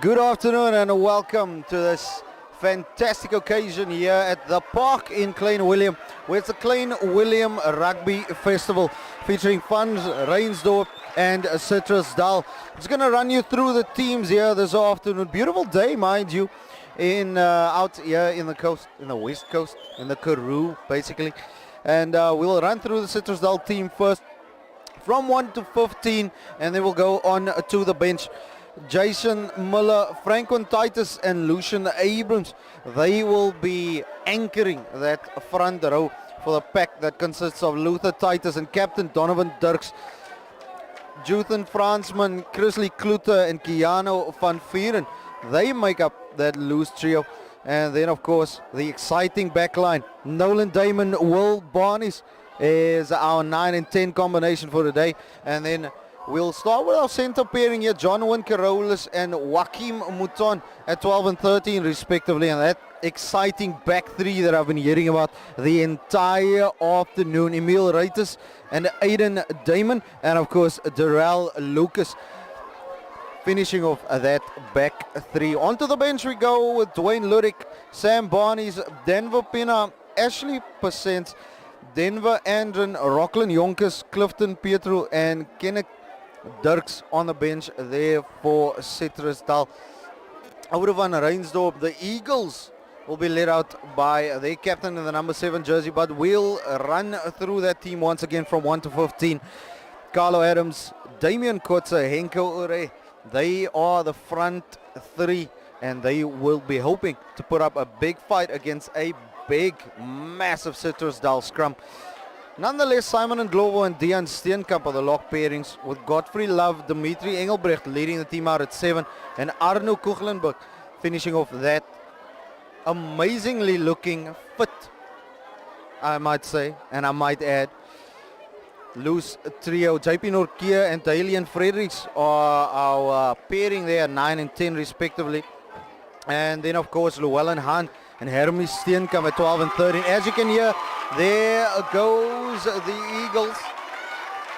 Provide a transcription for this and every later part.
Good afternoon and welcome to this fantastic occasion here at the park in Klein Willem, where it's the Klein Willem Rugby Festival featuring Funds, Reinsdorp and Citrusdal. It's going to run you through the teams here this afternoon. Beautiful day, mind you, in out here in the coast, in the west coast, in the Karoo basically. And we'll run through the Citrusdal team first from 1 to 15, and then we'll go on to the bench. Jason Miller, Franklin Titus and Lucian Abrams, they will be anchoring that front row for the pack that consists of Luther Titus and Captain Donovan Dirks, Juthan Fransman, Chrisley Kluter and Keanu van Vieren. They make up that loose trio. And then of course the exciting backline, Nolan Damon, Will Barnes is our 9 and 10 combination for today. And then we'll start with our center pairing here, John Wynn Carolus and Joachim Mouton at 12 and 13 respectively. And that exciting back three that I've been hearing about the entire afternoon, Emil Reiters and Aiden Damon, and of course Darrell Lucas finishing off that back three. Onto the bench we go with Dwayne Ludick, Sam Barnes, Denver Pina, Ashley Percent, Denver Andren, Rocklin Jonkers, Clifton Pietro and Kenneth Dirks on the bench there for Citrusdal. Oude van Reinsdorp, the Eagles will be led out by their captain in the number 7 jersey, but we'll run through that team once again from 1 to 15. Carlo Adams, Damian Kotze, Henko Ure, they are the front three, and they will be hoping to put up a big fight against a big, massive Citrusdal scrum. Nonetheless, Simon and Glovo and Dian Steenkamp are the lock pairings, with Godfrey Love, Dimitri Engelbrecht leading the team out at 7, and Arno Kuchlenberg finishing off that amazingly looking fit, I might say, and I might add, loose trio. JP Norkia and Dalian Fredericks are our pairing there, 9 and 10 respectively. And then of course Llewellyn Hahn and Hermes Steenkamp at 12 and 13. As you can hear, there goes the Eagles.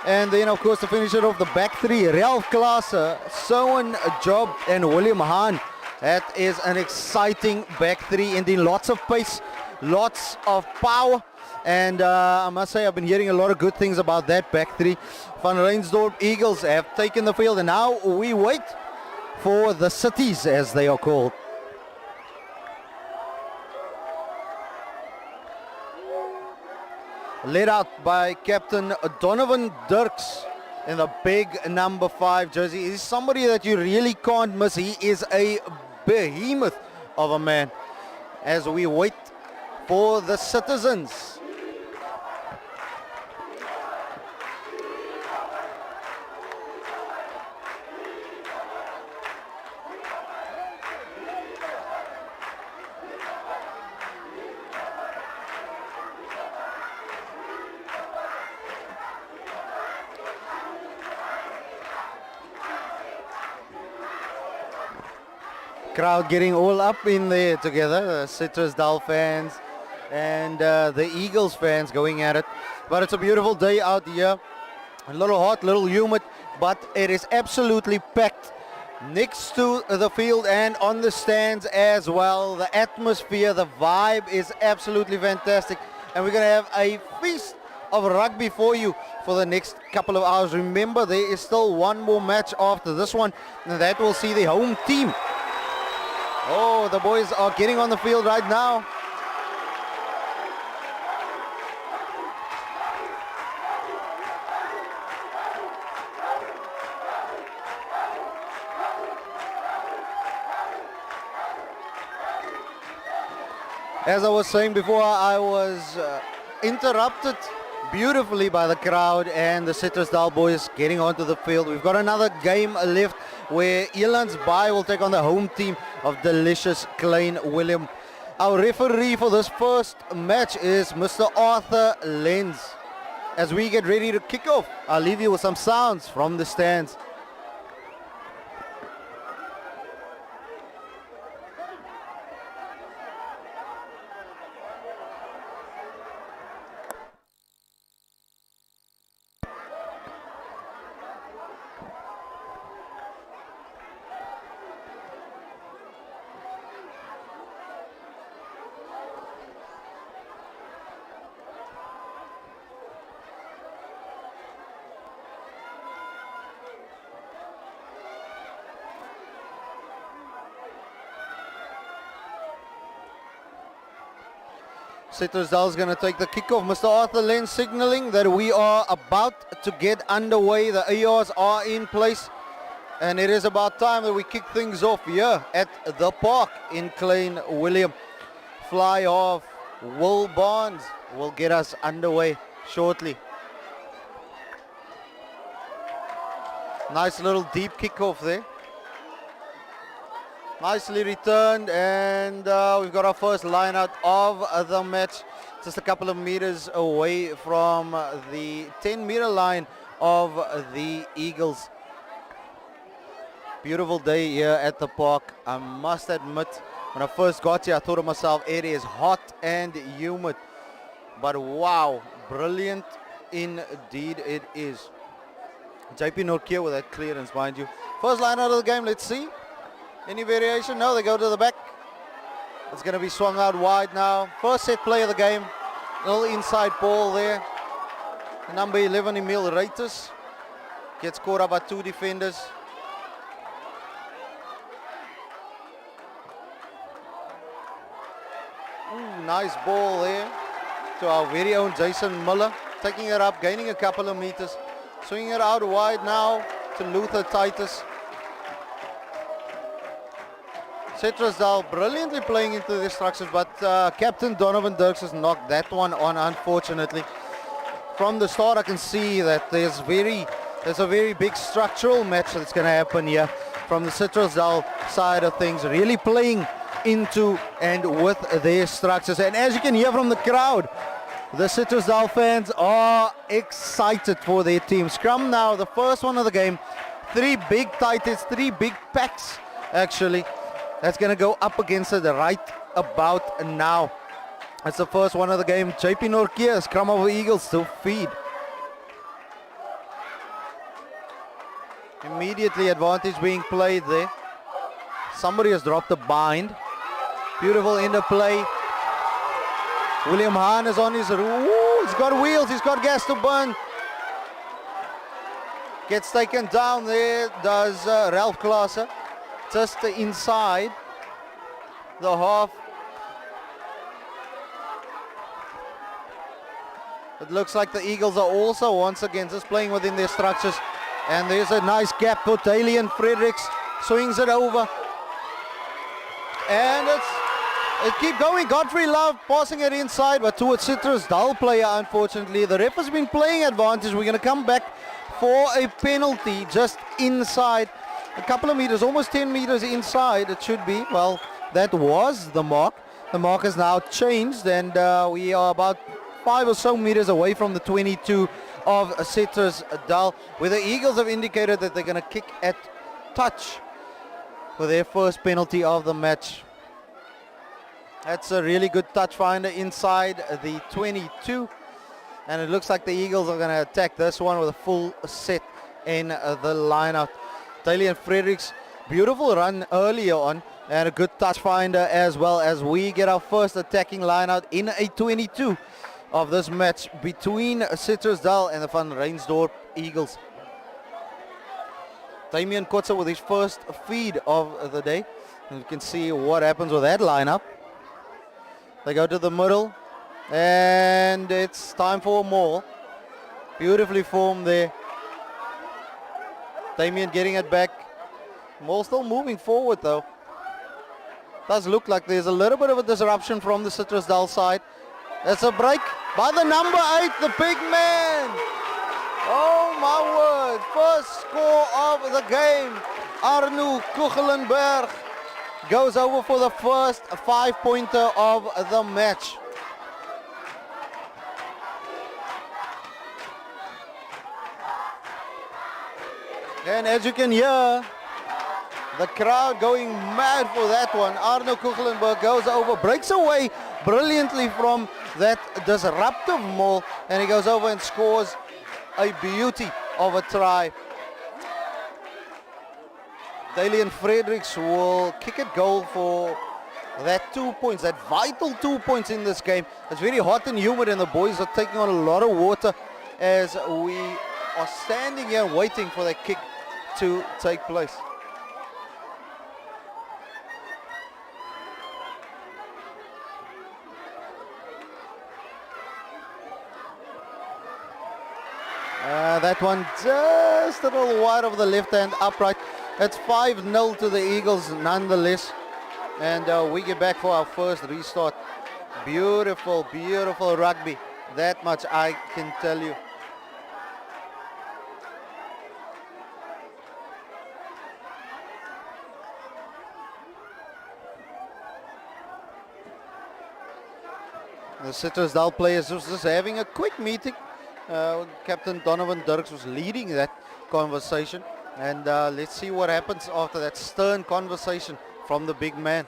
And then of course to finish it off, the back three, Ralph Klaaser, Sowen Job and William Hahn. That is an exciting back three, indeed. Lots of pace, lots of power. And I must say, I've been hearing a lot of good things about that back three. Van Reinsdorp Eagles have taken the field, and now we wait for the cities, as they are called. Led out by Captain Donovan Dirks in the big number 5 jersey. He's somebody that you really can't miss. He is a behemoth of a man. As we wait for the citizens. Crowd getting all up in there together, the Citrusdal fans and the Eagles fans going at it. But it's a beautiful day out here, a little hot, little humid, but it is absolutely packed next to the field and on the stands as well. The atmosphere, the vibe is absolutely fantastic, and we're going to have a feast of rugby for you for the next couple of hours. Remember, there is still one more match after this one, and that will see the home team. Oh, the boys are getting on the field right now. As I was saying before, I was interrupted beautifully by the crowd and the Citrusdal boys getting onto the field. We've got another game left where Elandsbaai will take on the home team of delicious Klein Willem. Our referee for this first match is Mr. Arthur Lenz. As we get ready to kick off, I'll leave you with some sounds from the stands. Citrusdal is going to take the kickoff. Mr. Arthur Lenz signaling that we are about to get underway. The ARs are in place. And it is about time that we kick things off here at the park in Klein Willem. Fly off. Will Barnes will get us underway shortly. Nice little deep kickoff there. Nicely returned, and we've got our first line out of the match. Just a couple of meters away from the 10-meter line of the Eagles. Beautiful day here at the park. I must admit, when I first got here, I thought to myself, it is hot and humid. But wow, brilliant indeed it is. JP Norkia with that clearance, mind you. First line out of the game, let's see. Any variation? No, they go to the back. It's going to be swung out wide now. First set play of the game. Little inside ball there. Number 11, Emil Reiters. Gets caught up by two defenders. Nice ball there to our very own Jason Miller. Taking it up, gaining a couple of meters. Swinging it out wide now to Luther Titus. Citrusdal brilliantly playing into the structures, but Captain Donovan Dirks has knocked that one on, unfortunately. From the start, I can see that there's a very big structural match that's going to happen here from the Citrusdal side of things, really playing into and with their structures. And as you can hear from the crowd, the Citrusdal fans are excited for their team. Scrum now, the first one of the game. Three big titans, three big packs, actually. That's going to go up against it right about now. That's the first one of the game. JP Norkia, scrum of the Eagles to feed. Immediately advantage being played there. Somebody has dropped a bind. Beautiful interplay. William Hahn is on his... Ooh, he's got wheels, he's got gas to burn. Gets taken down there, does Ralph Klaaser. Just inside the half. It looks like the Eagles are also once again just playing within their structures. And there's a nice gap for Dalian Fredericks. Swings it over. And it keeps going. Godfrey Love passing it inside, but to a Citrusdal player, unfortunately. The ref has been playing advantage. We're going to come back for a penalty just inside. A couple of meters, almost 10 meters inside it should be. Well, that was the mark. The mark has now changed, and we are about 5 or so meters away from the 22 of Citrusdal, where the Eagles have indicated that they're going to kick at touch for their first penalty of the match. That's a really good touch finder inside the 22, and it looks like the Eagles are going to attack this one with a full set in the lineup. Dalian Fredericks, beautiful run earlier on, and a good touch finder as well, as we get our first attacking line out in a 22 of this match between Citrusdal and the Van Reinsdorp Eagles. Damian Kotze with his first feed of the day. And you can see what happens with that lineup. They go to the middle, and it's time for a maul. Beautifully formed there. Damien getting it back. Maul still moving forward though. Does look like there's a little bit of a disruption from the Citrusdal side. That's a break by the number 8, the big man. Oh my word. First score of the game. Arno Kuchelenberg goes over for the first 5-pointer of the match. And as you can hear, the crowd going mad for that one. Arno Kuchelenberg goes over, breaks away brilliantly from that disruptive maul, and he goes over and scores a beauty of a try. Dalian Fredericks will kick it goal for that 2 points, that vital 2 points in this game. It's very hot and humid, and the boys are taking on a lot of water as we are standing here waiting for that kick to take place. that one just a little wide of the left hand upright. It's 5-0 to the Eagles nonetheless. And we get back for our first restart. Beautiful, beautiful rugby. That much I can tell you. The Citrusdal players was just having a quick meeting. Captain Donovan Dirks was leading that conversation. And let's see what happens after that stern conversation from the big man.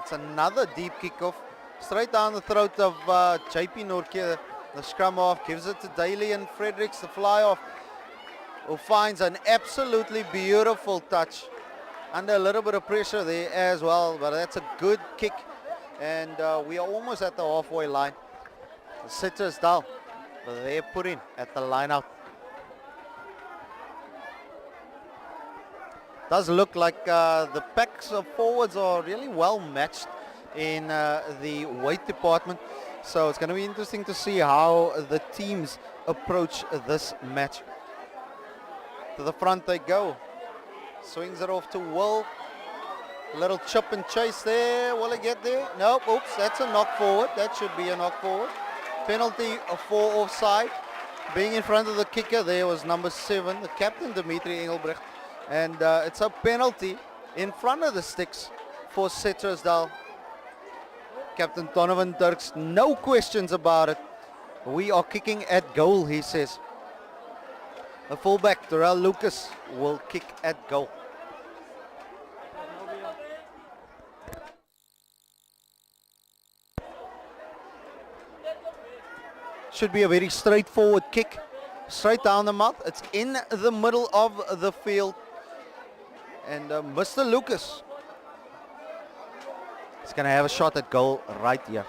It's another deep kickoff, straight down the throat of JP Norke. The scrum off, gives it to Daly and Fredericks, the fly off, who finds an absolutely beautiful touch. Under a little bit of pressure there as well, but that's a good kick. And we are almost at the halfway line. The Citrusdal, they're put in at the line out. Does look like the packs of forwards are really well matched in the weight department. So it's going to be interesting to see how the teams approach this match. To the front they go. Swings it off to Will. A little chip and chase there. Will he get there? Nope. Oops, that's a knock forward. That should be a knock forward. Penalty for offside. Being in front of the kicker there was number 7, the captain Dimitri Engelbrecht. And it's a penalty in front of the sticks for Citrusdal. Captain Donovan Dirks, no questions about it. We are kicking at goal, he says. The fullback, Terrell Lucas, will kick at goal. Should be a very straightforward kick. Straight down the mouth. It's in the middle of the field. And Mr. Lucas is going to have a shot at goal right here.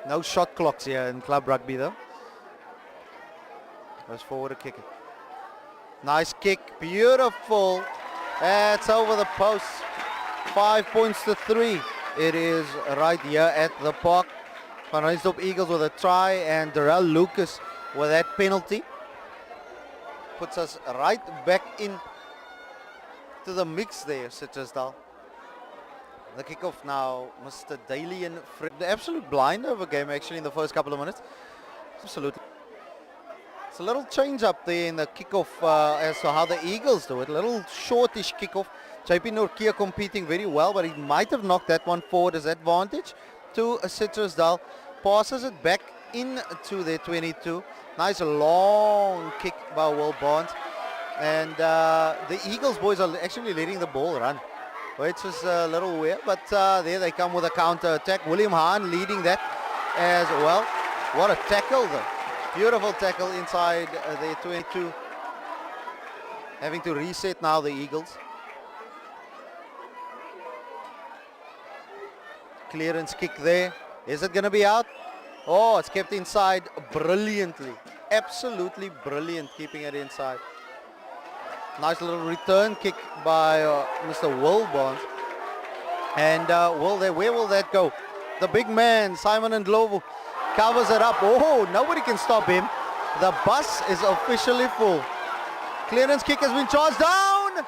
No shot clocks here in club rugby though. Goes forward to kick it. Nice kick, beautiful. That's over the post. 5 points to 3. It is right here at the park. Van Rensdorp Eagles with a try and Darrell Lucas with that penalty. Puts us right back in to the mix there, Citrusdal. The kickoff now, Mr. Daly and Fred. The absolute blind of a game actually in the first couple of minutes. Absolutely. It's a little change up there in the kickoff as to how the Eagles do it. A little shortish kickoff. JP Norkia competing very well, but he might have knocked that one forward as advantage to Citrusdal. Passes it back into their 22. Nice long kick by Will Barnes. And the Eagles boys are actually letting the ball run, which is a little weird, but there they come with a counter attack. William Hahn leading that as well. What a tackle though. Beautiful tackle inside the 22. Having to reset now the Eagles. Clearance kick there. Is it going to be out? Oh, it's kept inside brilliantly. Absolutely brilliant keeping it inside. Nice little return kick by Mr. Will Barnes. And where will that go? The big man, Simon Ndlovu, covers it up. Oh, nobody can stop him. The bus is officially full. Clearance kick has been charged down.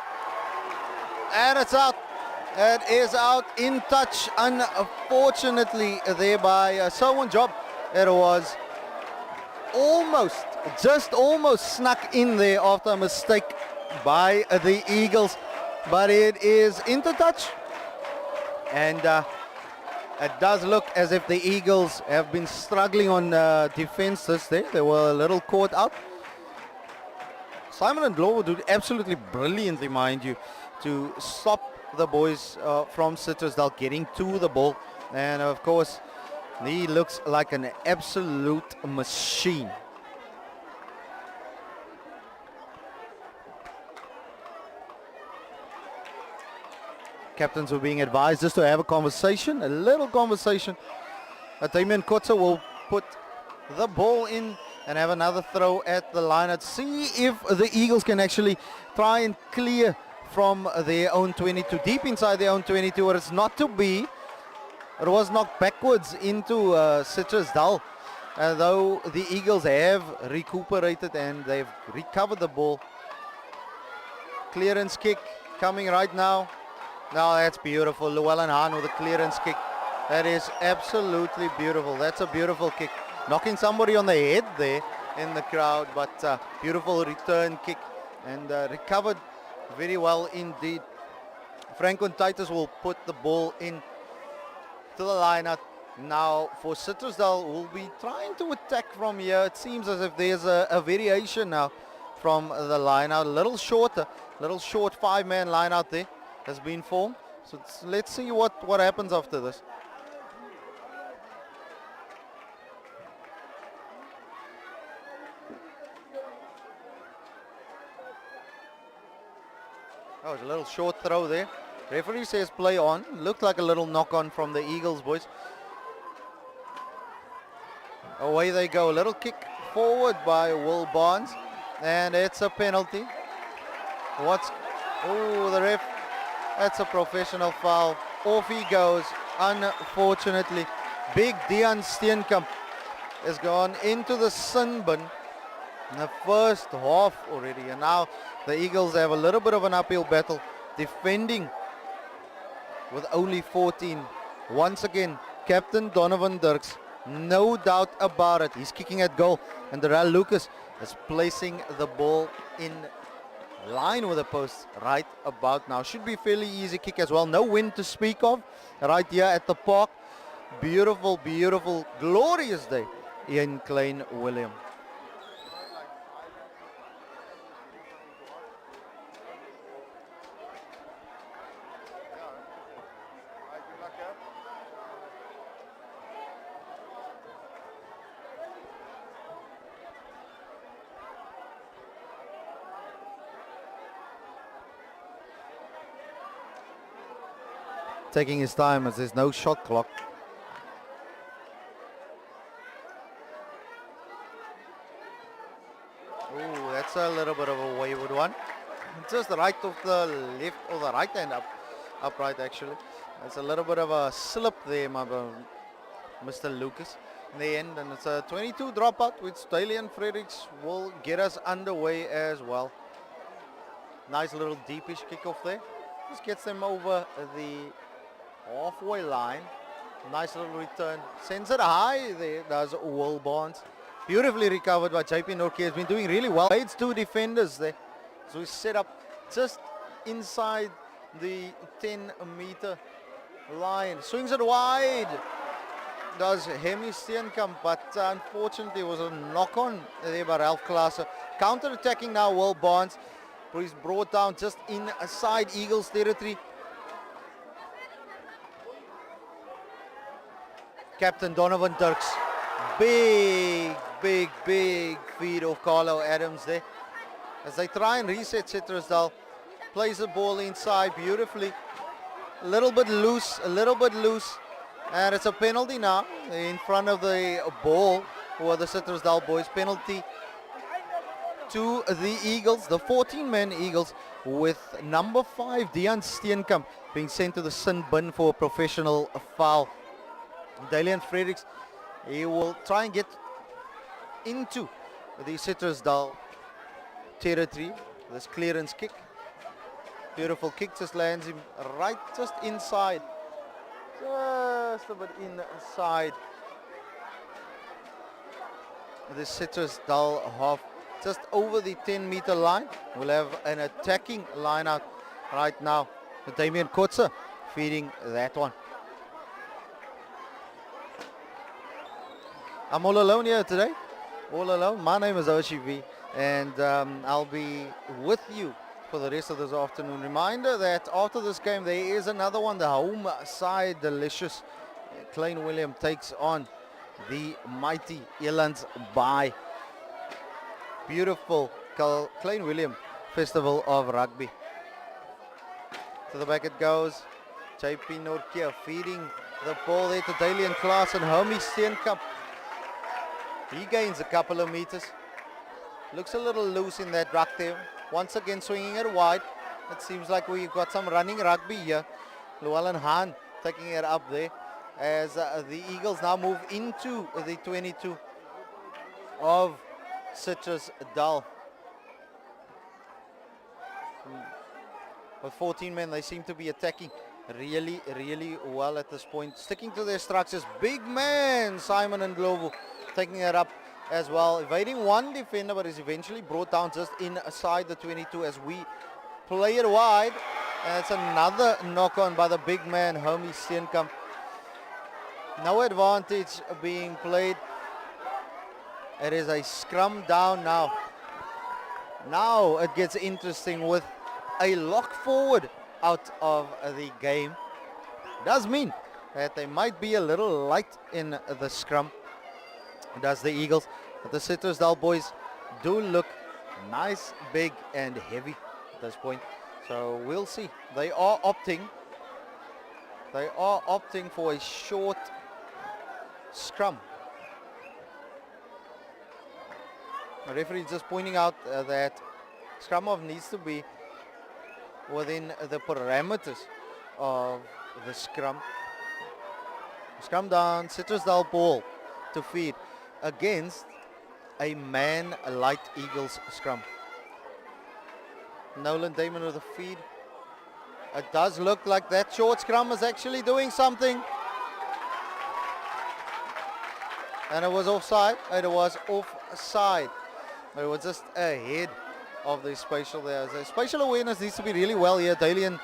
And it's out. It is out in touch, unfortunately, there by Selwyn Job. It was just almost snuck in there after a mistake by the Eagles, but it is into touch, and it does look as if the Eagles have been struggling on defense this day. They were a little caught out. Simon and Glover did absolutely brilliantly, mind you, to stop the boys from Citrusdal getting to the ball, and of course he looks like an absolute machine. Captains were being advised just to have a conversation, a little conversation. Damian Kotze will put the ball in and have another throw at the line. Let's see if the Eagles can actually try and clear from their own 22, deep inside their own 22, where it's not to be. It was knocked backwards into Citrusdal, though the Eagles have recuperated and they've recovered the ball. Clearance kick coming right now. Now that's beautiful. Llewellyn Hahn with a clearance kick. That is absolutely beautiful. That's a beautiful kick. Knocking somebody on the head there in the crowd, but beautiful return kick and recovered very well indeed. Franklin Titus will put the ball in to the lineup now for Citrusdal, who will be trying to attack from here. It seems as if there's a variation now from the line out. A little short 5-man line out there has been formed. So let's see what happens after this. Oh, it's a little short throw there. Referee says play on. Looked like a little knock on from the Eagles boys. Away they go. A little kick forward by Will Barnes. And it's a penalty. Oh, the ref. That's a professional foul. Off he goes, unfortunately. Big Dean Steenkamp has gone into the sin bin in the first half already. And now the Eagles have a little bit of an uphill battle defending with only 14. Once again, Captain Donovan Dirks, no doubt about it. He's kicking at goal. And Darrell Lucas is placing the ball in line with the post right about now. Should be fairly easy kick as well. No wind to speak of right here at the park. Beautiful, beautiful, glorious day in Klein Willem. Taking his time as there's no shot clock. Oh, that's a little bit of a wayward one. Just the right of the left or the right hand upright actually. That's a little bit of a slip there, Mr. Lucas in the end, and it's a 22 dropout, which Dalian Fredericks will get us underway as well. Nice little deepish kickoff there. Just gets them over the halfway line. Nice little return. Sends it high there, does Will Barnes. Beautifully recovered by JP Norke. Has been doing really well. It's two defenders there. So he's set up just inside the 10-meter line. Swings it wide. Does Hemi Steenkamp, but unfortunately it was a knock-on there by Ralph Klaaser. Counter-attacking now Will Barnes. He's brought down just inside Eagles territory. Captain Donovan Dirks. Big feed of Carlo Adams there. As they try and reset Citrusdal. Plays the ball inside beautifully. A little bit loose. And it's a penalty now in front of the ball for the Citrusdal boys. Penalty to the Eagles, the 14-man Eagles, with number 5, Dean Steenkamp, being sent to the sin bin for a professional foul. Dalian Fredericks, he will try and get into the Citrusdal territory. This clearance kick. Beautiful kick, just lands him right just inside. Just a bit inside the Citrusdal half. Just over the 10-meter line. We'll have an attacking line out right now. Damian Kotze feeding that one. I'm all alone here today. All alone. My name is Oshi V, and I'll be with you for the rest of this afternoon. Reminder that after this game there is another one. The home side, delicious Klein Willem takes on the mighty Elandsbaai. Beautiful Klein Willem Festival of Rugby. To the back it goes. JP Norkia feeding the ball there to Dalian Klaas and Hermie Steenkamp. He gains a couple of meters. Looks a little loose in that ruck there. Once again swinging it wide. It seems like we've got some running rugby here. Llewellyn Hahn taking it up there as the Eagles now move into the 22 of Citrusdal. With 14 men, they seem to be attacking really, really well at this point. Sticking to their structures. Big man, Simon and Glovo, taking it up as well. Evading one defender, but is eventually brought down just inside the 22 as we play it wide. And it's another knock on by the big man, Hermie Steenkamp. No advantage being played. It is a scrum down now. Now it gets interesting with a lock forward out of the game. Does mean that they might be a little light in the scrum. Does the Eagles. But the Citrusdal boys do look nice, big and heavy at this point. So we'll see. They are opting for a short scrum. The referee is just pointing out that scrum off needs to be within the parameters of the scrum. Scrum down, Citrusdal ball to feed against a man light Eagles scrum. Nolan Damon with a feed. It does look like that short scrum is actually doing something. And it was offside. It was offside. It was just ahead of the spatial there. The spatial awareness needs to be really well here. Dalian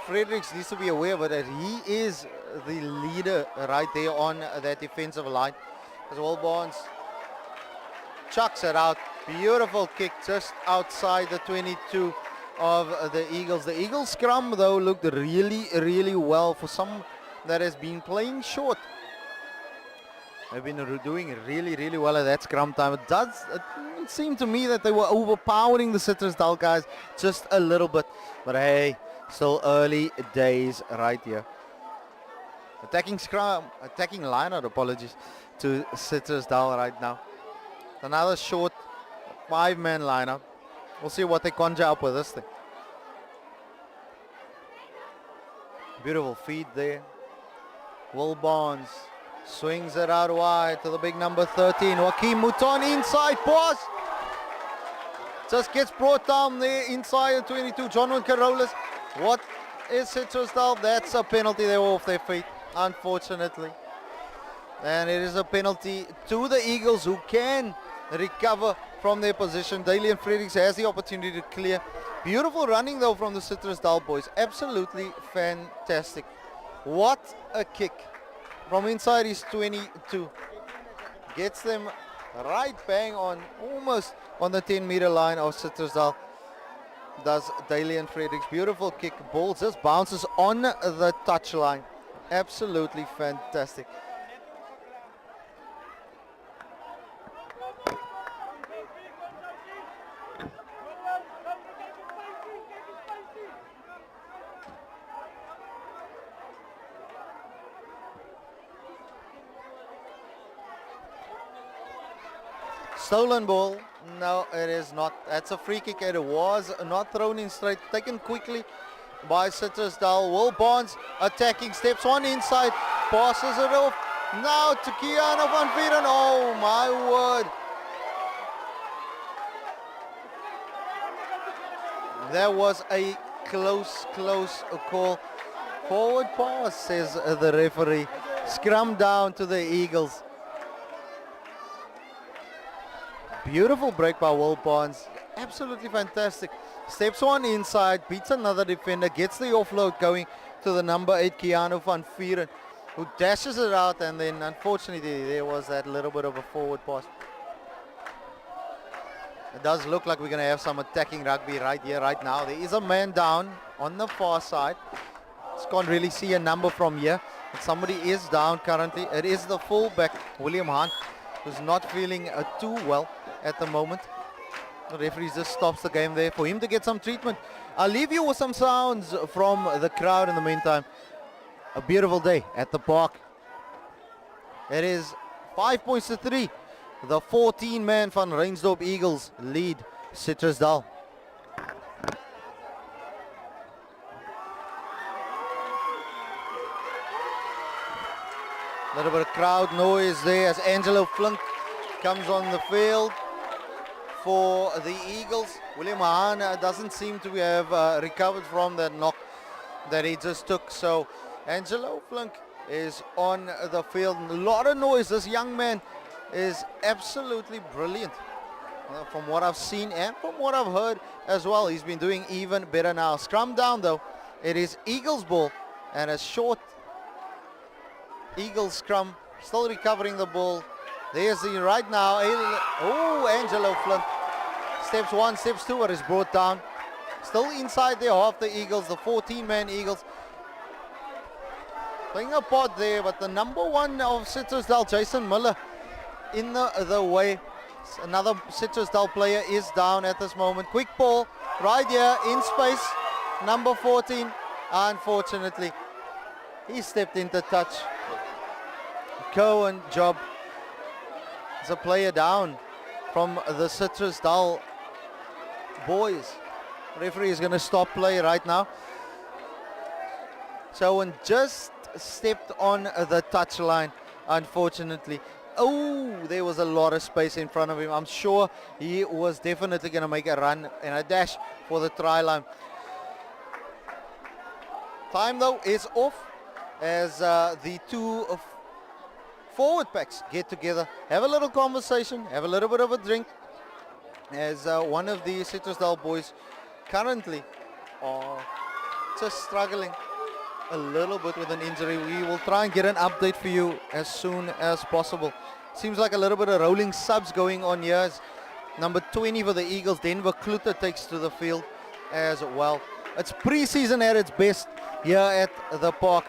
Fredericks needs to be aware of it. He is the leader right there on that defensive line. As Will Barnes chucks it out. Beautiful kick just outside the 22 of the Eagles. The Eagles scrum though looked really, really well for some that has been playing short. They've been doing really, really well at that scrum time. It seemed to me that they were overpowering the Citrusdal guys just a little bit. But hey, still early days right here. Attacking line out, apologies, to Citrusdal right now. Another short 5-man lineup. We'll see what they conjure up with this thing. Beautiful feed there. Will Barnes swings it out wide to the big number 13. Joaquim Mouton inside pass. Just gets brought down there inside the 22. Jonwin Carolus. What is Citrusdal? That's a penalty. They were off their feet, unfortunately. And it is a penalty to the Eagles, who can recover from their position. Dalian Fredericks has the opportunity to clear. Beautiful running though from the Citrusdal boys. Absolutely fantastic. What a kick from inside his 22. Gets them right bang on, almost on the 10-meter line of Citrusdal. Does Dalian Fredericks. Beautiful kick. Ball just bounces on the touchline. Absolutely fantastic. Stolen ball. No, it is not. That's a free kick. It was not thrown in straight. Taken quickly by Citrusdal. Will Barnes attacking. Steps one inside. Passes it off. Now to Keanu van Vieren. Oh my word. There was a close call. Forward pass, says the referee. Scrum down to the Eagles. Beautiful break by Will Barnes. Absolutely fantastic. Steps one inside, beats another defender, gets the offload going to the number 8, Keanu van Vieren, who dashes it out, and then unfortunately there was that little bit of a forward pass. It does look like we're going to have some attacking rugby right here, right now. There is a man down on the far side. Just can't really see a number from here. But somebody is down currently. It is the fullback, William Hunt, who's not feeling too well at the moment. The referee just stops the game there for him to get some treatment. I'll leave you with some sounds from the crowd in the meantime. A beautiful day at the park. It is 5 points to 3. The 14-man van Reinsdorp Eagles lead Citrusdal. A little bit of crowd noise there as Angelo Flink comes on the field for the Eagles. William Mahana doesn't seem to have recovered from that knock that he just took. So Angelo Flink is on the field. A lot of noise. This young man is absolutely brilliant. From what I've seen and from what I've heard as well, he's been doing even better now. Scrum down though. It is Eagles ball and a short Eagles scrum. Still recovering the ball. There's the right now. Oh, Angelo Flint. Steps 1, steps 2, but is brought down. Still inside there, half the Eagles, the 14-man Eagles. Playing a pot there, but the number 1 of Citrusdal, Jason Miller, in the way. Another Citrusdal player is down at this moment. Quick ball right here in space. Number 14, unfortunately, he stepped into touch. Cohen job. There's a player down from the Citrusdal boys. Referee is going to stop play right now. Cohen just stepped on the touchline, unfortunately. Oh, there was a lot of space in front of him. I'm sure he was definitely going to make a run and a dash for the try line. Time though is off as the two forward packs get together, have a little conversation, have a little bit of a drink, as one of the Citrusdal boys currently are just struggling a little bit with an injury. We will try and get an update for you as soon as possible. Seems like a little bit of rolling subs going on here. As number 20 for the Eagles, Denver Kluter, takes to the field as well. It's pre-season at its best here at the park.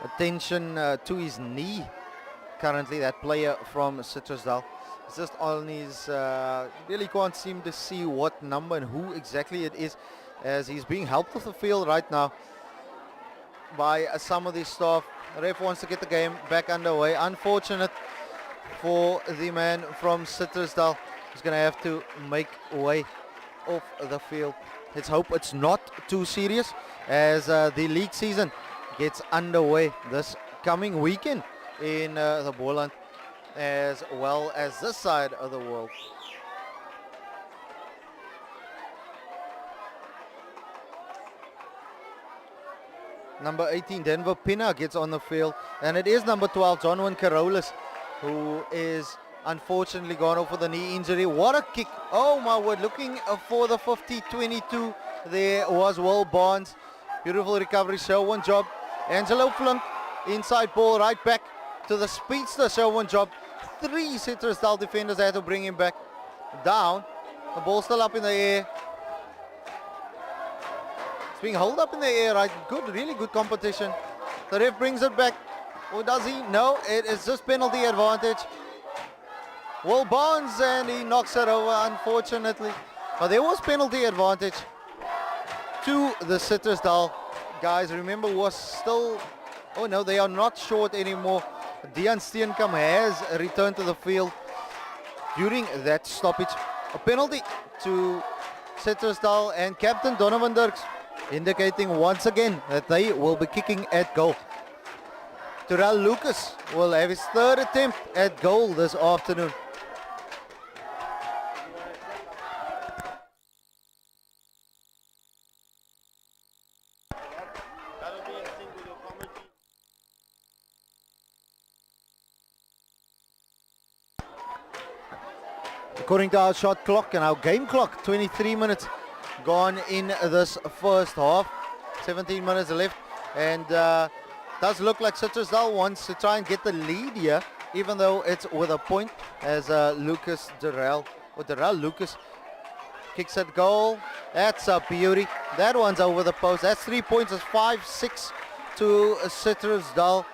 Attention to his knee currently, that player from Citrusdal. It's just on his, really can't seem to see what number and who exactly it is, as he's being helped off the field right now by some of the staff. The ref wants to get the game back underway. Unfortunate for the man from Citrusdal. He's going to have to make way off the field. Let's hope it's not too serious as the league season gets underway this coming weekend in the Boland as well as this side of the world. Number 18, Denver Pina, gets on the field, and it is number 12, Jonwin Carolus, who is unfortunately gone off with a knee injury. What a kick. Oh my word, looking for the 50-22. There was Will Barnes. Beautiful recovery, show one job. Angelo Flunk, inside ball, right back to the speedster, show one job. 3 Citrusdal defenders had to bring him back down. The ball still up in the air. It's being held up in the air, right? Good, really good competition. The ref brings it back. Or does he? No, it is just penalty advantage. Will Barnes, and he knocks it over, unfortunately. But there was penalty advantage to the Citrusdal guys. Remember, was still, oh no, they are not short anymore. Dean Steenkamp has returned to the field during that stoppage. A penalty to Citrusdal, and Captain Donovan Dirks indicating once again that they will be kicking at goal. Terrell Lucas will have his 3rd attempt at goal this afternoon. According to our shot clock and our game clock, 23 minutes gone in this first half. 17 minutes left, and does look like Citrusdal wants to try and get the lead here, even though it's with a point, as Darrell Lucas kicks at goal. That's a beauty. That one's over the post. That's 3 points. It's 5-6 to Citrusdal.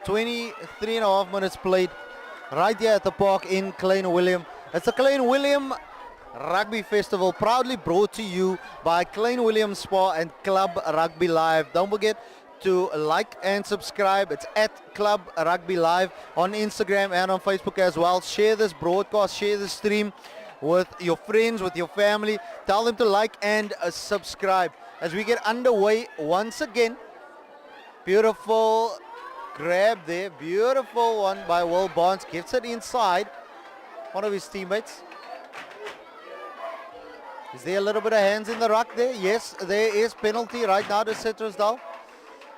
23 and a half minutes played right here at the park in Klein Willem. It's the Klein Willem Rugby Festival, proudly brought to you by Klein Willem Spa and Club Rugby Live. Don't forget to like and subscribe. It's at Club Rugby Live on Instagram and on Facebook as well. Share this broadcast, share the stream with your friends, with your family. Tell them to like and subscribe as we get underway once again. Beautiful grab there, beautiful one by Will Barnes, gets it inside one of his teammates. Is there a little bit of hands in the ruck there? Yes, there is penalty right now to Citrusdal.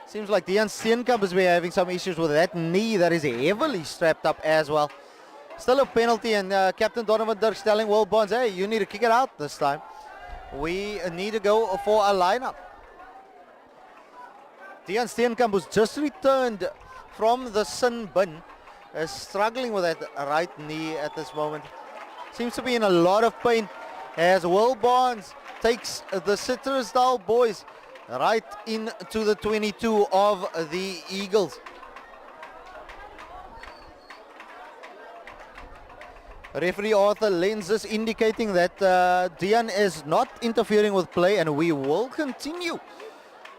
Seems like Dean Steenkamp has been having some issues with that knee that is heavily strapped up as well. Still a penalty, and Captain Donovan Dirks telling Will Barnes, hey, you need to kick it out this time. We need to go for a lineup. Dean Steenkamp, who's just returned from the sin bin, is struggling with that right knee at this moment. Seems to be in a lot of pain as Will Barnes takes the Citrusdal boys right into the 22 of the Eagles. Referee Arthur Lenses indicating that Dian is not interfering with play, and we will continue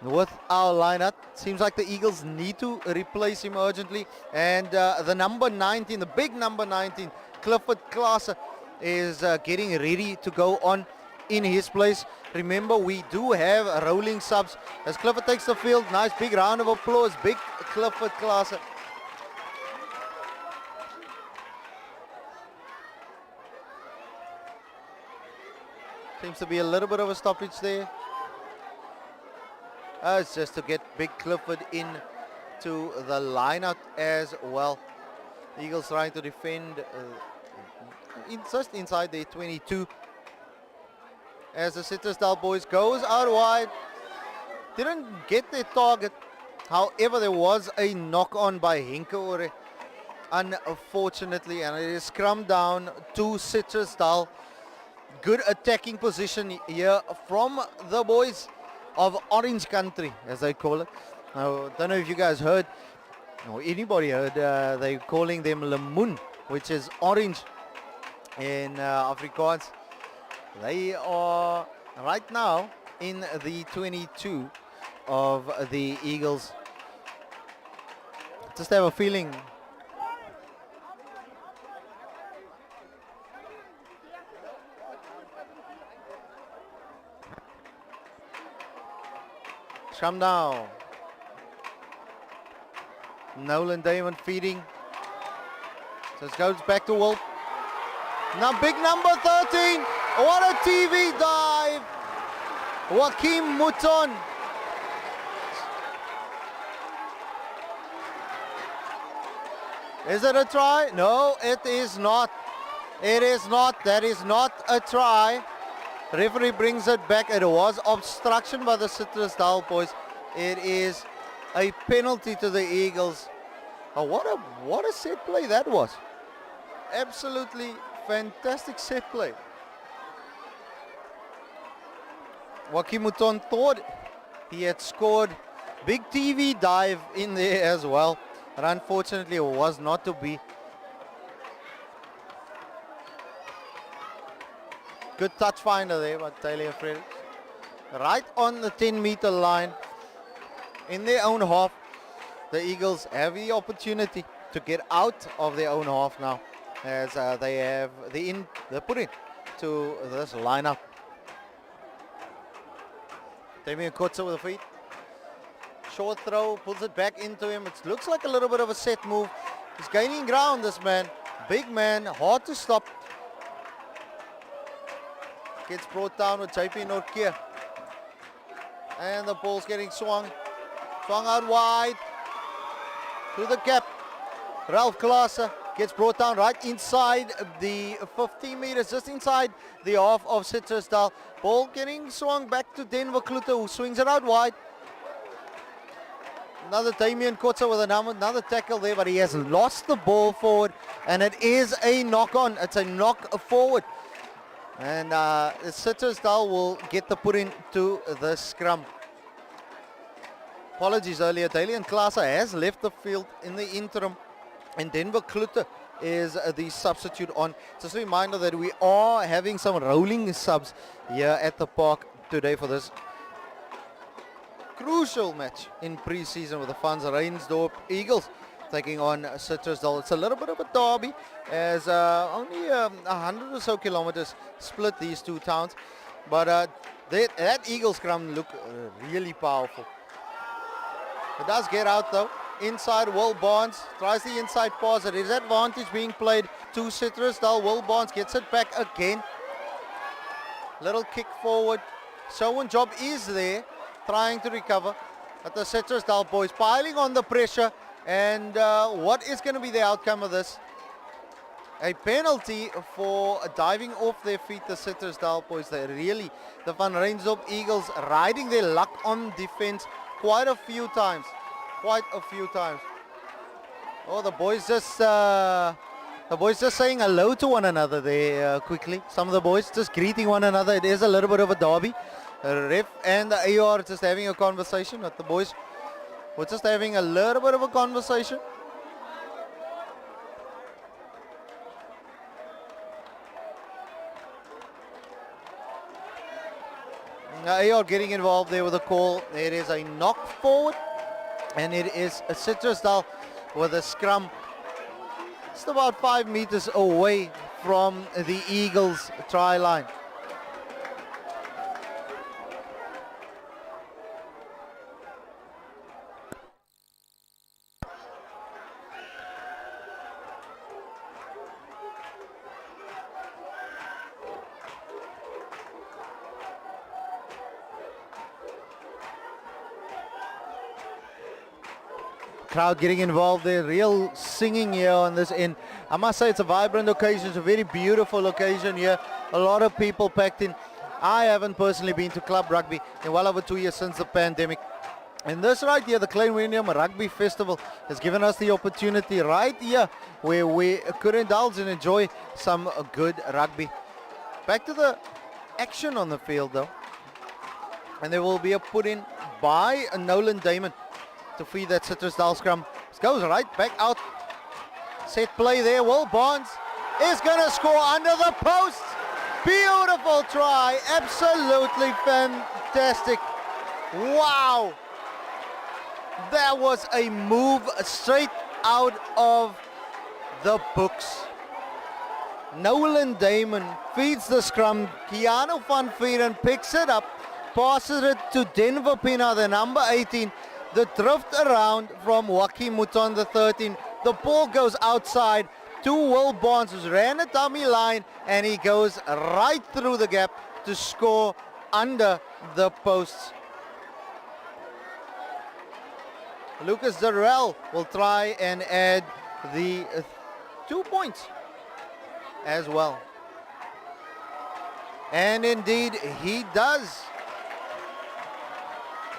with our lineup. Seems like the Eagles need to replace him urgently, and the number 19, the big number 19, Clifford Klaassen, is getting ready to go on in his place. Remember, we do have rolling subs as Clifford takes the field. Nice big round of applause, big Clifford Klaassen. Seems to be a little bit of a stoppage there. It's just to get big Clifford in to the lineup as well. The Eagles trying to defend just inside the 22 as the Citrusdal boys goes out wide. Didn't get their target. However, there was a knock on by Henke, unfortunately, and it is scrum down to Citrusdal. Good attacking position here from the boys of Orange Country, as they call it. Now, don't know if you guys heard, or anybody heard, they're calling them Lemoen, which is orange in Afrikaans. They are right now in the 22 of the Eagles. Just have a feeling come down. Nolan Damon feeding. So it goes back to Wolf. Now big number 13. What a TV dive. Joachim Mouton. Is it a try? No, it is not. It is not. That is not a try. Referee brings it back. It was obstruction by the Citrusdal boys. It is a penalty to the Eagles. Oh, what a set play that was. Absolutely fantastic set play. Joachim Mouton thought he had scored. Big TV dive in there as well. But unfortunately it was not to be. Good touch finder there by Taylor Frederick. Right on the 10-meter line. In their own half. The Eagles have the opportunity to get out of their own half now. As they have they put in to this lineup. Damien Kotze with the feet. Short throw, pulls it back into him. It looks like a little bit of a set move. He's gaining ground, this man. Big man, hard to stop. Gets brought down with JP Nortje. And the ball's getting swung. Swung out wide. To the cap. Ralph Klaassen gets brought down right inside the 15 meters, just inside the half of Citrusdal. Ball getting swung back to Denver Klute, who swings it out wide. Another Damien Kotze with another tackle there, but he has lost the ball forward, and it is a knock on. It's a knock forward. And Citrusdal will get the put in to the scrum. apologies earlier, Dalian Klaaser has left the field in the interim, and Denver Klutter is the substitute on. Just a reminder that we are having some rolling subs here at the park today for this crucial match in pre-season with the Vs Eagles taking on Citrusdal. It's a little bit of a derby as only 100 or so kilometers split these two towns, but that Eagles scrum look really powerful. It does get out though. Inside, Will Barnes tries the inside pass. It is advantage being played to Citrusdal. Will Barnes gets it back again. Little kick forward. Showan Job is there, trying to recover. But the Citrusdal boys piling on the pressure. And what is going to be the outcome of this? A penalty for diving off their feet, the Citrusdal boys. They really, the Van Rensdorp Eagles riding their luck on defense quite a few times. Oh, the boys just saying hello to one another there quickly. Some of the boys just greeting one another. It is a little bit of a derby. The ref and the AR just having a conversation. But the boys were just having a little bit of a conversation. AR getting involved there with a call. It is a knock forward. And it is a Citrusdal with a scrum just about 5 meters away from the Eagles try line. Crowd getting involved there, real singing here on this end. I must say it's a vibrant occasion, it's a very beautiful occasion here. A lot of people packed in. I haven't personally been to club rugby in well over 2 years since the pandemic. And this right here, the Klein Willem Rugby Festival, has given us the opportunity right here where we could indulge and enjoy some good rugby. Back to the action on the field though. And there will be a put in by Nolan Damon to feed that Citrusdal scrum. This goes right back out. Set play there. Will Barnes is going to score under the post. Beautiful try. Absolutely fantastic. Wow. That was a move straight out of the books. Nolan Damon feeds the scrum. Keanu van Vieren picks it up, passes it to Denver Pina, the number 18. The drift around from Joachim Mouton, the 13. The ball goes outside to Will Barnes, who's ran a dummy line, and he goes right through the gap to score under the posts. Lucas Darrell will try and add the 2 points as well. And indeed, he does.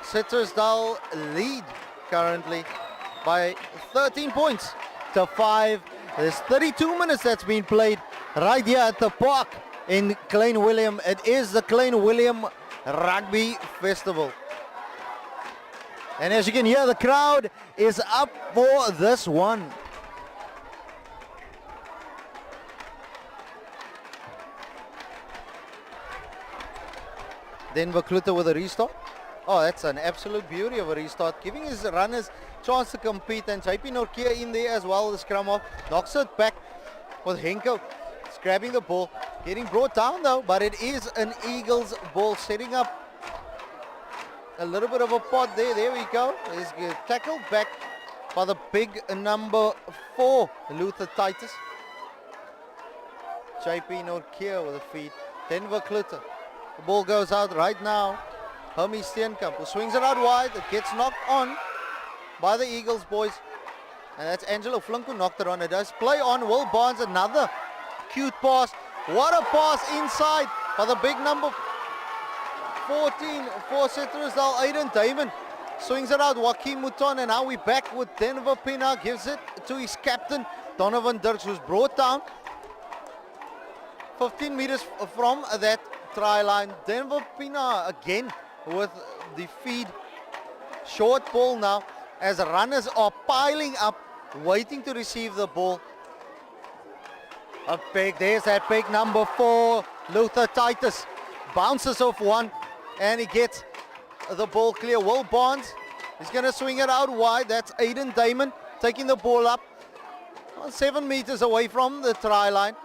Citrusdal lead currently by 13 points to 5. There's 32 minutes that's been played right here at the park in Klein Willem. It is the Klein Willem Rugby Festival. And as you can hear, the crowd is up for this one. Denver Klutter with a restart. Oh, that's an absolute beauty of a restart, giving his runners chance to compete, and JP Norkia in there as well, the scrum off, knocks it back with Henko. It's grabbing the ball, getting brought down though, but it is an Eagles ball, setting up a little bit of a pot there. There we go. He's tackled back by the big number 4, Luther Titus. JP Norkia with a feed. Denver Klutter. The ball goes out right now. Hermie Steenkamp, who swings it out wide. It gets knocked on by the Eagles boys. And that's Angelo Flink who knocked it on. It does play on. Will Barnes, another cute pass. What a pass inside by the big number 14 for Citrusdal, Aiden Damon. Swings it out, Joachim Mouton, and now we're back with Denver Pina. Gives it to his captain, Donovan Dirks, who's brought down 15 meters from that try line. Denver Pina again with the feed Short ball now as runners are piling up, waiting to receive the ball. A pick, there's that pick, number 4, Luther Titus. Bounces off one and he gets the ball clear. Will Barnes is going to swing it out wide. That's Aiden Damon taking the ball up. 7 meters away from the try line.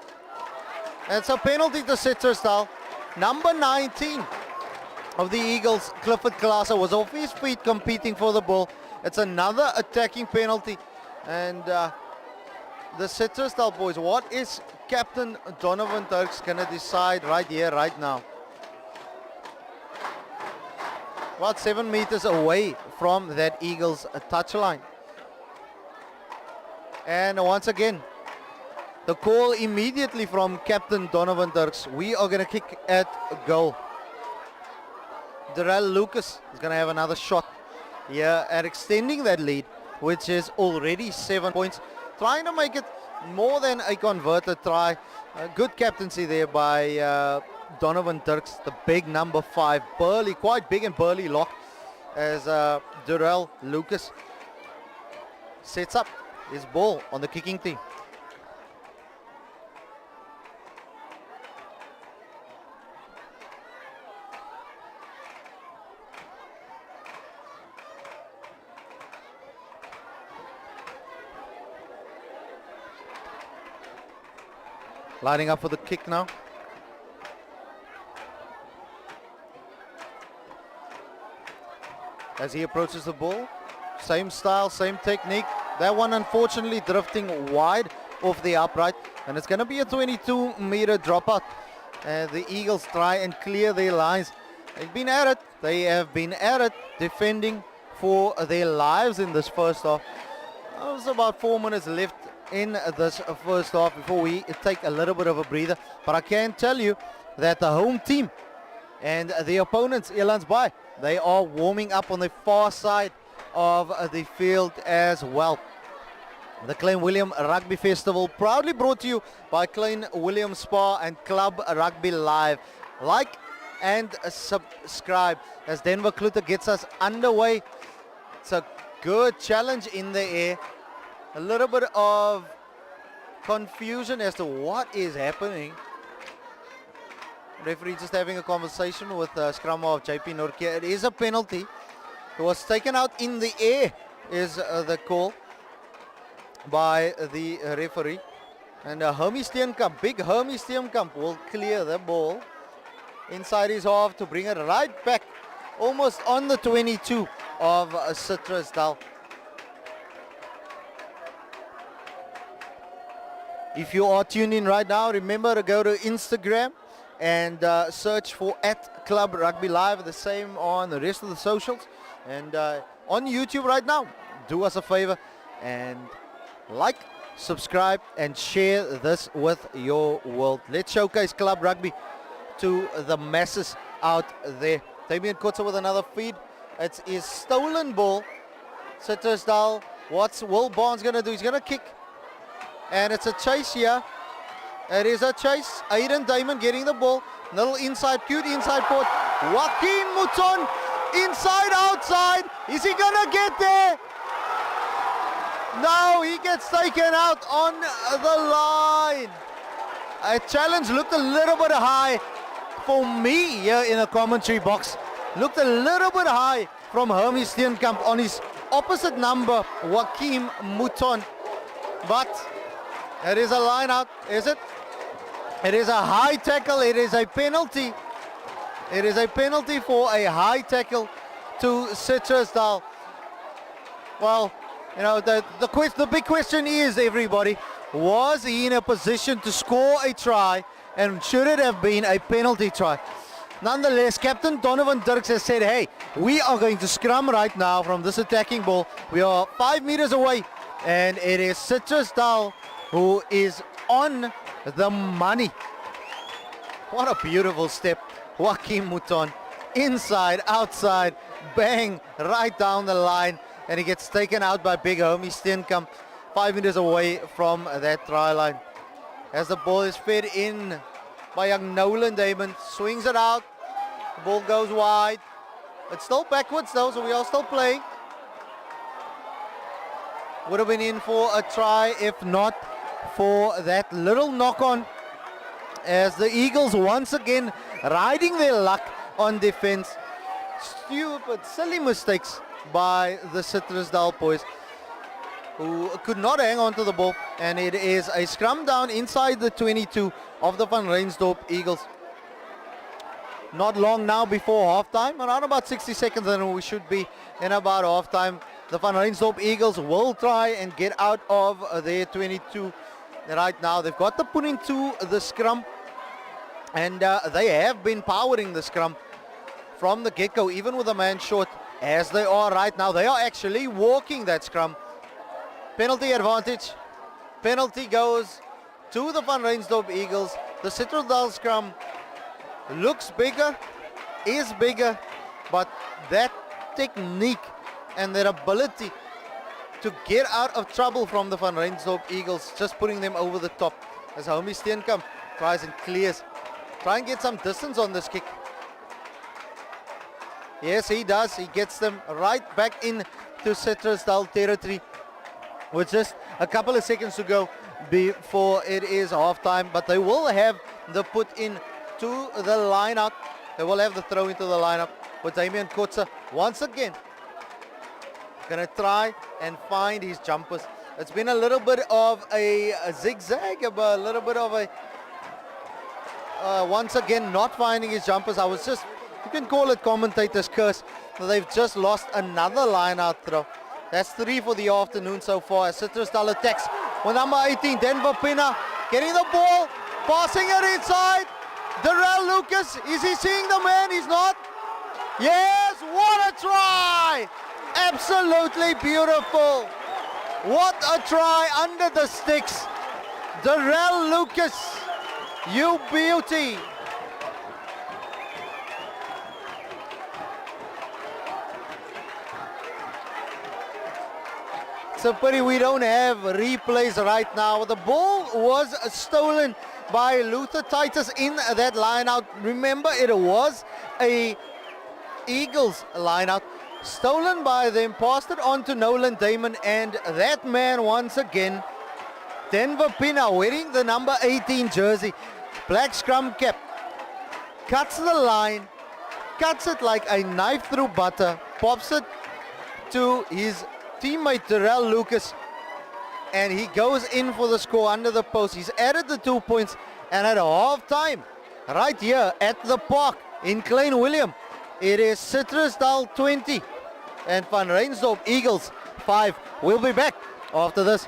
It's a penalty to Citrusdal. Number 19 of the Eagles, Clifford Klaaser, was off his feet competing for the ball. It's another attacking penalty. And the Citrusdal boys, what is Captain Donovan Turks going to decide right here, right now? About 7 meters away from that Eagles touchline. And once again, the call immediately from Captain Donovan Turks. We are going to kick at goal. Darrell Lucas is going to have another shot here at extending that lead, which is already 7 points. Trying to make it more than a converted try. A good captaincy there by Donovan Turks, the big number 5. Burly, quite big and burly lock as Darrell Lucas sets up his ball on the kicking tee. Lining up for the kick now. As he approaches the ball, same style, same technique. That one unfortunately drifting wide off the upright, and it's going to be a 22-meter dropout. The Eagles try and clear their lines. They've been at it. They have been at it, defending for their lives in this first half. There's about 4 minutes left in this first half before we take a little bit of a breather. But I can tell you that the home team and the opponents, Elandsbaai, they are warming up on the far side of the field as well. The Klein Willem Rugby Festival proudly brought to you by Klein Willem Spa and Club Rugby Live. Like and subscribe as Denver Klute gets us underway. It's a good challenge in the air. A little bit of confusion as to what is happening. Referee just having a conversation with scrum of JP Norkia. It is a penalty. It was taken out in the air is the call by the referee. And Hermie Steenkamp, big Hermie Steenkamp will clear the ball inside his half to bring it right back almost on the 22 of Citrusdal. If you are tuned in right now, remember to go to Instagram and search for @Club Rugby Live. The same on the rest of the socials. And on YouTube right now, do us a favor and like, subscribe, and share this with your world. Let's showcase Club Rugby to the masses out there. Damien Kotze with another feed. It's his stolen ball. Citrusdal, what's Will Barnes going to do? He's going to kick. And it's a chase here. It is a chase. Aiden Damon getting the ball. Little inside, cute inside port. Joaquin Mouton, inside, outside. Is he going to get there? No, he gets taken out on the line. A challenge looked a little bit high for me here in the commentary box. Looked a little bit high from Hermie Steenkamp on his opposite number, Joaquin Mouton. But it is a line out, is it? It is a high tackle. It is a penalty. It is a penalty for a high tackle to Citrusdal. Well, you know, the big question is, everybody, was he in a position to score a try, and should it have been a penalty try? Nonetheless, Captain Donovan Dirks has said, hey, we are going to scrum right now from this attacking ball. We are 5 meters away, and it is Citrusdal who is on the money. What a beautiful step. Joaquin Mouton, inside, outside, bang, right down the line. And he gets taken out by big Hermie Steenkamp, 5 meters away from that try line. As the ball is fed in by young Nolan Damon, swings it out. The ball goes wide. It's still backwards though, so we are still playing. would have been in for a try if not for that little knock-on, as the Eagles once again riding their luck on defense. Stupid, silly mistakes by the Citrusdal boys, who could not hang on to the ball, and it is a scrum down inside the 22 of the Van Reinsdorp Eagles. Not long now before halftime, around about 60 seconds, and we should be in about halftime. The Van Reinsdorp Eagles will try and get out of their 22 right now. They've got the put into the scrum, and they have been powering the scrum from the get-go, even with a man short, as they are right now. They are actually walking that scrum. Penalty advantage. Penalty goes to the Van Reinsdorp Eagles. The Citrusdal scrum looks bigger, is bigger, but that technique and their ability to get out of trouble from the Van Reinsdorp Eagles, just putting them over the top. As Homie Steenkamp tries and clears. Try and get some distance on this kick. Yes, he does. He gets them right back into Citrusdal territory with just a couple of seconds to go before it is halftime. But they will have the put in to the lineup. They will have the throw into the lineup with Damian Kotze once again. Gonna try and find his jumpers. It's been a little bit of a zigzag, a little bit of a once again not finding his jumpers. I was just, you can call it commentator's curse. They've just lost another line out throw. That's 3 for the afternoon so far as Citrusdal attacks with number 18, Denver Pina, getting the ball, passing it inside. Darrell Lucas, is he seeing the man? He's not. Yes, what a try! Absolutely beautiful. What a try under the sticks. Darrell Lucas, you beauty. It's a pity we don't have replays right now. The ball was stolen by Luther Titus in that line out. Remember, it was a Eagles line out. Stolen by them, passed it on to Nolan Damon, and that man once again, Denver Pina, wearing the number 18 jersey, black scrum cap, cuts the line, cuts it like a knife through butter, pops it to his teammate Darrell Lucas, and he goes in for the score under the post. He's added the 2 points, and at half time, right here at the park in Klein Willem, it is Citrusdal 20 and Van Reinsdorp Eagles 5. We'll be back after this.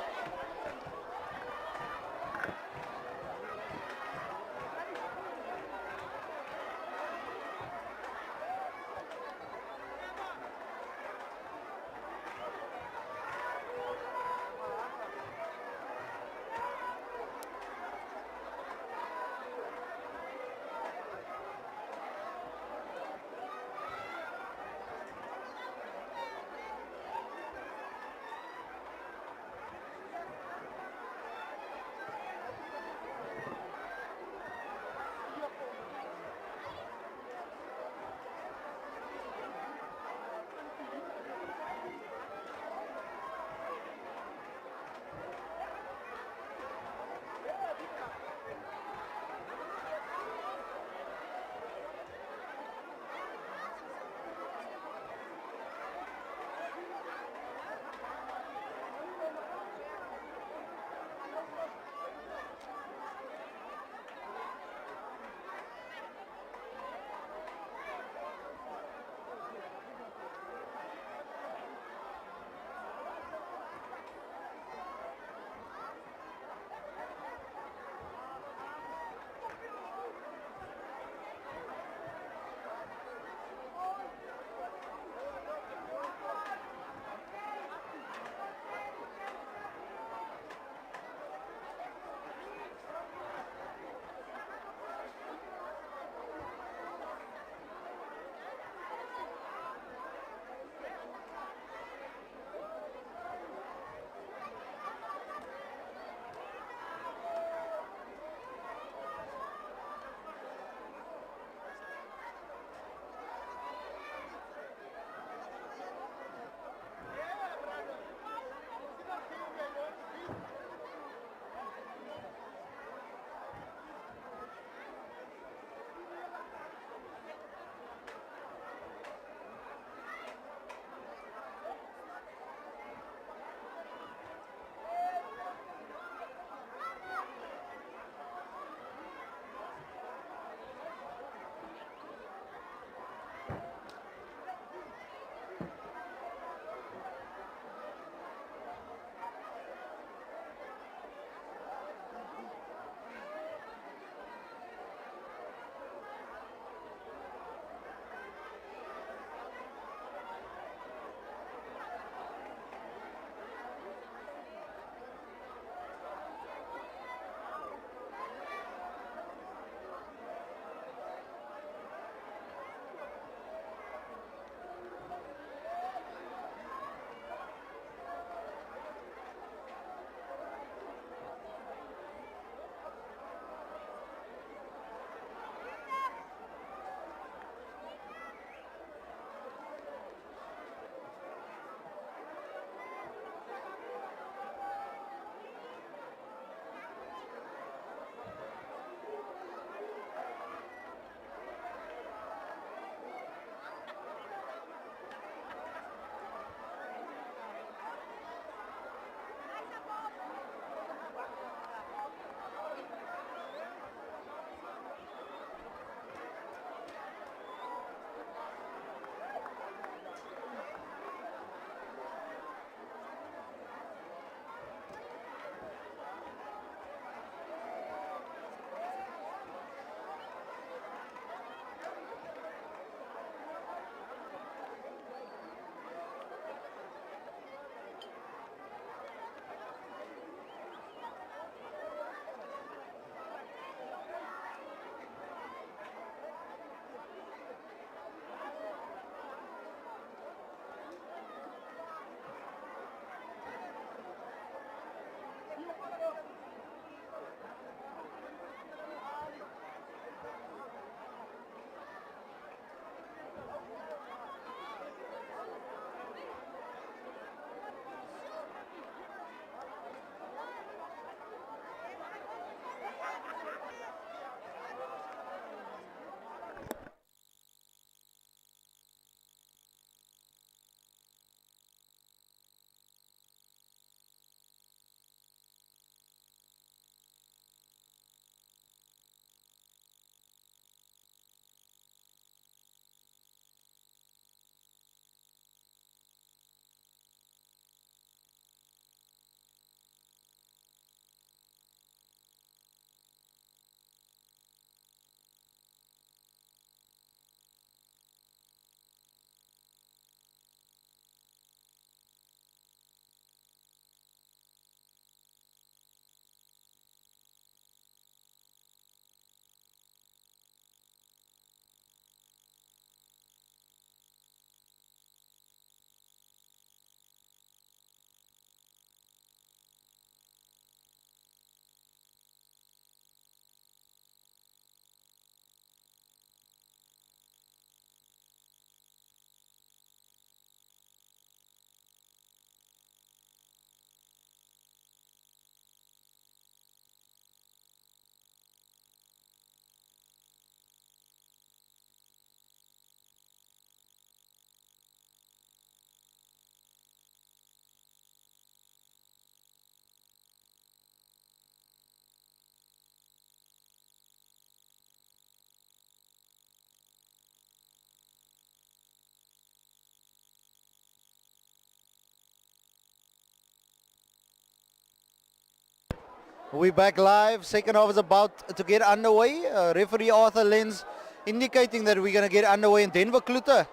We're back live. Second half is about to get underway. Referee Arthur Lenz indicating that we're going to get underway, and Denver Kluter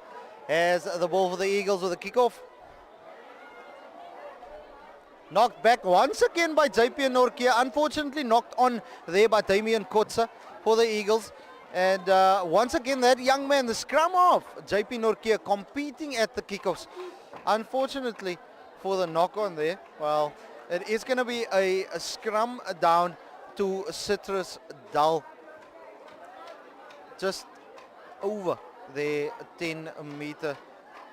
has the ball for the Eagles with a kickoff. Knocked back once again by JP Norkia. Unfortunately knocked on there by Damian Kotze for the Eagles. And once again that young man, the scrum half, JP Norkia, competing at the kickoffs. Unfortunately for the knock on there, well, it is going to be a scrum down to Citrusdal. Just over the 10-meter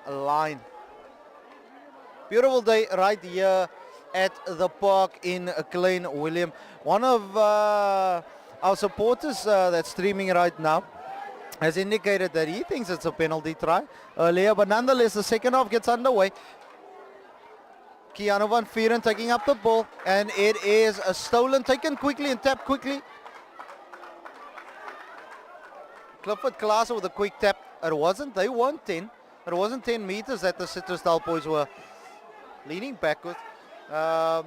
line. Beautiful day right here at the park in Klein Willem. One of our supporters that's streaming right now has indicated that he thinks it's a penalty try earlier, but nonetheless the second half gets underway. Keanu van Vieren taking up the ball, and it is stolen, taken quickly and tapped quickly. Clifford Klaasen with a quick tap. They weren't 10. It wasn't 10 meters that the Citrusdal boys were leaning backwards. The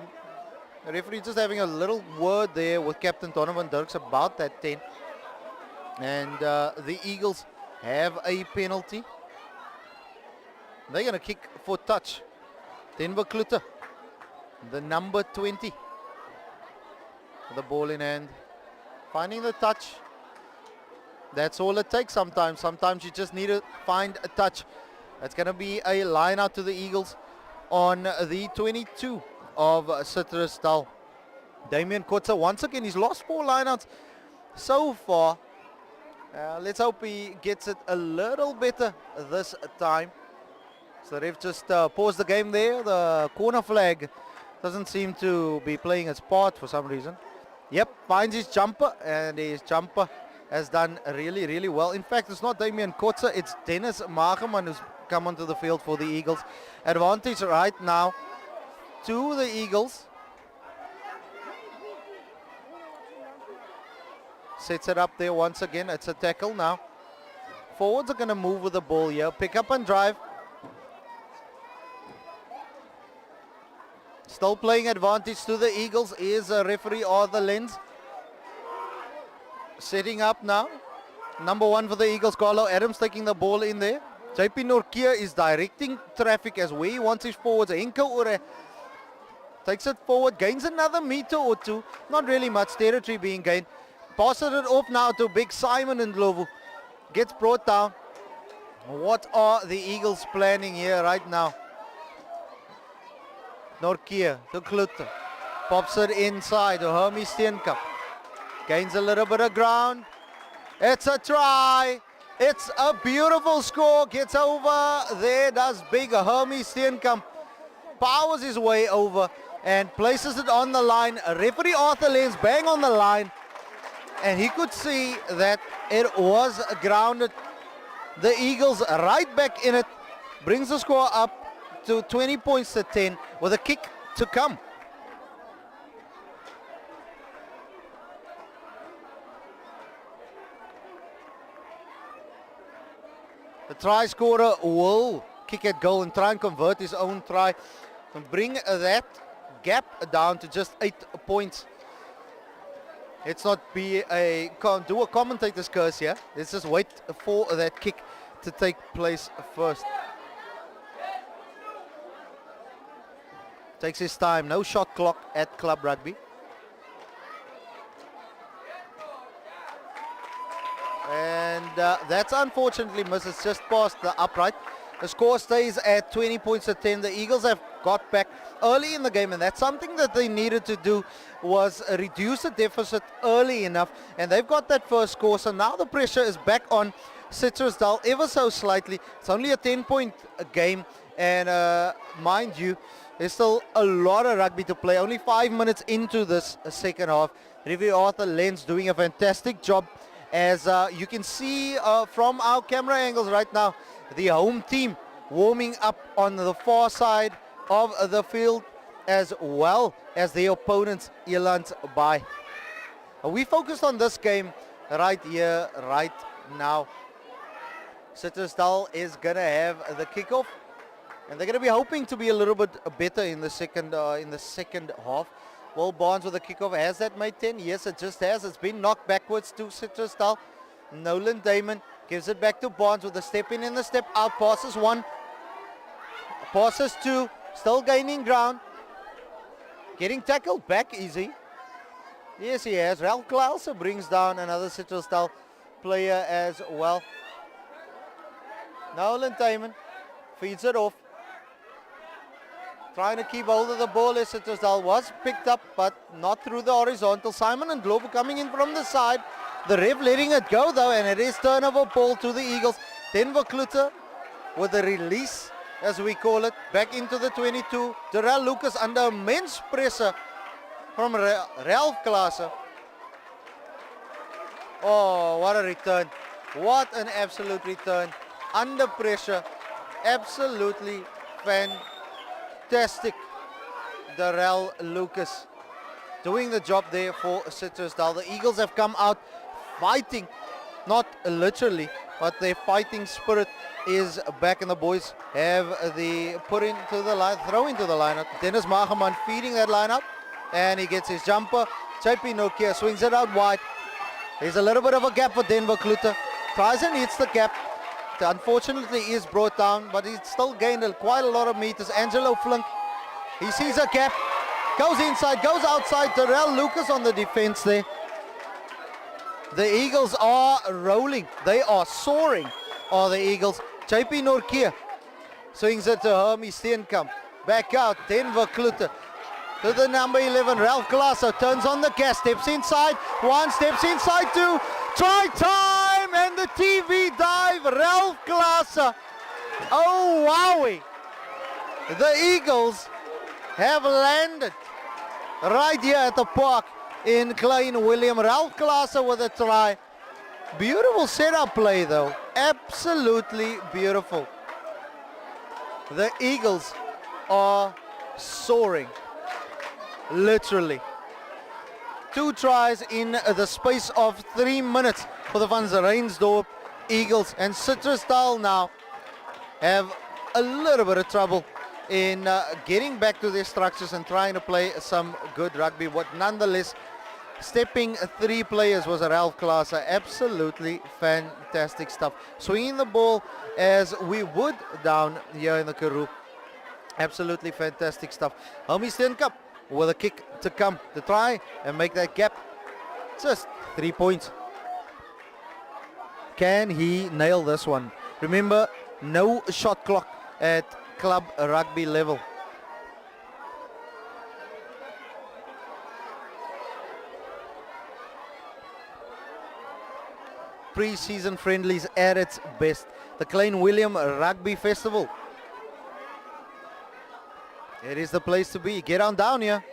referee just having a little word there with Captain Donovan Dirks about that 10. And the Eagles have a penalty. They're going to kick for touch. Denver Kluter, the number 20. The ball in hand. Finding the touch. That's all it takes sometimes. Sometimes you just need to find a touch. It's going to be a line out to the Eagles on the 22 of Citrusdal. Damian Kotze, once again, he's lost 4 lineouts so far. Let's hope he gets it a little better this time. So the ref just paused the game there. The corner flag doesn't seem to be playing its part for some reason. Yep, finds his jumper, and his jumper has done really, really well. In fact, it's not Damian Kotze, it's Dennis Mageman who's come onto the field for the Eagles. Advantage right now to the Eagles. Sets it up there once again. It's a tackle now. Forwards are going to move with the ball here. Pick up and drive. Still playing advantage to the Eagles is referee Arthur Lenz. Setting up now. Number 1 for the Eagles, Carlo Adams taking the ball in there. JP Norkia is directing traffic as where he wants his forwards. Enko Ure takes it forward, gains another meter or two. Not really much territory being gained. Passes it off now to Big Simon and Ndlovu. Gets brought down. What are the Eagles planning here right now? Norkia to Kluter. Pops it inside to Hermie Steenkamp. Gains a little bit of ground. It's a try. It's a beautiful score. Gets over there. Does big Hermie Steenkamp. Powers his way over and places it on the line. Referee Arthur Lenz bang on the line. And he could see that it was grounded. The Eagles right back in it. Brings the score up to 20 points to 10 with a kick to come. The try scorer will kick at goal and try and convert his own try and bring that gap down to just 8 points. Let's not do a commentator's curse here. Let's just wait for that kick to take place first. Takes his time. No shot clock at club rugby. And that's unfortunately misses just past the upright. The score stays at 20 points to 10. The Eagles have got back early in the game, and that's something that they needed to do, was reduce the deficit early enough, and they've got that first score. So now the pressure is back on Citrusdal ever so slightly. It's only a 10-point game, and mind you, there's still a lot of rugby to play. Only 5 minutes into this second half. Referee Arthur Lenz doing a fantastic job. As you can see from our camera angles right now, the home team warming up on the far side of the field, as well as the opponents, Elandsbaai. We focused on this game right here, right now. Citrusdal is going to have the kickoff, and they're going to be hoping to be a little bit better in the second half. Will Barnes with a kickoff. Has that made 10? Yes, it just has. It's been knocked backwards to Citrusdal. Nolan Damon gives it back to Barnes with a step in and a step out. Passes 1. Passes 2. Still gaining ground. Getting tackled back easy. Yes, he has. Ralph Klauser brings down another Citrusdal player as well. Nolan Damon feeds it off. Trying to keep hold of the ball as Citrusdal was picked up, but not through the horizontal. Simon and Glover coming in from the side. The ref letting it go though, and it is turnover ball to the Eagles. Denver Kluter with the release, as we call it, back into the 22. Darrell Lucas under immense pressure from Ralph Klaassen. Oh, what a return. What an absolute return. Under pressure. Absolutely fantastic. Darrell Lucas doing the job there for Citrusdal. The Eagles have come out fighting, not literally, but their fighting spirit is back, and the boys have the put into the line, throw into the lineup. Dennis Mageman feeding that lineup, and he gets his jumper. JP Nokia swings it out wide. There's a little bit of a gap for Denver Kluter. Tries and hits the gap. Unfortunately is brought down, but he's still gained quite a lot of meters. Angelo Flink, he sees a gap, goes inside, goes outside. Darrell Lucas on the defense there. The Eagles are rolling. They are soaring, are the Eagles. JP Norkia swings it to Hermie Steenkamp. Back out, Denver Kluter. To the number 11, Ralph Klaassen turns on the gas, steps inside. 1, steps inside 2. Try time, and the TV dive, Ralph Klaassen. Oh, wowie. The Eagles have landed right here at the park in Klein Willem. Ralph Klaassen with a try. Beautiful setup play though. Absolutely beautiful. The Eagles are soaring. Literally. 2 tries in the space of 3 minutes for the Van Reinsdorp Eagles. And Citrusdal now have a little bit of trouble in getting back to their structures and trying to play some good rugby. But nonetheless, stepping 3 players was Ralph Klaassen. Absolutely fantastic stuff. Swinging the ball as we would down here in the Karoo. Absolutely fantastic stuff. Hermie Steenkamp with a kick to come to try and make that gap. Just 3 points. Can he nail this one? Remember, no shot clock at club rugby level. Pre-season friendlies at its best. The Klein Willem Rugby Festival. It is the place to be. Get on down here.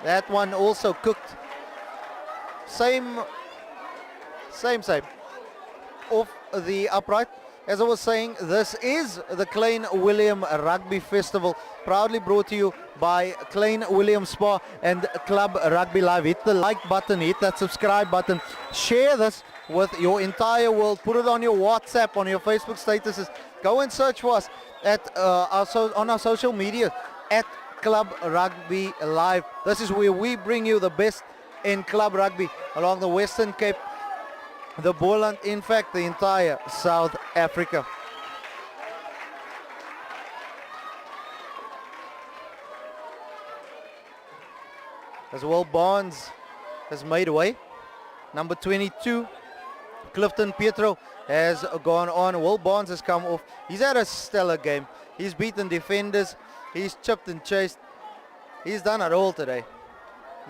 That one also cooked. Same. Off the upright. As I was saying, this is the Klein Willem Rugby Festival. Proudly brought to you by Klein Willem Spa and Club Rugby Live. Hit the like button, hit that subscribe button. Share this with your entire world. Put it on your WhatsApp, on your Facebook statuses. Go and search for us at on our social media at Club Rugby Live. This is where we bring you the best in club rugby along the Western Cape, the Boland, in fact the entire South Africa. As well, Barnes has made way. Number 22, Clifton Pietro, has gone on. Will Barnes has come off. He's had a stellar game. He's beaten defenders. He's chipped and chased. He's done it all today.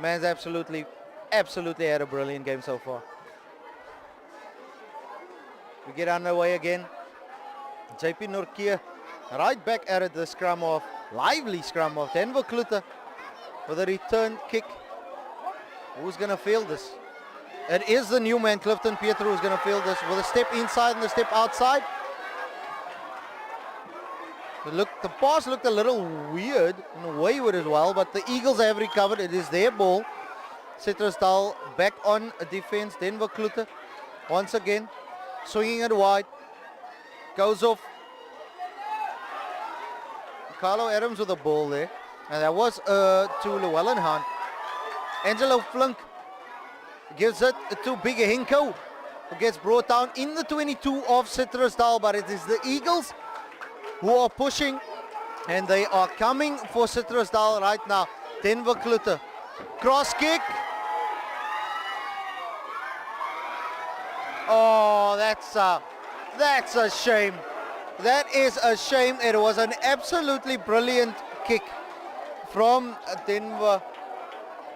Man's absolutely had a brilliant game so far. We get underway again. JP Norkia right back at it. The scrum off. Lively scrum off. Denver Kluter with a return kick. Who's going to field this? It is the new man, Clifton Pietro, who's going to field this with a step inside and a step outside. The pass looked a little weird and wayward as well, but the Eagles have recovered. It is their ball. Citrusdal back on defense. Denver Kluter once again swinging it wide. Goes off. Carlo Adams with the ball there. And that was to Llewellyn. Angelo Flink gives it to Big Henko, who gets brought down in the 22 of Citrusdal, but it is the Eagles who are pushing, and they are coming for Citrusdal right now. Denver Klutter, cross kick. Oh, that's a shame. That is a shame. It was an absolutely brilliant kick from Denver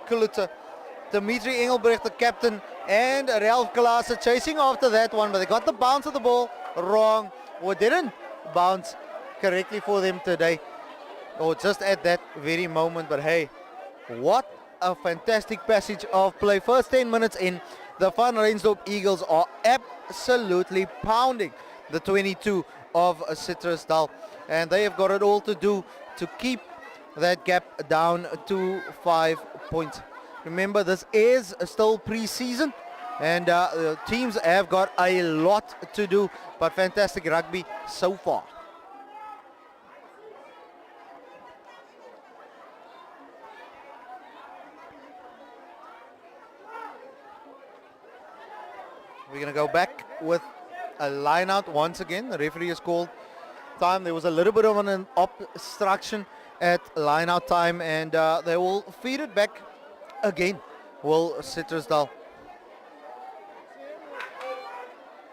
Klutter. Dimitri Engelbrecht, the captain, and Ralph Klaassen chasing after that one, but they got the bounce of the ball wrong, or didn't bounce correctly for them today, or just at that very moment. But hey, what a fantastic passage of play. First 10 minutes in, the Van Reinsdorp Eagles are absolutely pounding the 22 of Citrusdal, and they have got it all to do to keep that gap down to 5 points. Remember, this is still pre-season, and teams have got a lot to do, but fantastic rugby so far. We're going to go back with a line out once again. The referee has called time. There was a little bit of an obstruction at line out time, and they will feed it back again. Will Citrusdal.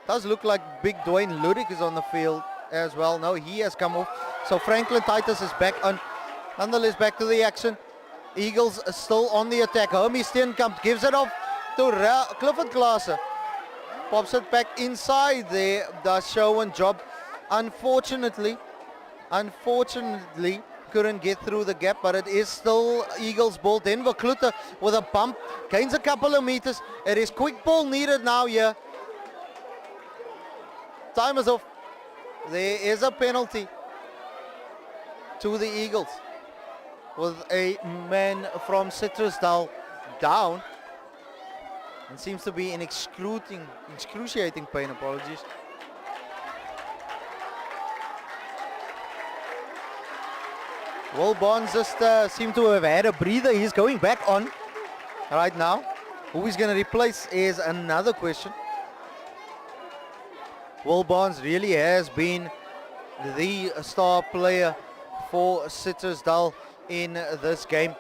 Does look like big Dwayne Ludik is on the field as well. No, he has come off. So Franklin Titus is back on. Nonetheless, back to the action. Eagles are still on the attack. Hermie Steenkamp gives it off to Clifford Klaassen. Pops it back inside there. Does show and job. Unfortunately, couldn't get through the gap, but it is still Eagles ball. Denver Klutter with a bump, gains a couple of meters. It is quick ball needed now here. Time is off. There is a penalty to the Eagles with a man from Citrusdal down. It seems to be in excruciating pain. Apologies. Will Barnes just seemed to have had a breather. He's going back on right now. Who he's going to replace is another question. Will Barnes really has been the star player for Citrusdal in this game.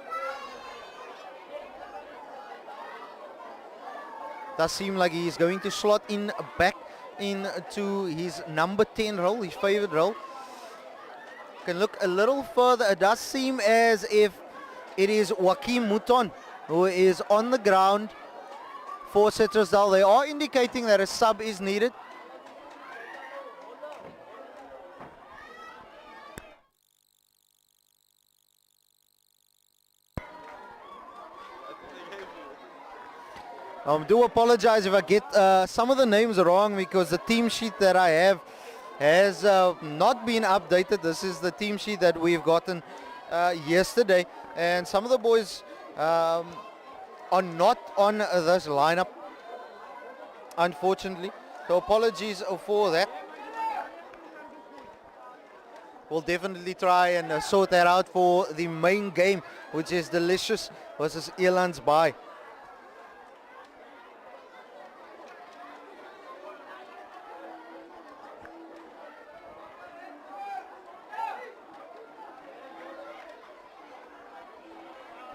Does seem like he's going to slot in back into his number 10 role, his favorite role. Can look a little further. It does seem as if it is Joaquim Mouton who is on the ground for Citrusdal. They are indicating that a sub is needed. I do apologize if I get some of the names wrong, because the team sheet that I have has not been updated. This is the team sheet that we've gotten yesterday, and some of the boys are not on this lineup, unfortunately. So apologies for that. We'll definitely try and sort that out for the main game, which is Delicious versus Elandsbaai.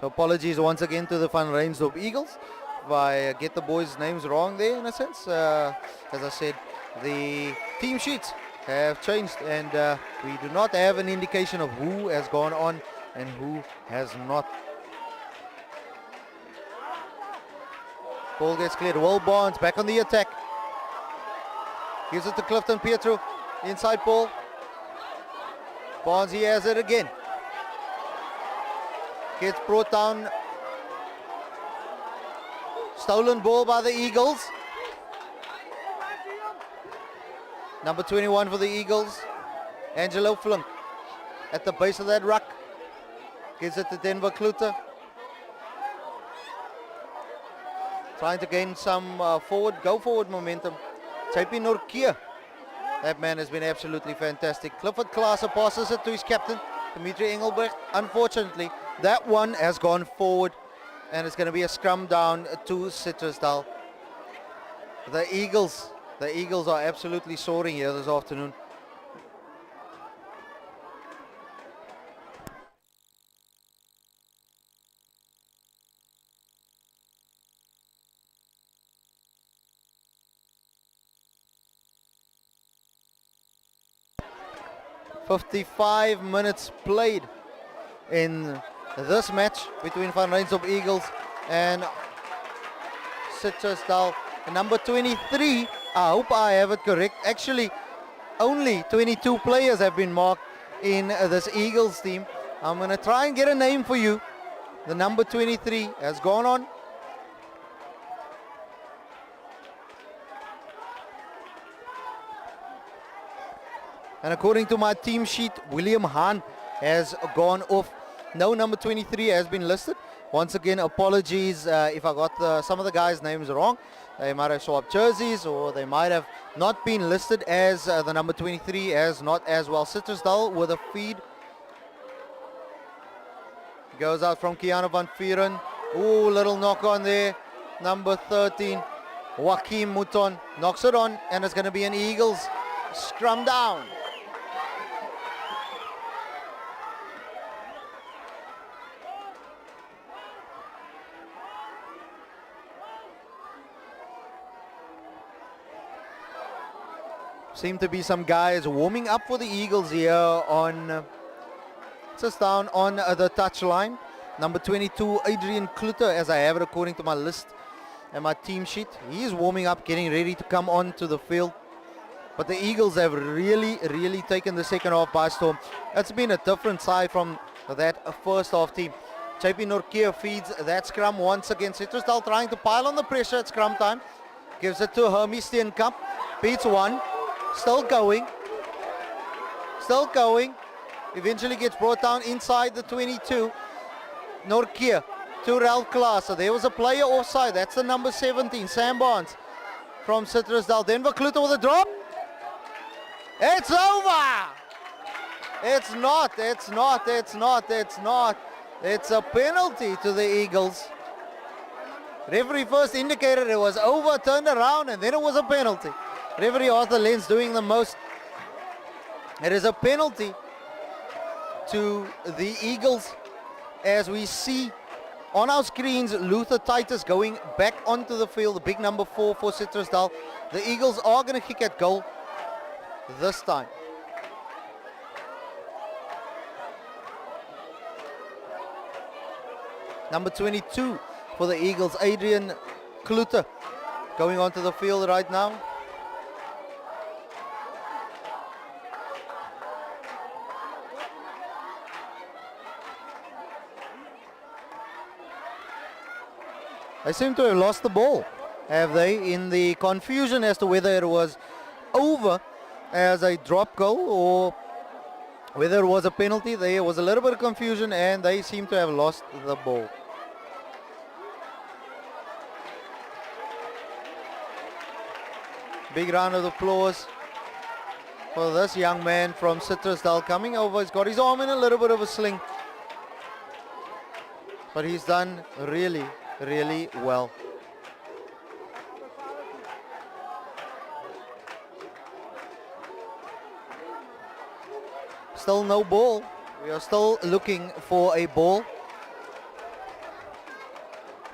Apologies once again to the Van Reinsdorp Eagles if I get the boys' names wrong there, in a sense. As I said, the team sheets have changed, and we do not have an indication of who has gone on and who has not. Ball gets cleared. Will Barnes back on the attack. Gives it to Clifton Pietro. Inside ball. Barnes, he has it again. Gets brought down. Stolen ball by the Eagles. Number 21 for the Eagles, Angelo Flunk, at the base of that ruck. Gives it to Denver Klutter. Trying to gain some go forward momentum. JP Norkia. That man has been absolutely fantastic. Clifford Klaassen passes it to his captain. Dimitri Engelbrecht. Unfortunately, that one has gone forward, and it's going to be a scrum down to Citrusdal. The Eagles are absolutely soaring here this afternoon. "55 minutes played in this match between Van Rensdorp Eagles and Citrusdal. Number 23, I hope I have it correct. Actually, only 22 players have been marked in this Eagles team. I'm going to try and get a name for you. The number 23 has gone on. And according to my team sheet, William Hahn has gone off. No number 23 has been listed. Once again, apologies if I got some of the guys' names wrong. They might have swapped jerseys, or they might have not been listed as the number 23 as not as well. Citrusdal with a feed. Goes out from Kiana van Vieren. Ooh, little knock on there. Number 13, Joachim Mouton, knocks it on, and it's going to be an Eagles scrum down. Seem to be some guys warming up for the Eagles here on just down on the touchline. Number 22, Adrian Kluter, as I have it according to my list and my team sheet. He's warming up, getting ready to come onto the field. But the Eagles have really taken the second half by storm. It's been a different side from that first half team. JP Norkier feeds that scrum once again. Citrusdal trying to pile on the pressure at scrum time. Gives it to Hermie Steenkamp. Beats one. Still going. Eventually gets brought down inside the 22. Norkier to Ralph Klaassen. There was a player offside. That's the number 17, Sam Barnes from Citrusdal. Denver Kluter with a drop. It's over. It's not. It's a penalty to the Eagles. Referee first indicated it was over, turned around, and then it was a penalty. Referee Arthur Lenz doing the most. It is a penalty to the Eagles, as we see on our screens Luther Titus going back onto the field, the big number 4 for Citrusdal. The Eagles are going to kick at goal this time. Number 22 for the Eagles, Adrian Kluter, going onto the field right now. They seem to have lost the ball, have they, in the confusion as to whether it was over as a drop goal or whether it was a penalty. There was a little bit of confusion, and they seem to have lost the ball. Big round of applause for this young man from Citrusdal coming over. He's got his arm in a little bit of a sling, but he's done really well. Still no ball. We are still looking for a ball.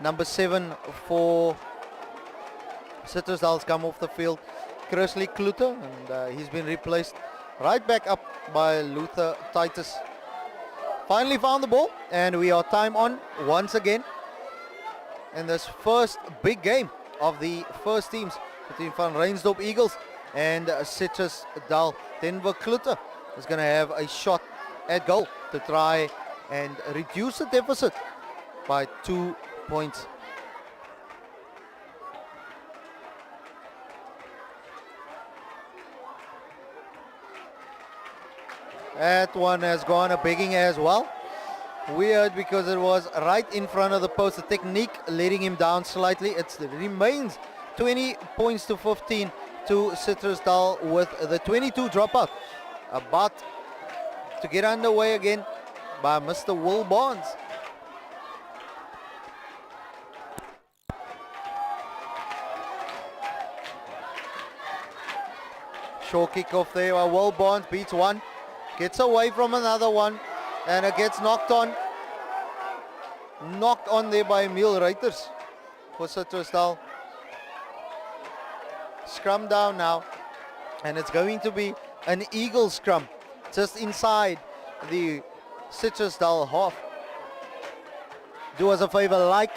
Number 7 for Citrusdal's come off the field, Chrisley Kluter, and he's been replaced right back up by Luther Titus. Finally found the ball, and we are time on once again in this first big game of the first teams between Van Rensdorp Eagles and Citrusdal. Denver Kluter is going to have a shot at goal to try and reduce the deficit by 2 points. That one has gone a begging as well. Weird, because it was right in front of the post. The technique letting him down slightly. It remains 20 points to 15 to Citrusdal with the 22 dropout. But to get underway again by Mr. Will Barnes. Short kick off there by Will Barnes, beats one, gets away from another one, and it gets knocked on there by Emil Reuters for Citrusdal. Scrum down now, and it's going to be an Eagle scrum just inside the Citrusdal half. Do us a favor, like,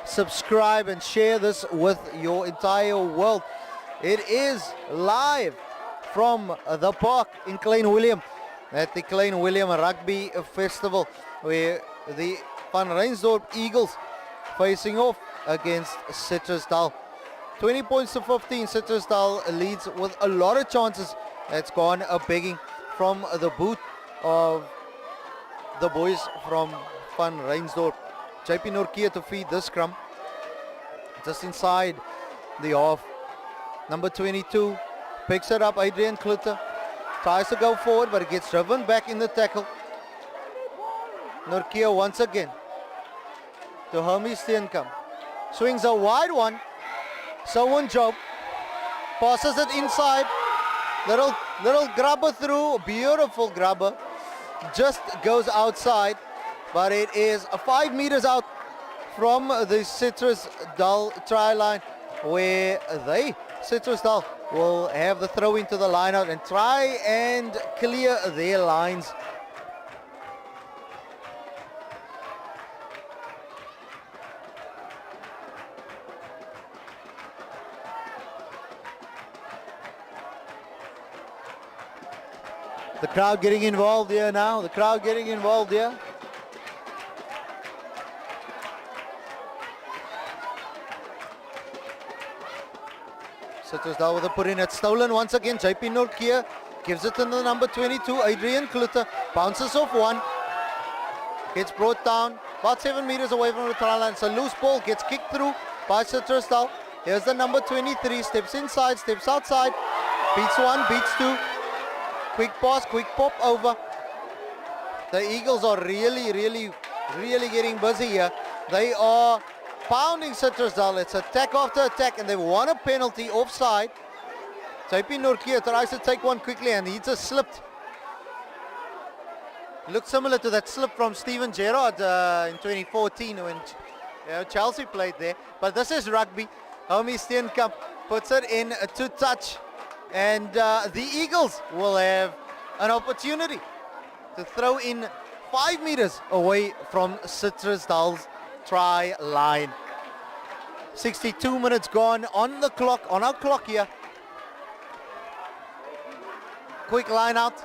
subscribe, and share this with your entire world. It is live from the park in Klein Willem at the Klein Willem Rugby Festival, where the Van Reinsdorp Eagles facing off against Citrusdal. 20 points to 15. Citrusdal leads with a lot of chances. That's gone a begging from the boot of the boys from Van Reinsdorp. JP Norkia to feed this scrum just inside the half. Number 22 picks it up. Adrian Klutter tries to go forward, but it gets driven back in the tackle. Norkia once again to Hermie Steenkamp. Swings a wide one. Someone Job passes it inside. Little grabber through. Beautiful grabber. Just goes outside, but it is 5 meters out from the Citrusdal try line, where Citrusdal will have the throw into the line out and try and clear their lines. The crowd getting involved here now. The crowd getting involved here. Citrusdal with a put in. It's stolen once again. JP Norkia gives it to the number 22. Adrian Klutter bounces off one. Gets brought down about 7 meters away from the try line. It's a loose ball. Gets kicked through by Citrusdal. Here's the number 23. Steps inside. Steps outside. Beats one. Beats two. Quick pass, quick pop over. The Eagles are really getting busy here. They are pounding Citrusdal. It's attack after attack, and they want a penalty offside. JP Norkia tries to take one quickly, and he just slipped. Looks similar to that slip from Steven Gerrard in 2014 when Chelsea played there. But this is rugby. Hermie Steenkamp puts it in to touch. And the Eagles will have an opportunity to throw in 5 meters away from Citrusdal's try line. 62 minutes gone on the clock, on our clock here. Quick line out.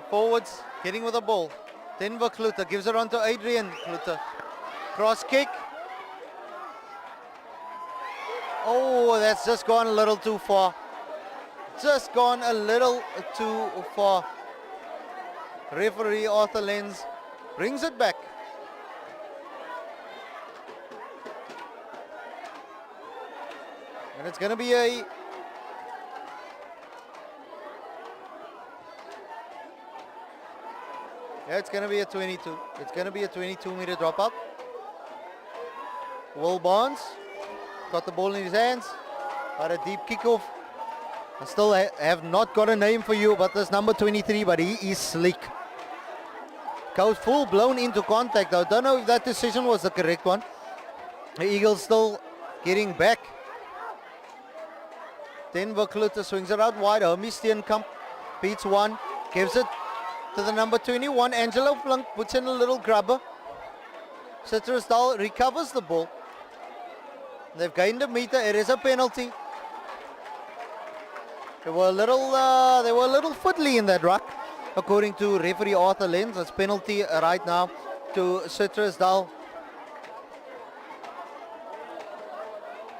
Forwards getting with the ball. Denver Klutter gives it on to Adrian Klutter. Cross kick. Oh, that's just gone a little too far. Just gone a little too far. Referee Arthur Lenz brings it back. And it's going to be a it's going to be a 22. It's going to be a 22-meter dropout. Will Barnes got the ball in his hands. Got a deep kickoff. I still have not got a name for you about this number 23, but he is slick. Goes full blown into contact though. Don't know if that decision was the correct one. The Eagles still getting back. Denver Klutter swings it out wide. Hermie Steenkamp beats one. Gives it to the number 21. Angelo Flunk puts in a little grabber. Citrusdal recovers the ball. They've gained a meter. It is a penalty. They were a little fiddly in that ruck, according to referee Arthur Lenz. It's penalty right now to Citrusdal.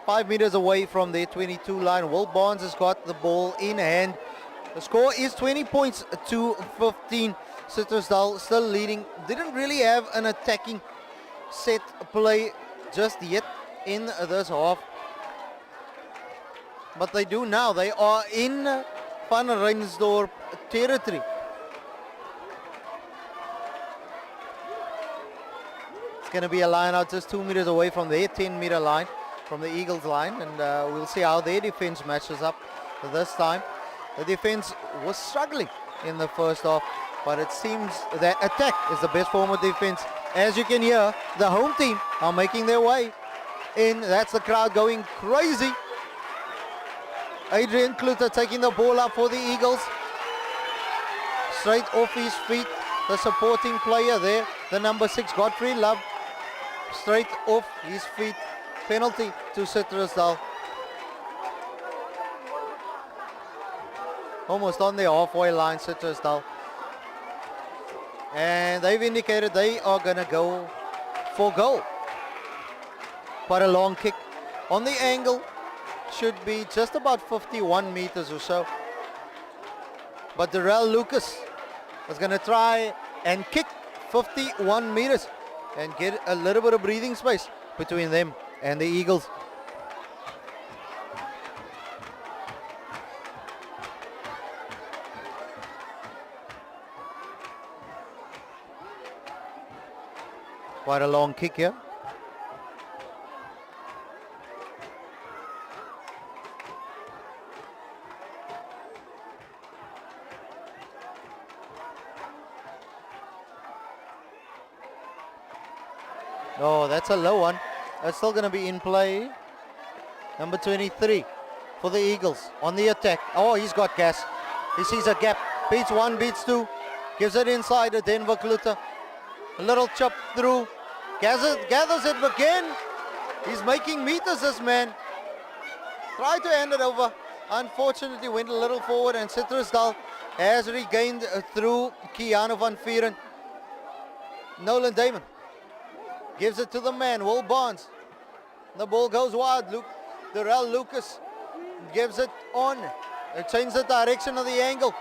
5 meters away from their 22 line. Will Barnes has got the ball in hand. The score is 20 points to 15. Citrusdal still leading. Didn't really have an attacking set play just yet in this half, but they do now. They are in Van Reinsdorp territory. going to be a line out just 2 meters away from their 10-meter line, from the Eagles line, and we'll see how their defense matches up this time. The defense was struggling in the first half, but it seems that attack is the best form of defense. As you can hear, the home team are making their way in. That's the crowd going crazy. Adrian Kluter taking the ball up for the Eagles. Straight off his feet, the supporting player there, the number 6, Godfrey Love. Straight off his feet, penalty to Citrusdal. Almost on the halfway line, Citrusdal. And they've indicated they are going to go for goal. Quite a long kick on the angle. Should be just about 51 meters or so. But Darrell Lucas is going to try and kick 51 meters and get a little bit of breathing space between them and the Eagles. Quite a long kick here. Oh, that's a low one. That's still going to be in play. Number 23 for the Eagles on the attack. Oh, he's got gas. He sees a gap. Beats one, beats two. Gives it inside to Denver Kluter. A little chop through. Gathers it again. He's making meters, this man. Tried to hand it over. Unfortunately, went a little forward, and Citrusdal has regained through Keanu van Vieren. Nolan Damon gives it to the man, Will Barnes. The ball goes wide. Darrell Lucas gives it on. They change the direction of the angle.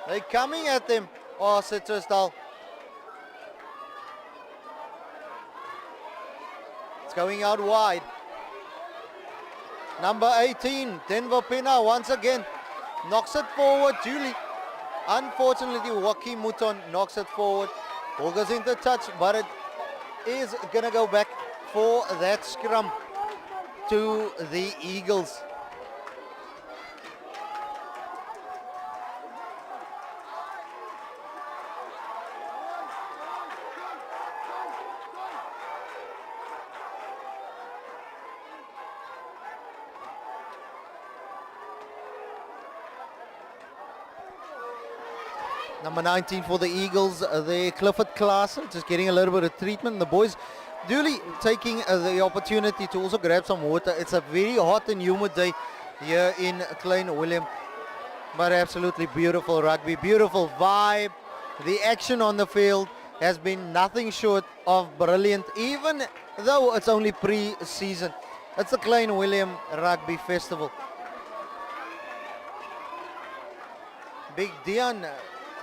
They're coming at them. Oh, Citrusdal. It's going out wide. Number 18, Denver Pina, once again knocks it forward. Julie. Unfortunately, Joaquim Mouton knocks it forward. Ball goes into touch, but it is going to go back for that scrum to the Eagles. Number 19 for the Eagles, the Clifford class, just getting a little bit of treatment. The boys duly taking the opportunity to also grab some water. It's a very hot and humid day here in Klein Willem, but absolutely beautiful rugby, beautiful vibe. The action on the field has been nothing short of brilliant, even though it's only pre-season. It's the Klein Willem Rugby Festival. Big Dion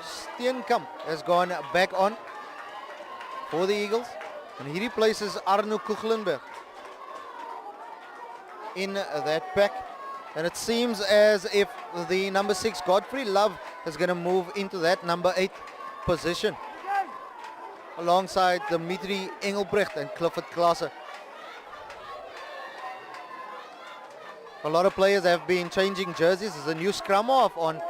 Steenkamp has gone back on for the Eagles, and he replaces Arno Kuchlenberg in that pack. And it seems as if the number 6 Godfrey Love is going to move into that number 8 position alongside Dimitri Engelbrecht and Clifford Klaassen. A lot of players have been changing jerseys. There's a new scrum off on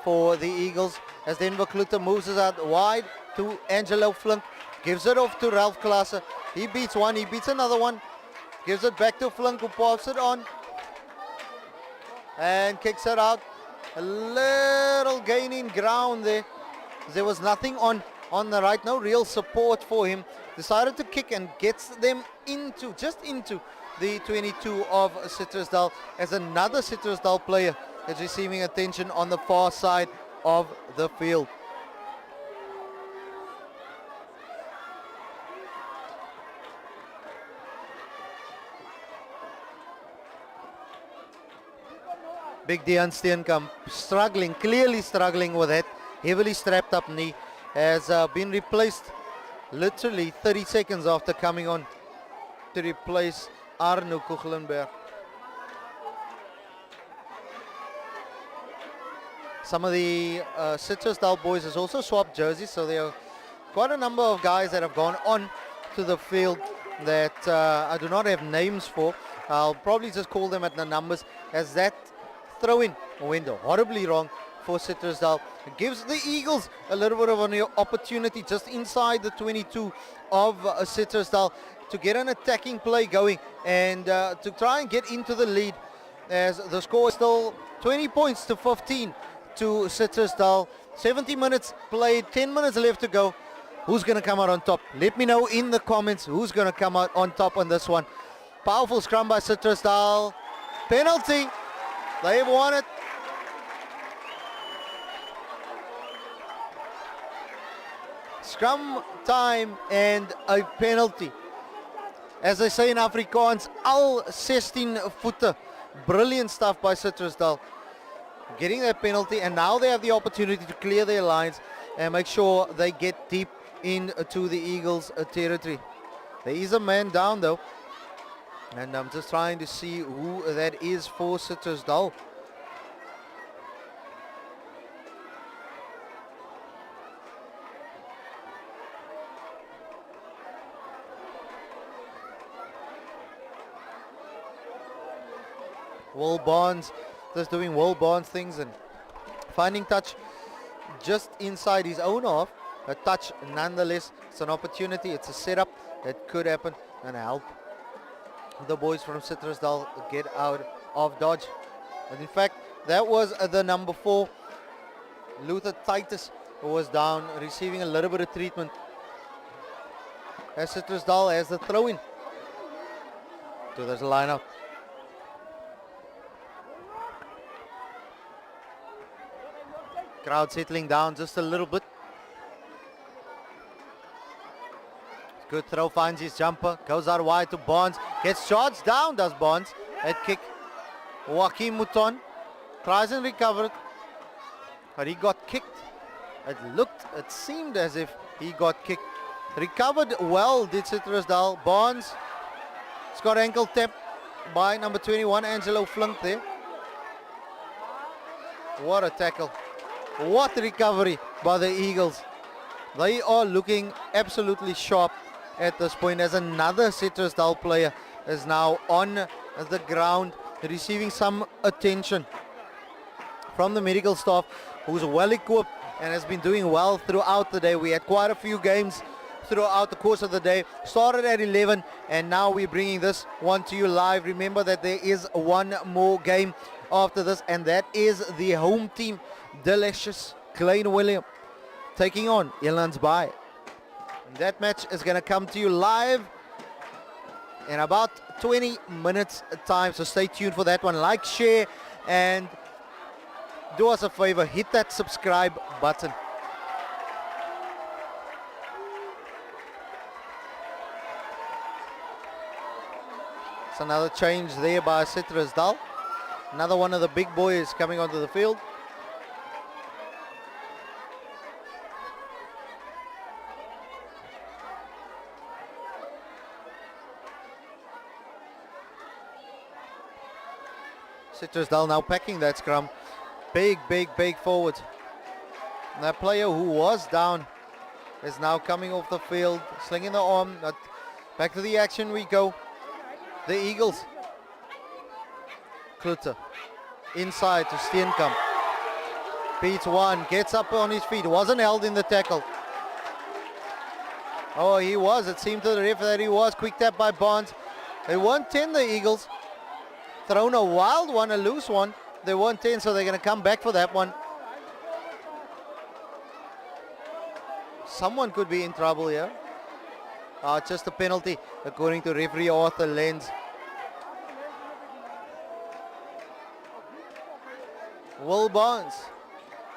for the Eagles as Denver Kluter moves it out wide to Angelo Flink. Gives it off to Ralph Klaassen. He beats one, he beats another one. Gives it back to Flink, who pops it on and kicks it out. A little gaining ground there. There was nothing on the right, no real support for him. Decided to kick and gets them just into the 22 of Citrusdal, as another Citrusdal player is receiving attention on the far side of the field. Big Dion Steenkamp struggling, clearly struggling with that. Heavily strapped up knee has been replaced literally 30 seconds after coming on to replace Arno Kuchlenberg. Some of the Citrusdal boys has also swapped jerseys, so there are quite a number of guys that have gone on onto the field that I do not have names for. I'll probably just call them at the numbers, as that throw-in went horribly wrong for Citrusdal. It gives the Eagles a little bit of an opportunity just inside the 22 of Citrusdal to get an attacking play going and to try and get into the lead, as the score is still 20 points to 15 to Citrusdal. 70 minutes played, 10 minutes left to go. Who's going to come out on top? Let me know in the comments who's going to come out on top on this one. Powerful scrum by Citrusdal. Penalty. They've won it. Scrum time and a penalty. As they say in Afrikaans, al 16 footer. Brilliant stuff by Citrusdal. Getting that penalty, and now they have the opportunity to clear their lines and make sure they get deep into the Eagles' territory. There is a man down though, and I'm just trying to see who that is for Citrusdal. Will Barnes just doing Will Barnes things and finding touch just inside his own half. A touch nonetheless. It's an opportunity, it's a setup that could happen and help the boys from Citrusdal get out of dodge. And in fact, that was the number 4, Luther Titus, who was down receiving a little bit of treatment, as Citrusdal has the throw-in to this lineup. Crowd settling down just a little bit. Good throw, finds his jumper, goes out wide to Barnes, gets charged down, does Barnes, at kick. Joaquim Mouton tries and recover it, but he got kicked. It seemed as if he got kicked. Recovered well, did Citrusdal. Barnes has got ankle tap by number 21, Angelo Flink there. What a tackle. What recovery by the Eagles. They are looking absolutely sharp at this point, as another Citrusdal player is now on the ground receiving some attention from the medical staff, who's well equipped and has been doing well throughout the day. We had quite a few games throughout the course of the day. Started at 11 and now we're bringing this one to you live. Remember that there is one more game after this, and that is the home team, Delicious Klein Willem, taking on Elandsbaai. That match is going to come to you live in about 20 minutes time, so stay tuned for that one. Like, share, and do us a favor, hit that subscribe button. It's another change there by Citrusdal. Another one of the big boys coming onto the field. Citrusdal now packing that scrum. Big forward. And that player who was down is now coming off the field, slinging the arm. Back to the action we go. The Eagles. Kluter inside to Steenkamp. Beats one, gets up on his feet. Wasn't held in the tackle. Oh, he was. It seemed to the ref that he was. Quick tap by Barnes. They won 10, the Eagles. Thrown a wild one, a loose one. They won 10, so they're going to come back for that one. Someone could be in trouble here. Just a penalty, according to referee Arthur Lenz. Will Barnes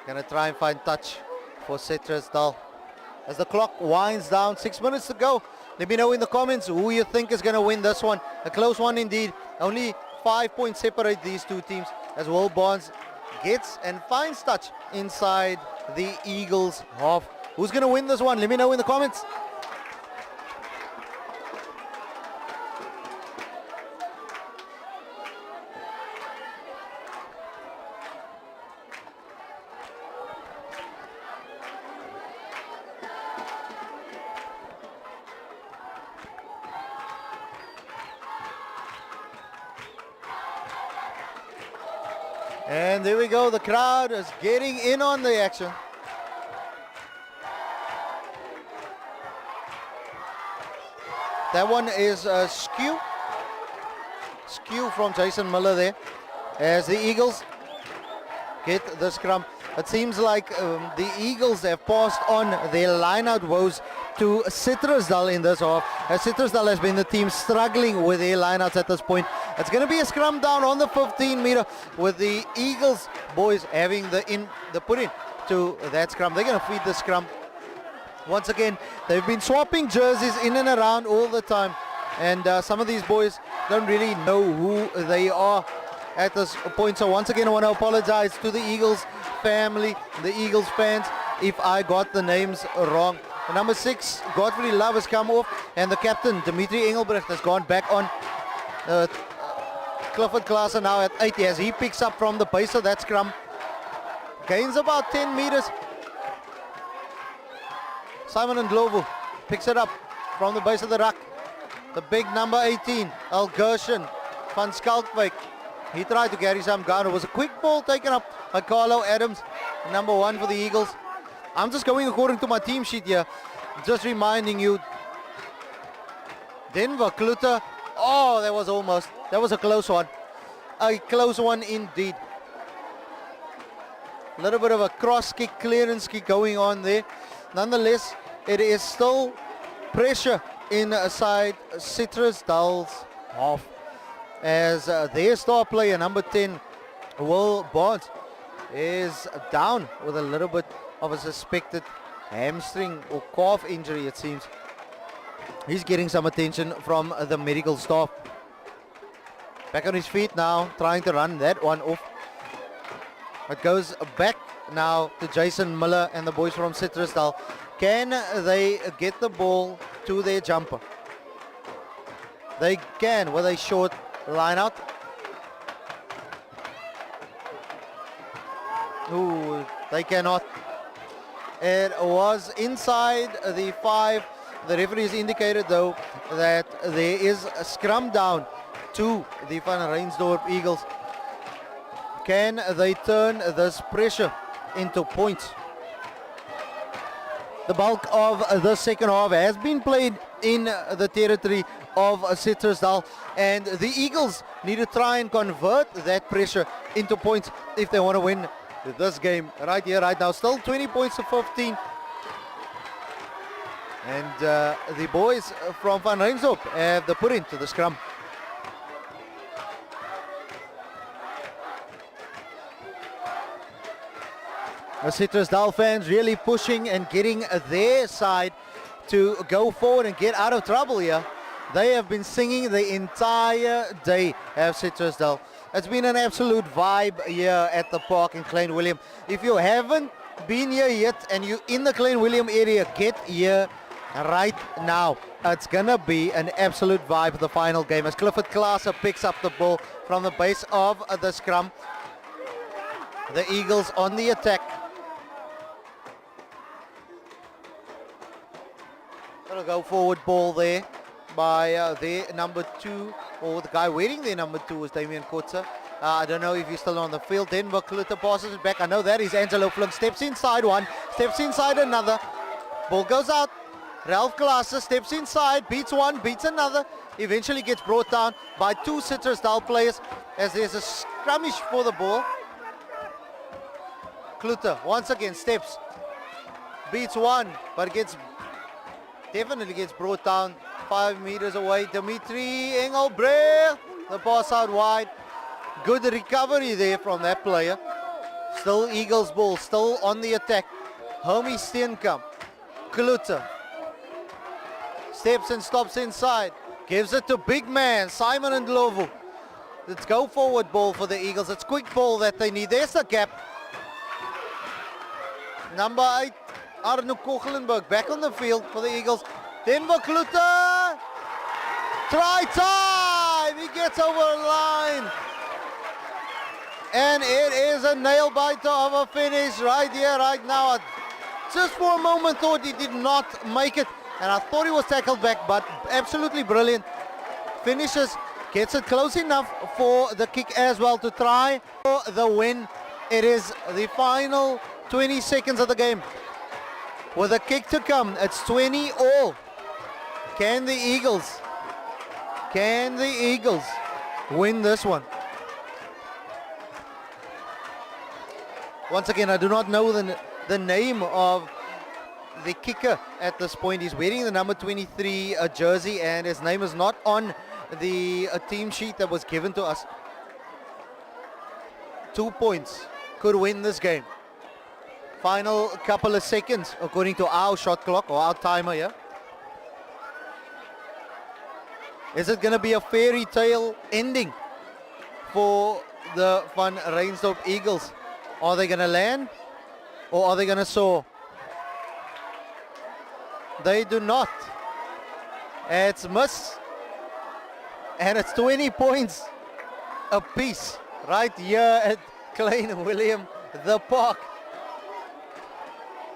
going to try and find touch for Citrusdal. As the clock winds down, 6 minutes to go. Let me know in the comments who you think is going to win this one. A close one indeed. Only 5 points separate these two teams, as Will Barnes gets and finds touch inside the Eagles half. Who's going to win this one? Let me know in the comments. And there we go, the crowd is getting in on the action. That one is a skew from Jason Miller there, as the Eagles get the scrum. It seems like the Eagles have passed on their line-out woes to Citrusdal in this half, as Citrusdal has been the team struggling with their line-outs at this point. It's going to be a scrum down on the 15-meter, with the Eagles boys having the put in to that scrum. They're going to feed the scrum. Once again, they've been swapping jerseys in and around all the time, and some of these boys don't really know who they are at this point. So once again, I want to apologize to the Eagles family, the Eagles fans, if I got the names wrong. Number 6, Godfrey Love, has come off, and the captain, Dimitri Engelbrecht, has gone back on. Clifford Klaassen now at 80 as he picks up from the base of that scrum. Gains about 10 meters. Simon Ndlovu picks it up from the base of the ruck. The big number 18, Al Gershon van Skalkwijk. He tried to carry some ground. It was a quick ball taken up by Carlo Adams, number 1 for the Eagles. I'm just going according to my team sheet here. Just reminding you, Denver Kluter. Oh, that was a close one. A close one indeed. A little bit of a cross kick, clearance kick going on there. Nonetheless, it is still pressure inside Citrusdal's half, as their star player, number 10, Will Barnes, is down with a little bit of a suspected hamstring or calf injury, it seems. He's getting some attention from the medical staff. Back on his feet now, trying to run that one off. It goes back now to Jason Miller and the boys from Citrusdal. Can they get the ball to their jumper? They can with a short line out. Ooh, they cannot. It was inside the 5. The referee has indicated though that there is a scrum down to the Van Reinsdorp Eagles. Can they turn this pressure into points? The bulk of the second half has been played in the territory of Citrusdal, and the Eagles need to try and convert that pressure into points if they want to win this game right here, right now. Still 20 points to 15. And the boys from Van Reinsdorp have the put into the scrum. The Citrusdal fans really pushing and getting their side to go forward and get out of trouble here. They have been singing the entire day, have Citrusdal. It's been an absolute vibe here at the park in Klein Willem. If you haven't been here yet and you're in the Klein Willem area, get here right now. It's gonna be an absolute vibe for the final game as Clifford Klaassen picks up the ball from the base of the scrum. The Eagles on the attack. Little go forward ball there by their number 2, or the guy wearing their number 2 is Damian Kotze. I don't know if he's still on the field. Denver Kluter passes it back. I know that is Angelo Flink. Steps inside one, steps inside another. Ball goes out. Ralph Klaassen steps inside, beats one, beats another. Eventually gets brought down by 2 Citrusdal players as there's a skirmish for the ball. Kluter once again steps, beats one, but definitely gets brought down 5 meters away. Dimitri Engelbrecht, the pass out wide. Good recovery there from that player. Still Eagles ball, still on the attack. Hermie Steenkamp, Kluter. Steps and stops inside. Gives it to big man, Simon Ndlovu. Let's go forward ball for the Eagles. It's quick ball that they need. There's the gap. Number 8, Arno Kogelenberg back on the field for the Eagles. Denver Kluter. Try time. He gets over the line. And it is a nail biter of a finish right here, right now. Just for a moment thought he did not make it. And I thought he was tackled back, but absolutely brilliant. Finishes Gets it close enough for the kick as well to try for the win. It is the final 20 seconds of the game. With a kick to come, it's 20 all. Can the Eagles win this one? Once again, I do not know the name of the kicker at this point. He's wearing the number 23 jersey, and his name is not on the team sheet that was given to us. 2 points could win this game. Final couple of seconds according to our shot clock or our timer here. Is it going to be a fairy tale ending for the Van Reinsdorp Eagles? Are they going to land or are they going to soar? They do not. It's miss. And it's 20 points apiece right here at Klein Willem, the park.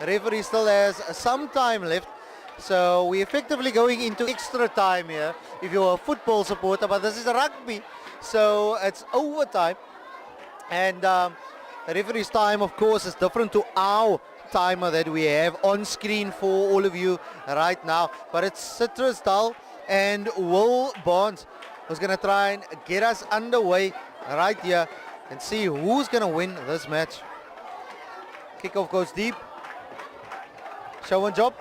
The referee still has some time left. So we're effectively going into extra time here if you're a football supporter, but this is rugby, so it's overtime. And the referee's time, of course, is different to our timer that we have on screen for all of you right now. But it's Citrusdal and Will Barnes who's going to try and get us underway right here and see who's going to win this match. Kickoff goes deep. Show and job.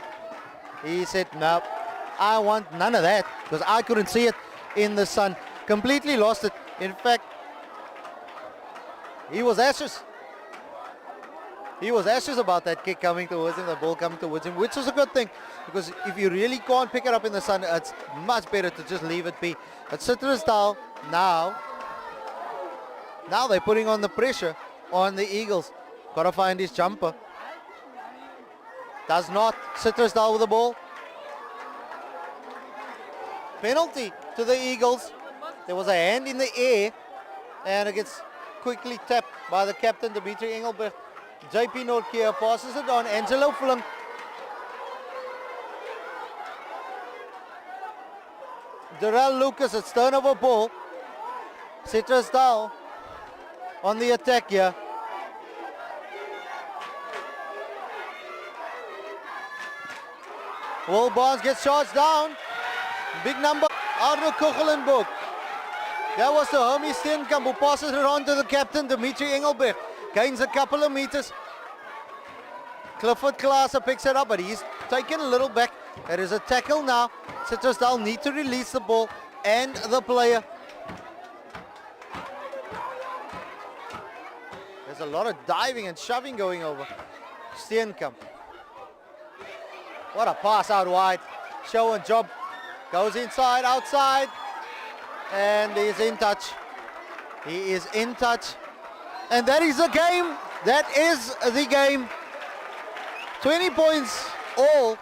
He said, no, I want none of that, because I couldn't see it in the sun. Completely lost it. In fact, he was anxious. He was anxious about that kick coming towards him, the ball coming towards him, which is a good thing, because if you really can't pick it up in the sun, it's much better to just leave it be. But Citrusdal now they're putting on the pressure on the Eagles. Got to find his jumper. Does not. Citrusdal with the ball. Penalty to the Eagles. There was a hand in the air and it gets quickly tapped by the captain, Dimitri Engelbrecht. JP Nortkeer passes it on. Angelo Flink. Darrell Lucas, it's turnover ball. Citrusdal on the attack here. Will Barnes gets charged down. Big number, Arno Kuchelenburg. That was the Hermie Steenkamp who passes it on to the captain, Dimitri Engelbrecht. Gains a couple of meters. Clifford Klaassen picks it up, but he's taken a little back. It is a tackle now. Citrusdal need to release the ball and the player. There's a lot of diving and shoving going over. Steenkamp. What a pass out wide. Show and job. Goes inside, outside. And he's in touch. He is in touch. And that is the game. That is the game. 20 points all.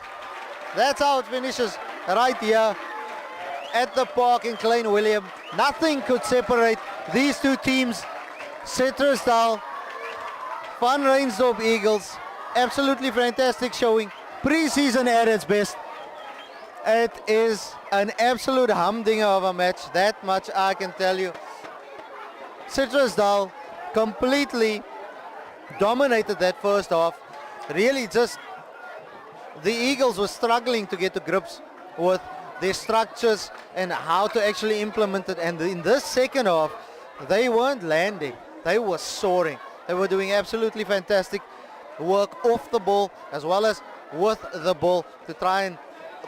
That's how it finishes right here at the park in Klein Willem. Nothing could separate these two teams. Citrusdal, Van Reinsdorp Eagles. Absolutely fantastic showing. Pre-season at its best. It is an absolute humdinger of a match. That much I can tell you. Citrusdal completely dominated that first half. Really just the Eagles were struggling to get to grips with their structures and how to actually implement it. And in this second half, they weren't landing. They were soaring. They were doing absolutely fantastic work off the ball as well as with the ball to try and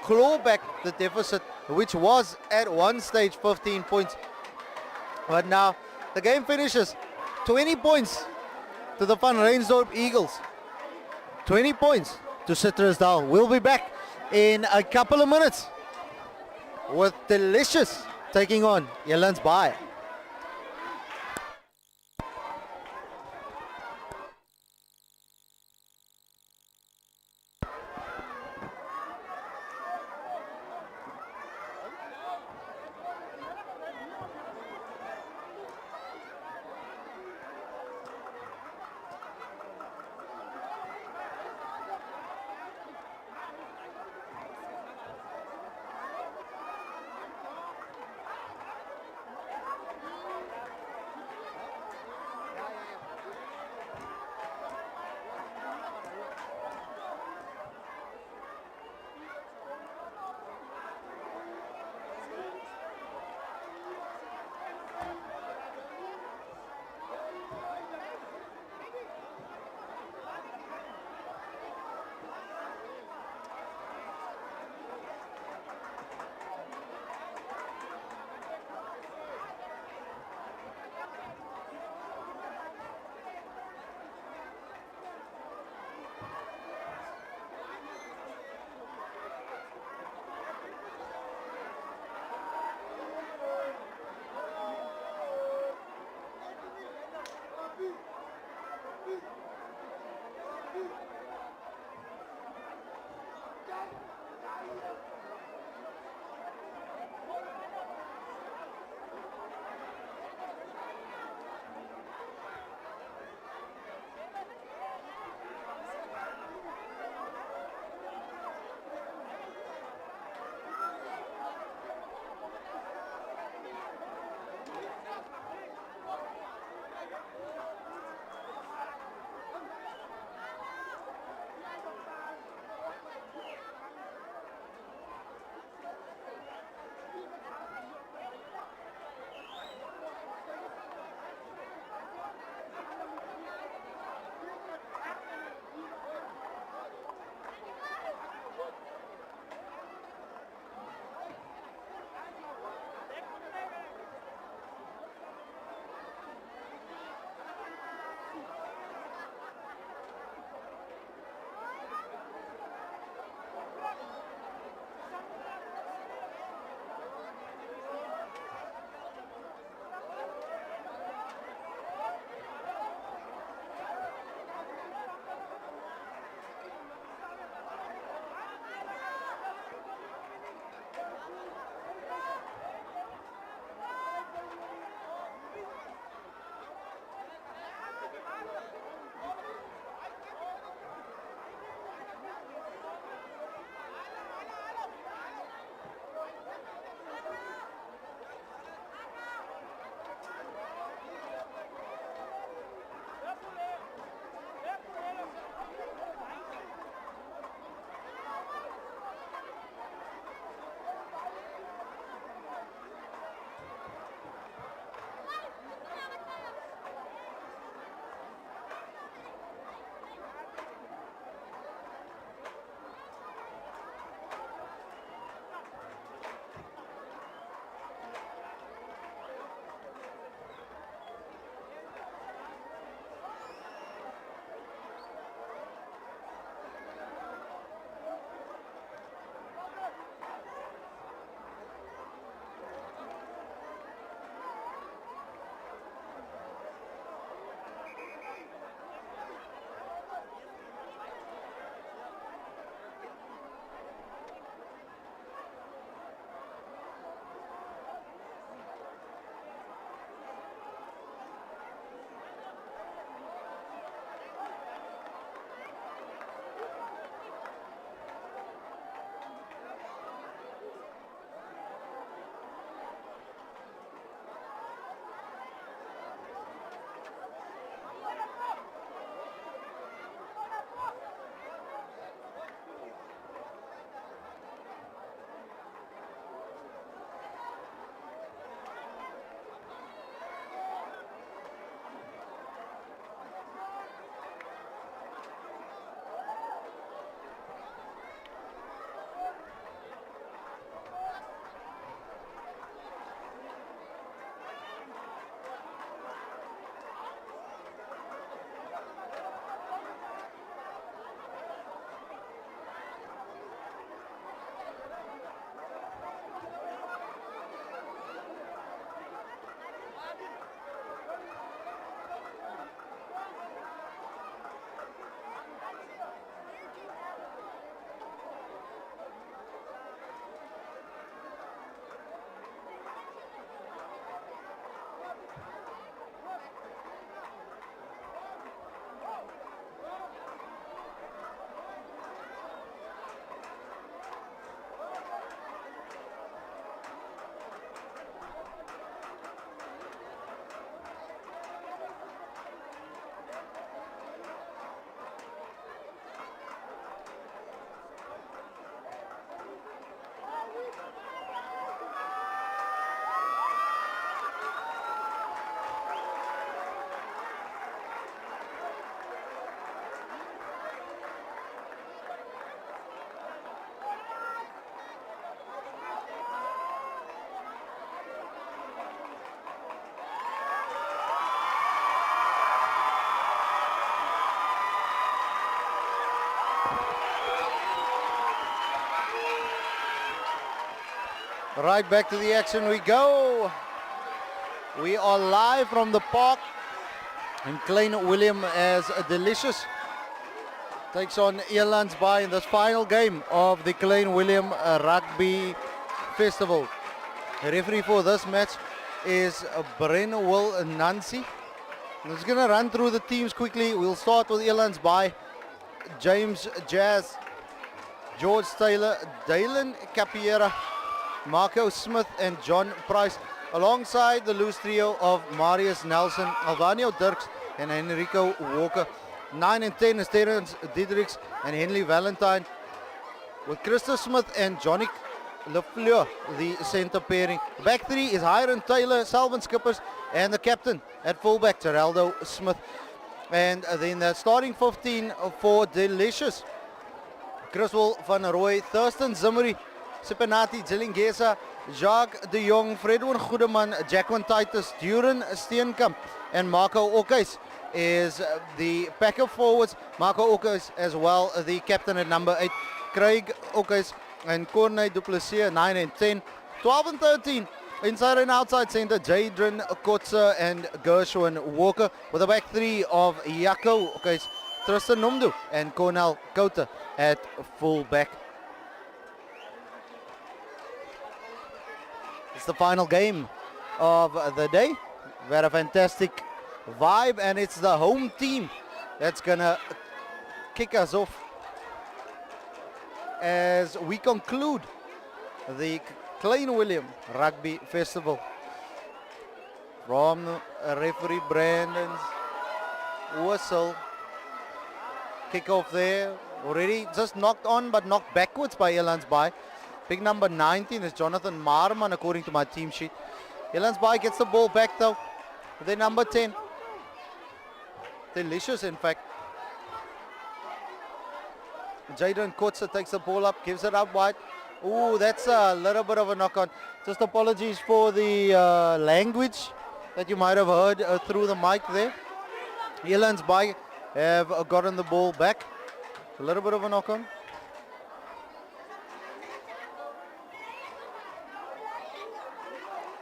claw back the deficit, which was at one stage 15 points. But now the game finishes 20 points to the Van Reinsdorp Eagles. 20 points to Citrusdal. We'll be back in a couple of minutes with Delicious taking on Elandsbaai. Right back to the action we go. We are live from the park. And Klein Willem as Delicious takes on Elandsbaai in this final game of the Klein Willem Rugby Festival. The referee for this match is Bren Will Nancy. I'm just going to run through the teams quickly. We'll start with Elandsbaai. James Jazz, George Taylor, Dalen Capiera, Marco Smith and John Price, alongside the loose trio of Marius Nelson, Alvanio Dirks and Enrico Walker. 9 and 10 is Terence Diedrichs and Henley Valentine, with Christo Smith and Johnny Lefleur, the center pairing. Back three is Hiram Taylor, Salvin Skippers, and the captain at fullback, Geraldo Smith. And then the starting 15 for Delicious: Criswell van Rooy, Thurston Zimmery, Sipanati Zillingesa, Jacques de Jong, Fredwin Goedeman, Jacqueline Titus, Duran Steenkamp, and Marco Okhuis is the backup forwards. Marco Okhuis as well, the captain at number 8. Craig Okhuis and Corne Duplessis, 9 and 10. 12 and 13, inside and outside center, Jadron Kotze and Gershwin Walker, with a back three of Jaco Okhuis, Tristan Numdu and Cornel Kota at fullback. It's the final game of the day. We had a fantastic vibe, and it's the home team that's gonna kick us off as we conclude the Klein Willem Rugby Festival. From referee Brandon's whistle, kickoff there, already just knocked on but knocked backwards by Elandsbaai. Big number 19 is Jonathan Marman, according to my team sheet. Elandsbaai gets the ball back though. Their number 10. Delicious, in fact. Jadon Kotze takes the ball up, gives it up wide. Ooh, that's a little bit of a knock on. Just apologies for the language that you might have heard through the mic there. Elandsbaai have gotten the ball back. A little bit of a knock on.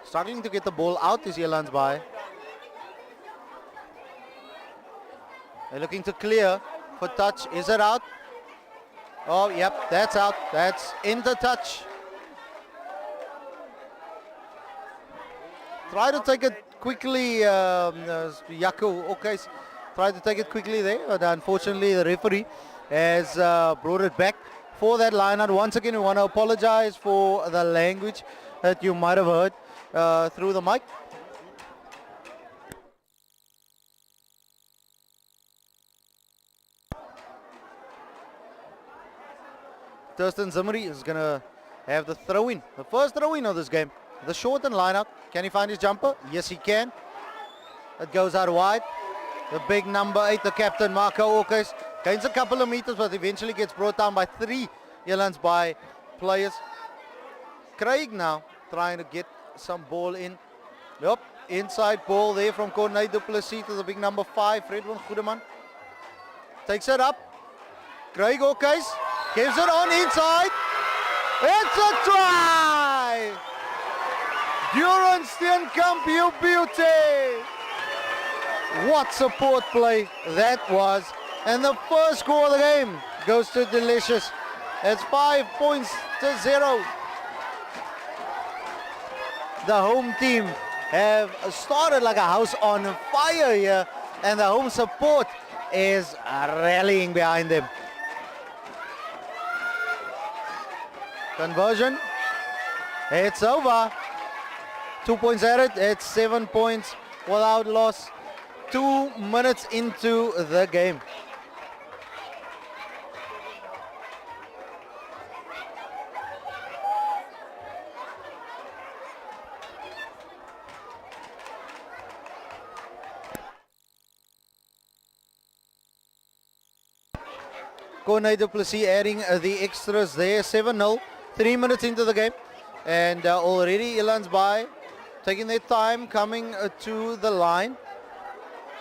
Struggling to get the ball out is Elandsbaai. They're looking to clear for touch. Is it out? Oh, yep, that's out. That's into touch. Try to take it quickly, Jaco. Okay, try to take it quickly there, but unfortunately the referee has brought it back for that line out. Once again, we want to apologize for the language that you might have heard through the mic. Thurston Zimmery is going to have the throw-in, the first throw-in of this game. The shortened line-out. Can he find his jumper? Yes, he can. It goes out wide. The big number 8, the captain, Marco Okhuis, gains a couple of meters, but eventually gets brought down by 3 Elandsbaai players. Craig now trying to get some ball in. Yep, inside ball there from Corne Duplessis to the big number 5, Fredwin Goedeman. Takes it up. Craig Okhuis gives it on inside. It's a try! Duran Steenkamp, you beauty! What support play that was. And the first score of the game goes to Delicious. It's 5 points to 0. The home team have started like a house on fire here, and the home support is rallying behind them. Conversion, it's over. 2 points added, it's 7 points without loss. 2 minutes into the game. Corne Duplessis adding the extras there, 7-0, 3 minutes into the game. And already Elandsbaai taking their time coming to the line.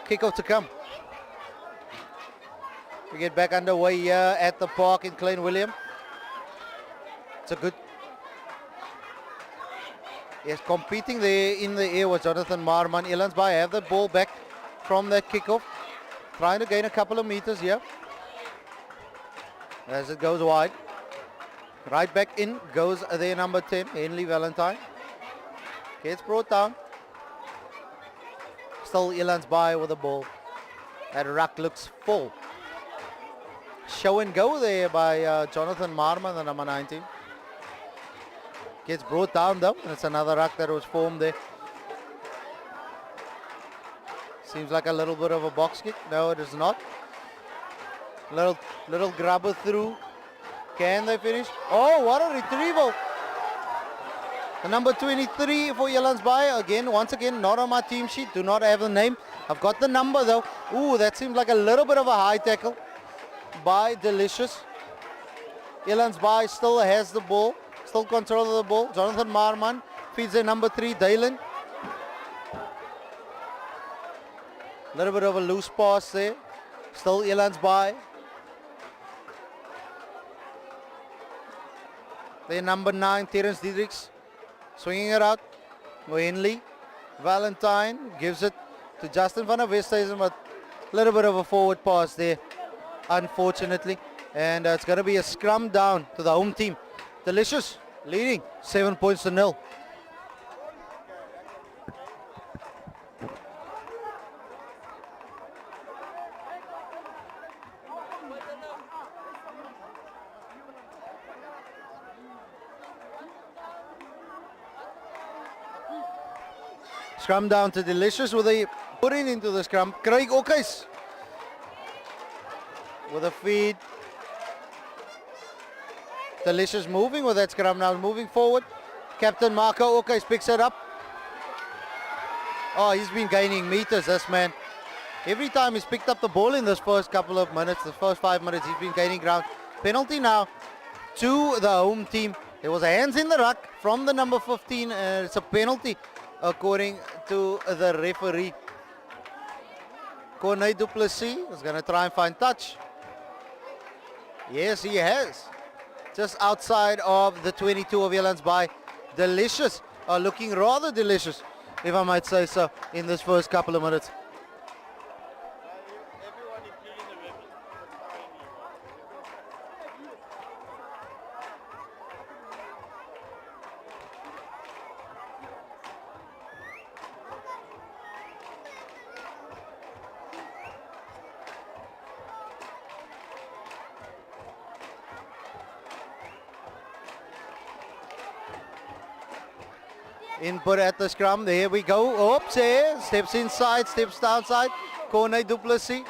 Kickoff to come. We get back underway here at the park in Klein Willem. It's a good... Yes, competing there in the air was Jonathan Marman. Elandsbaai have the ball back from that kickoff. Trying to gain a couple of meters here. As it goes wide. Right back in goes their number 10, Henley Valentine. Gets brought down. Still Elandsbaai with the ball. That ruck looks full. Show and go there by Jonathan Marman, the number 19. Gets brought down though, and it's another ruck that was formed there. Seems like a little bit of a box kick. No, it is not. Little grabber through. Can they finish? Oh, what a retrieval. The number 23 for Elandsbaai. Again, once again, not on my team sheet. Do not have the name. I've got the number though. Ooh, that seems like a little bit of a high tackle by Delicious. Elandsbaai still has the ball. Still control of the ball. Jonathan Marman feeds their number 3, Dalen. Little bit of a loose pass there. Still Elandsbaai. Their number 9, Terence Diedrichs. Swinging it out. Henley Valentine gives it to Justin van der Westhuizen, but a little bit of a forward pass there, unfortunately. And it's going to be a scrum down to the home team. Delicious leading 7 points to 0. Scrum down to Delicious with a putting into the scrum. Craig Okhuis with a feed. Delicious moving with that scrum now, moving forward. Captain Marco Okhuis picks it up. Oh, he's been gaining meters, this man. Every time he's picked up the ball in this first couple of minutes, the first 5 minutes, he's been gaining ground. Penalty now to the home team. There was a hands in the ruck from the number 15, and it's a penalty according to the referee. Corne du Plessis is going to try and find touch. Yes, he has. Just outside of the 22 of Elandsbaai. Delicious, looking rather delicious, if I might say so, in this first couple of minutes. Input at the scrum. There we go. Oops, here. Steps inside, steps downside. Corne du Plessis.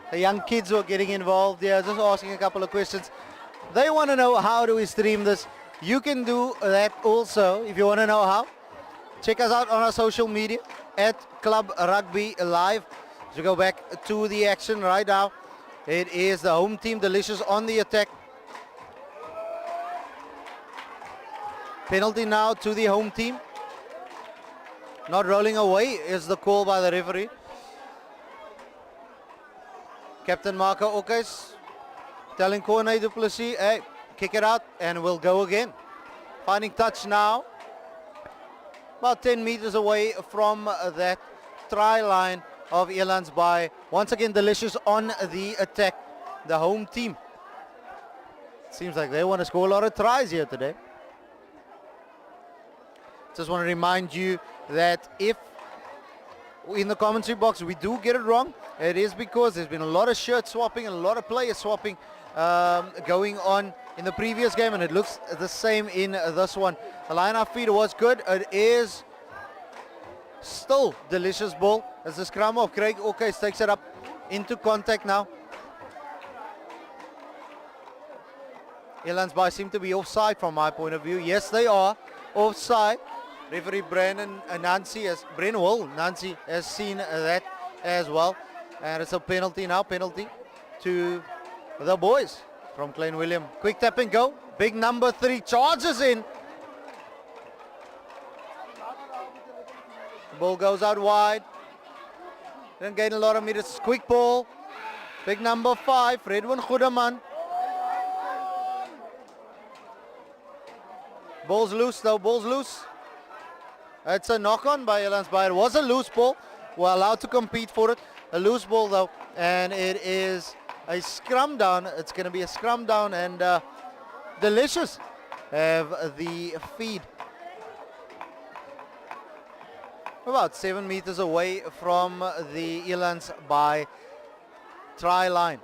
The young kids who are getting involved there, just asking a couple of questions. They want to know, how do we stream this? You can do that also if you want to know how. Check us out on our social media at Club Rugby Live. As we go back to the action right now, it is the home team, Delicious, on the attack. Penalty now to the home team. Not rolling away is the call by the referee. Captain Marco Okhuis telling Corne du Plessis, hey, kick it out and we'll go again. Finding touch now. About 10 meters away from that try line of Elandsbaai. Once again, Delicious on the attack. The home team. Seems like they want to score a lot of tries here today. Just want to remind you that if in the commentary box we do get it wrong, it is because there's been a lot of shirt swapping and a lot of player swapping going on in the previous game, and it looks the same in this one. The line-out feed was good. It is still Delicious ball as the scrum of Craig Okhuis takes it up into contact now. Elandsbaai seem to be offside from my point of view. Yes, they are offside. Referee Brennan Nancy has seen that as well. And it's a penalty now, penalty to the boys from Klein Willem. Quick tap and go. Big number 3 charges in. Ball goes out wide. Didn't gain a lot of meters. Quick ball. Big number 5, Redwin Goedeman. Ball's loose though, ball's loose. It's a knock-on by Elandsbaai. It was a loose ball. We're allowed to compete for it. A loose ball though, and it is a scrum down. It's going to be a scrum down, and Delicious have the feed. About 7 meters away from the Elandsbaai try line.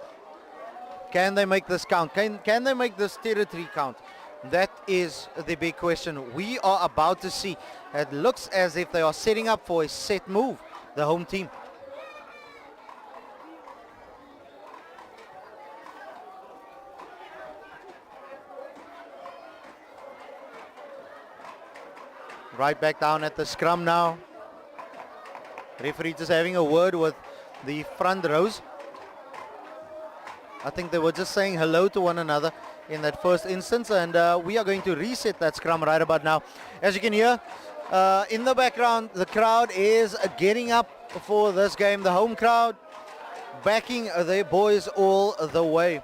Can they make this count? Can they make this territory count? That is the big question. We are about to see. It looks as if they are setting up for a set move, the home team. Right back down at the scrum now. Referee just having a word with the front rows. I think they were just saying hello to one another in that first instance, and we are going to reset that scrum right about now. As you can hear in the background, the crowd is getting up for this game. The home crowd backing their boys all the way.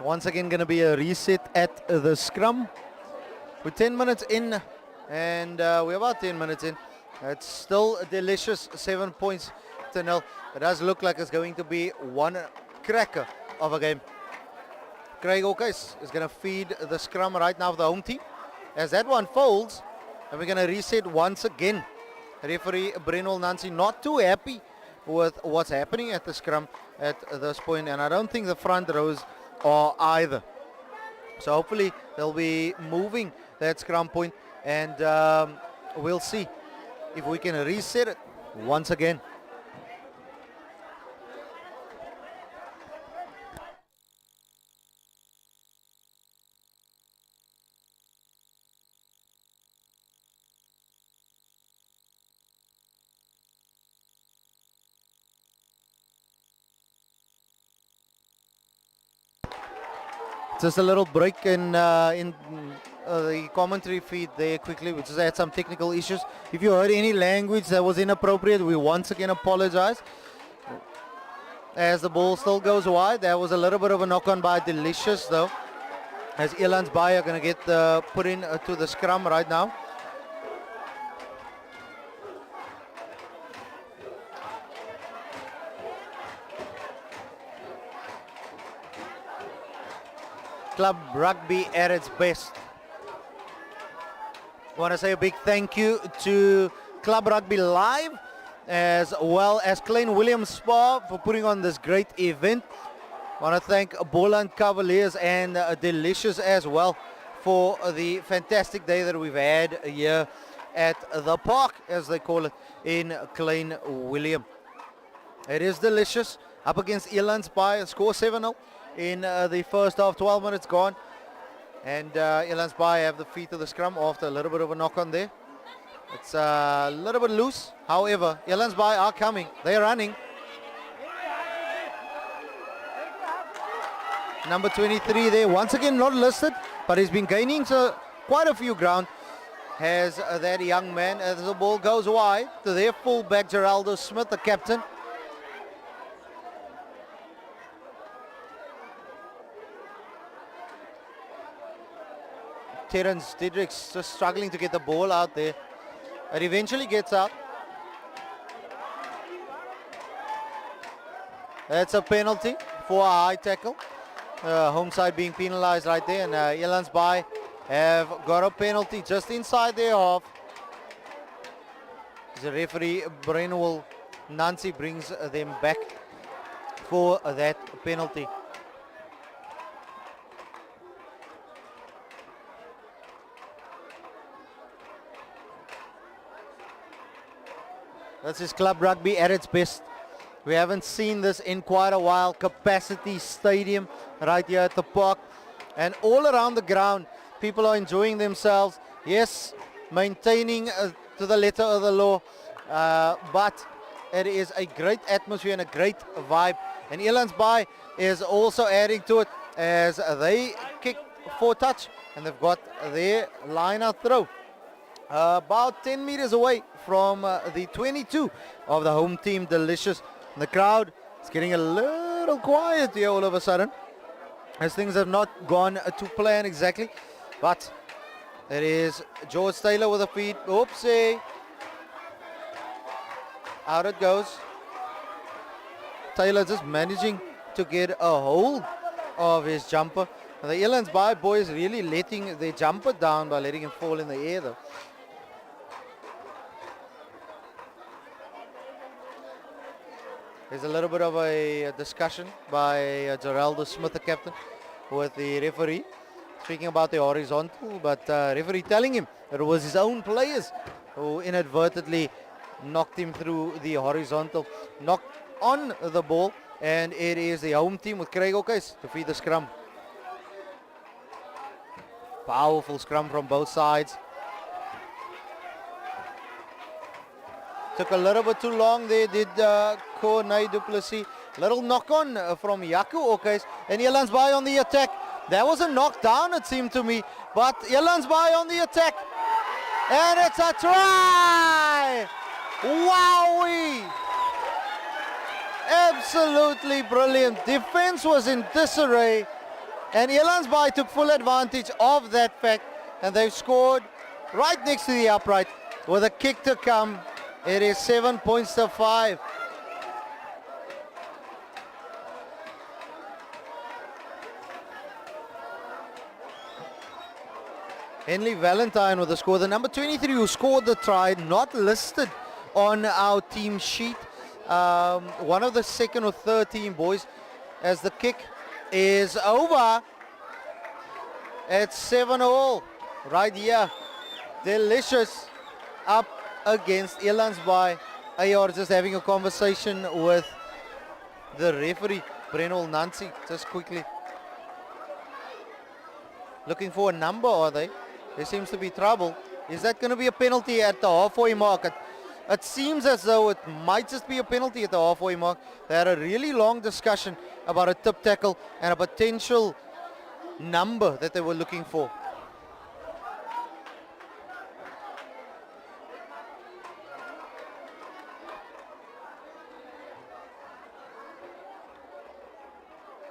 Once again going to be a reset at the scrum. We're 10 minutes in, and we're about 10 minutes in. It's still a Delicious 7 points to 0. It does look like it's going to be one cracker of a game. Craig O'Case is going to feed the scrum right now of the home team. As that one folds, and we're going to reset once again. Referee Brenwell Nancy not too happy with what's happening at the scrum at this point, and I don't think the front rows or either. So hopefully they'll be moving that scrum point, and we'll see if we can reset it once again. Just a little break in the commentary feed there quickly. We just had some technical issues. If you heard any language that was inappropriate, we once again apologize. As the ball still goes wide, there was a little bit of a knock-on by Delicious though. As Elandsbaai are going to get put in to the scrum right now. Club Rugby at its best. I want to say a big thank you to Club Rugby Live, as well as Klein William Spa for putting on this great event. I want to thank Boland Cavaliers and Delicious as well for the fantastic day that we've had here at the park, as they call it, in Klein William. It is Delicious up against Elandsbaai, score 7-0 in the first half. 12 minutes gone, and Elandsbaai have the feet of the scrum after a little bit of a knock on there. It's a little bit loose. However, Elandsbaai are coming. They're running. Number 23 there, once again not listed, but he's been gaining quite a few ground. Has that young man, as the ball goes wide to their fullback Geraldo Smith, the captain. Terence Diedrichs just struggling to get the ball out there. It eventually gets out. That's a penalty for a high tackle. Home side being penalized right there, and Elandsbaai have got a penalty just inside their half. The referee Brenwell Nancy brings them back for that penalty. This is Club Rugby at its best. We haven't seen this in quite a while. Capacity stadium right here at the park. And all around the ground, people are enjoying themselves. Yes, maintaining to the letter of the law but it is a great atmosphere and a great vibe. And Elandsbaai is also adding to it as they kick for touch, and they've got their line out throw. About 10 meters away from the 22 of the home team, Delicious. The crowd is getting a little quiet here all of a sudden, as things have not gone to plan exactly. But it is George Taylor with a feed. Oopsie. Out it goes. Taylor just managing to get a hold of his jumper. And the Elandsbaai boys really letting their jumper down by letting him fall in the air though. There's a little bit of a discussion by Geraldo Smith, the captain, with the referee, speaking about the horizontal, but referee telling him that it was his own players who inadvertently knocked him through the horizontal, knocked on the ball, and it is the home team with Craig O'Case to feed the scrum. Powerful scrum from both sides. Took a little bit too long there, did Cornay Duplessis. Little knock on from Yaku O'Case, and Elandsbaai on the attack. That was a knockdown, it seemed to me, but Elandsbaai on the attack, and it's a try! Wowee! Absolutely brilliant. Defense was in disarray, and Elandsbaai took full advantage of that fact, and they've scored right next to the upright with a kick to come. It is 7 points to 5. Henley Valentine with the score. The number 23 who scored the try, not listed on our team sheet. One of the second or third team boys, as the kick is over. It's 7-all right here. Delicious up against Elandsbaai. AR just having a conversation with the referee, Brenwell Nancy, just quickly. Looking for a number, are they? There seems to be trouble. Is that going to be a penalty at the halfway mark? It seems as though it might just be a penalty at the halfway mark. They had a really long discussion about a tip tackle and a potential number that they were looking for.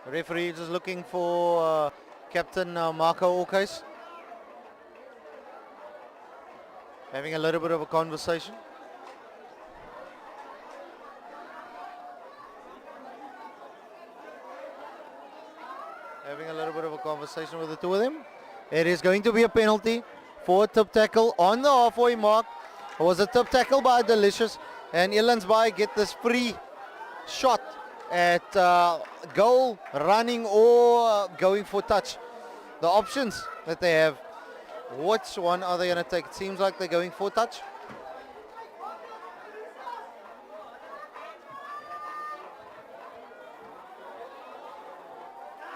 The referee is looking for Captain Marco O'Case. Having a little bit of a conversation. Having a little bit of a conversation with the two of them. It is going to be a penalty for a tip tackle on the halfway mark. It was a tip tackle by Delicious, and Elandsbaai get this free shot at goal, running, or going for touch. The options that they have, which one are they going to take? It seems like they're going for touch.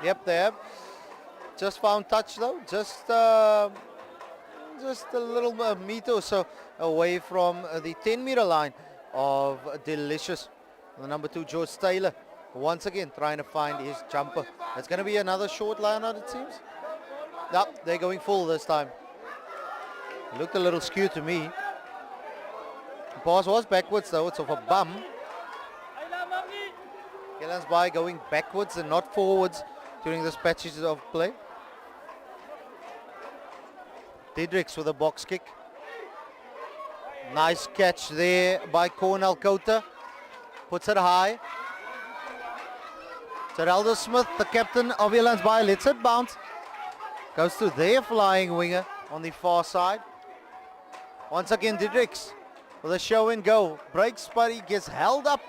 Yep, they have. Just found touch though, just a little meter or so away from the 10-meter line of Delicious. The number 2, George Taylor, once again trying to find his jumper. It's going to be another short line out, it seems. Nope, they're going full this time. Looked a little skewed to me. The pass was backwards though, it's off a bum. Elandsbaai going backwards and not forwards during this patches of play. Diedrichs with a box kick. Nice catch there by Cornel Kota. Puts it high. Geraldo Smith, the captain of Elandsbaai, lets it bounce. Goes to their flying winger on the far side. Once again, Diedrichs with a show and go. Breaks, but he gets held up.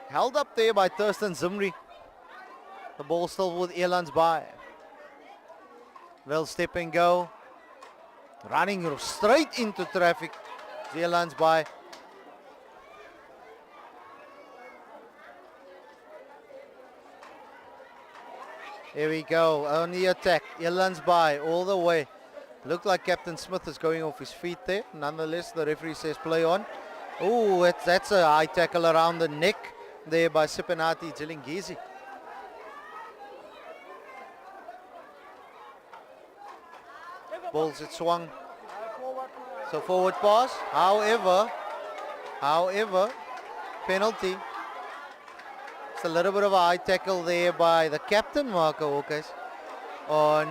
Held up there by Thurston Zimri. The ball still with Elandsbaai. Little step and go. Running straight into traffic. Elandsbaai. Here we go, on the attack. Elandsbaai all the way Looked like Captain Smith is going off his feet there. Nonetheless, the referee says play on. Oh, that's a high tackle around the neck there by Sipenati Jilingisi. Balls it swung. So forward pass. However, penalty. It's a little bit of a high tackle there by the captain, Marco Okes, on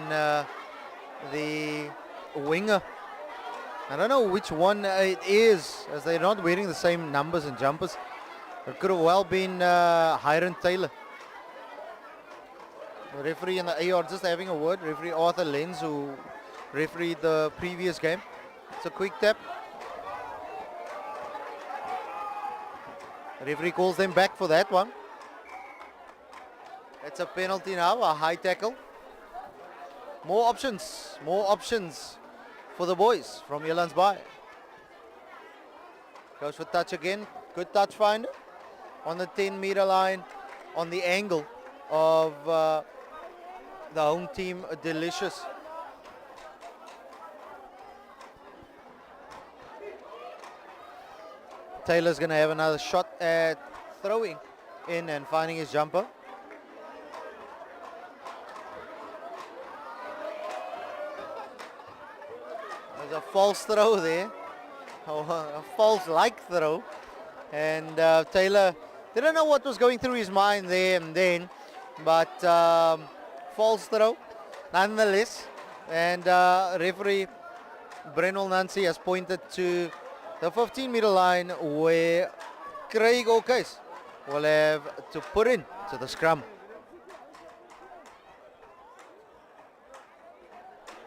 the winger. I don't know which one it is, as they're not wearing the same numbers and jumpers. It could have well been Hiram Taylor. The referee and the AR just having a word. Referee Arthur Lenz, who refereed the previous game. It's a quick tap. The referee calls them back for that one. It's a penalty now, a high tackle. More options for the boys from Elandsbaai. Goes for touch again. Good touch finder on the 10-meter line on the angle of the home team, Delicious. Taylor's going to have another shot at throwing in and finding his jumper. There's a false throw there, a false-like throw, and Taylor didn't know what was going through his mind there and then, but false throw nonetheless. And referee Brennell Nancy has pointed to the 15-meter line where Craig Okes will have to put in to the scrum.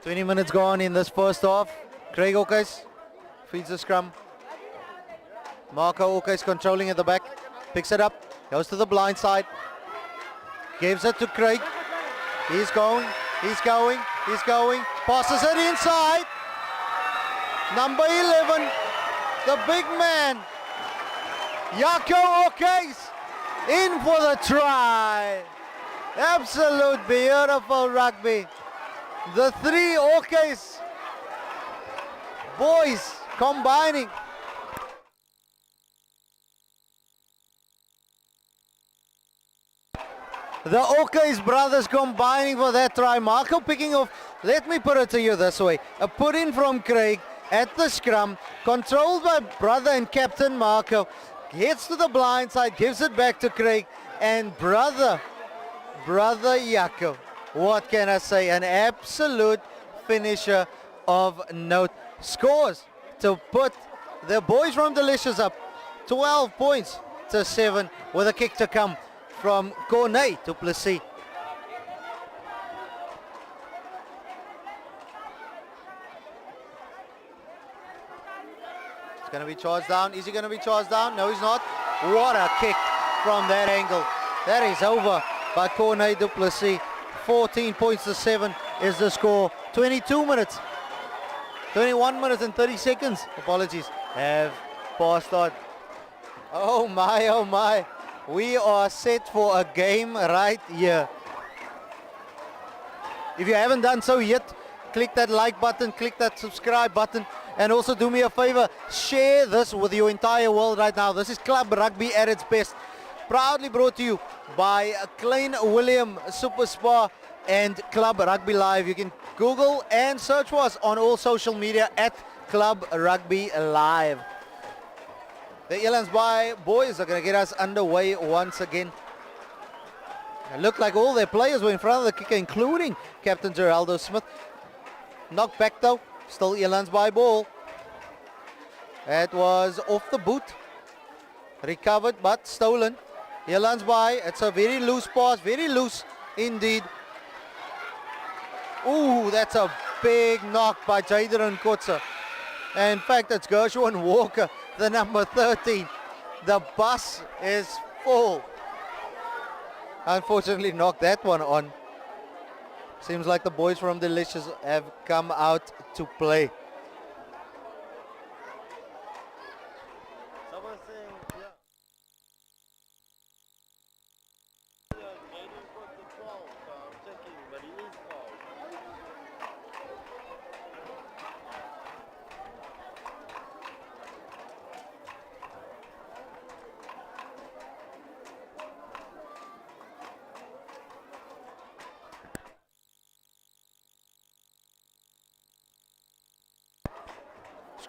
20 minutes gone in this first half. Craig Okes feeds the scrum. Marco Okes controlling at the back. Picks it up. Goes to the blind side. Gives it to Craig. He's going. Passes it inside. Number 11. The big man. Jaco Okes in for the try. Absolute beautiful rugby. The three Okes boys combining. The Okes brothers combining for that try. Marco picking off, let me put it to you this way. A put in from Craig at the scrum, controlled by brother and captain Marco. Gets to the blind side, gives it back to Craig, and brother Jaco. What can I say? An absolute finisher of note. Scores to put the boys from Delicious up 12 points to 7 with a kick to come from Cornet to Plessis. It's going to be charged down. Is he going to be charged down? No, he's not. What a kick from that angle. That is over by Cornet du Plessis. 14 points to 7 is the score. 21 minutes and 30 seconds, apologies, have passed on. Oh my. We are set for a game right here. If you haven't done so yet, click that like button, click that subscribe button, and also do me a favor, share this with your entire world right now. This is Club Rugby at its best. Proudly brought to you by Klein Willem Super Spa and Club Rugby Live. You can Google and search for us on all social media at Club Rugby Live. The Elandsbaai boys are going to get us underway once again. It looked like all their players were in front of the kicker, including Captain Geraldo Smith. Knocked back though, still Elandsbaai ball. That was off the boot. Recovered but stolen. Elandsbaai, it's a very loose pass, very loose indeed. Ooh, that's a big knock by Jadron Kotze. In fact, it's Gershwin Walker, the number 13. The bus is full. Unfortunately, knocked that one on. Seems like the boys from Delicious have come out to play. Someone's saying, yeah. Jaden put the 12, so I'm checking, but he is fouled.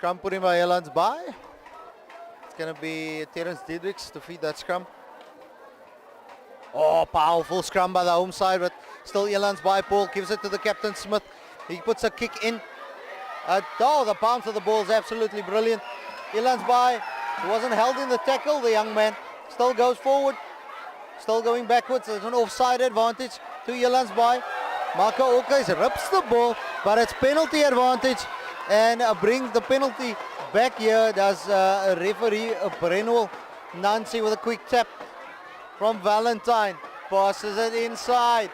Scrum put in by Elandsbaai. It's going to be Terence Diedrichs to feed that scrum. Oh, powerful scrum by the home side, but still Elandsbaai. Paul gives it to the captain Smith. He puts a kick in. Oh, the bounce of the ball is absolutely brilliant. Elandsbaai wasn't held in the tackle, the young man. Still goes forward. Still going backwards. There's an offside advantage to Elandsbaai. Marco Okes rips the ball, but it's penalty advantage and brings the penalty back here. Does referee Brenwell Nancy with a quick tap from Valentine. Passes it inside.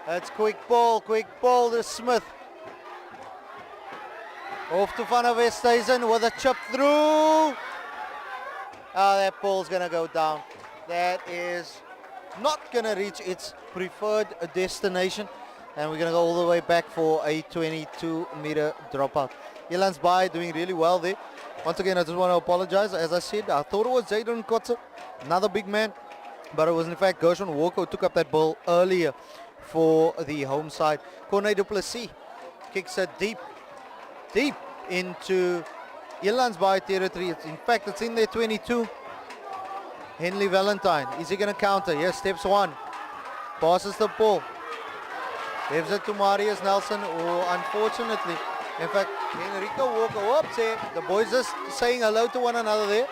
That's quick ball to Smith. Off to Van der Westhuizen with a chip through. Oh, that ball's going to go down. That is not going to reach its preferred destination. And we're going to go all the way back for a 22-meter dropout. Elandsbaai doing really well there. Once again, I just want to apologize. As I said, I thought it was Jaden Kotze, another big man. But it was in fact Gershon Walker who took up that ball earlier for the home side. Corne du Plessis kicks it deep into Elandsbaai territory. In fact, it's in their 22. Henley Valentine, is he going to counter? Yes, steps one. Passes the ball. Gives it to Marius Nelson, who unfortunately, in fact, Enrico Walker, whoops, the boys just saying hello to one another there.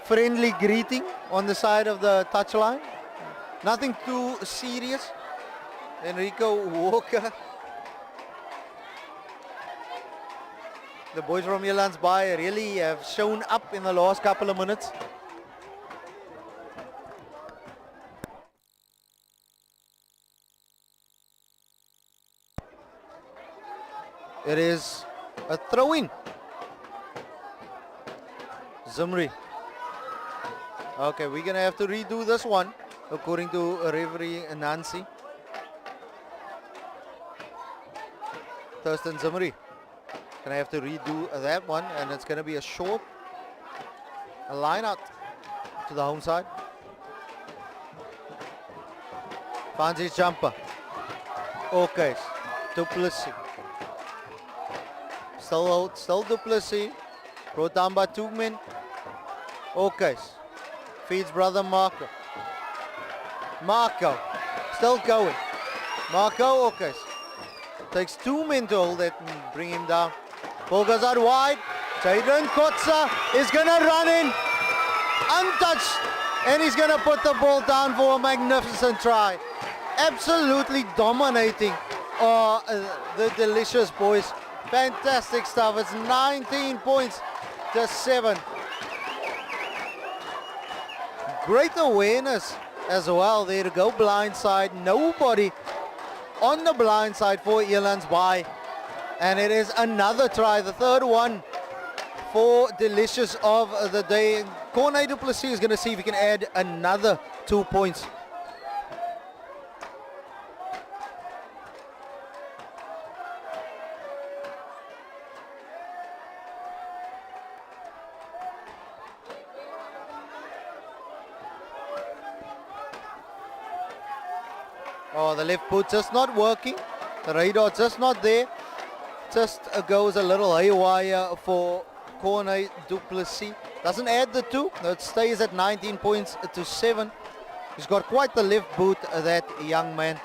Friendly greeting on the side of the touchline. Nothing too serious. Enrico Walker. The boys from Elandsbaai really have shown up in the last couple of minutes. It is a throw-in. Zimri. Okay, we're going to have to redo this one, according to referee Nancy. Thurston Zimri. Gonna have to redo that one, and it's gonna be a short line out to the home side. Fancy's jumper. Okay, Du Plessis. Still Du Plessis. Brought down by two men. Okay. Feeds brother Marco. Marco. Still going. Marco, okay. Takes two men to hold it and bring him down. Ball goes out wide. Jaden Kotze is going to run in. Untouched. And he's going to put the ball down for a magnificent try. Absolutely dominating the delicious boys. Fantastic stuff. It's 19 points to 7. Great awareness as well there to go blindside. Nobody on the blind side for Elandsbaai. And it is another try, the third one for Delicious of the day. Corne du Plessis is going to see if he can add another 2 points. Oh, the left boot just not working. The radar just not there. Just goes a little haywire for Corne du Plessis. Doesn't add the 2. It stays at 19 points to 7. He's got quite the left boot, that young man.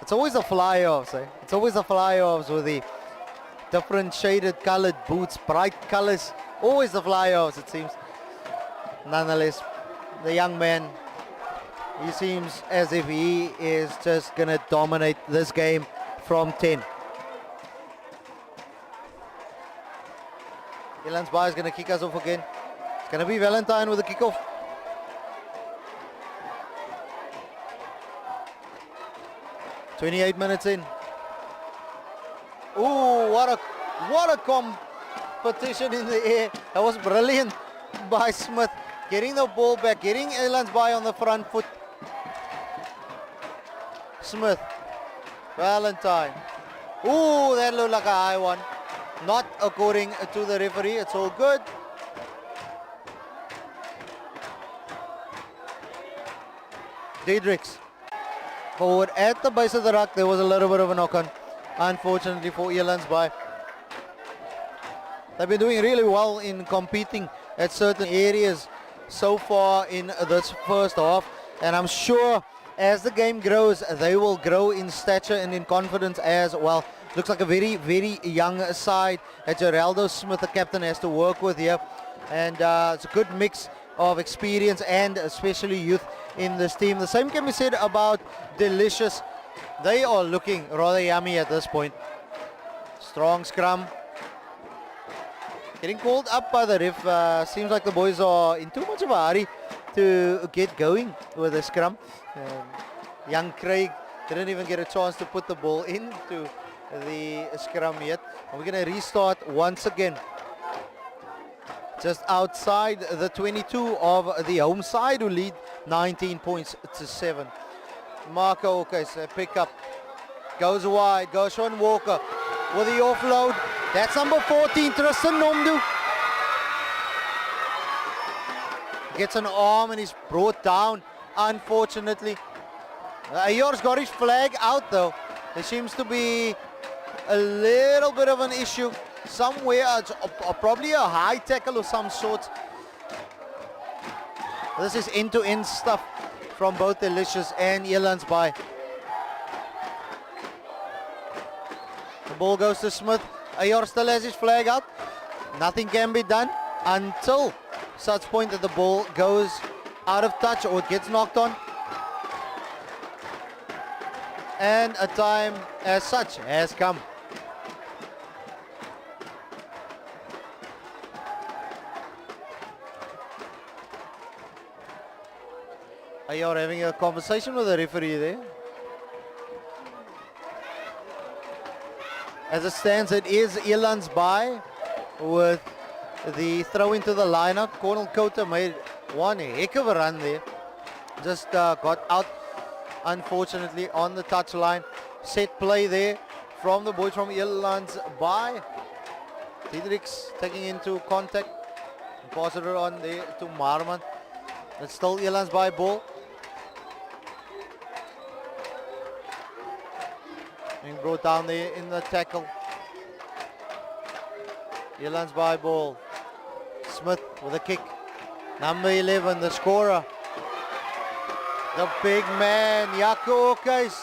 It's always the fly-offs, eh? It's always the fly-offs with the different shaded colored boots, bright colors. Always the fly-offs, it seems. Nonetheless, the young man, he seems as if he is just going to dominate this game from 10. Elandsbaai is going to kick us off again. It's going to be Valentine with the kickoff. "28 minutes in. Ooh, what a competition in the air. That was brilliant by Smith. Getting the ball back, getting Elandsbaai on the front foot. Smith, Valentine. Ooh, that looked like a high one. Not according to the referee. It's all good. Diedrichs forward at the base of the ruck. There was a little bit of a knock on. unfortunately for Elandsbaai. They've been doing really well in competing at certain areas so far in this first half, and I'm sure as the game grows, they will grow in stature and in confidence as well. Looks like a very, very young side that Geraldo Smith, the captain, has to work with here. And it's a good mix of experience and especially youth in this team. The same can be said about Delicious. They are looking rather yummy at this point. Strong scrum. Getting called up by the ref. Seems like the boys are in too much of a hurry to get going with the scrum. Young Craig didn't even get a chance to put the ball into the scrum yet. And we're going to restart once again. Just outside the 22 of the home side, who lead 19 points to 7. Marco, okay, so pick up. Goes wide, goes Sean Walker with the offload. That's number 14, Tristan Nomdu. Gets an arm and he's brought down, unfortunately. Ayor's got his flag out though. There seems to be a little bit of an issue somewhere. It's probably a high tackle of some sort. This is end-to-end stuff from both Delicious and Elandsbaai. The ball goes to Smith. Ayor still has his flag out. Nothing can be done until such point that the ball goes out of touch or it gets knocked on. And a time as such has come. Ayor having a conversation with the referee there. As it stands, it is Elandsbaai with the throw into the lineup. Cornel Kota made one heck of a run there. Just got out, unfortunately, on the touchline. Set play there from the boys from Elandsbaai. Diedrichs taking into contact. Pass it on there to Marman. It's still Elandsbaai ball. Being brought down there in the tackle. Elandsbaai ball. Smith with a kick. Number 11, the scorer. The big man, Jaco Okhuis.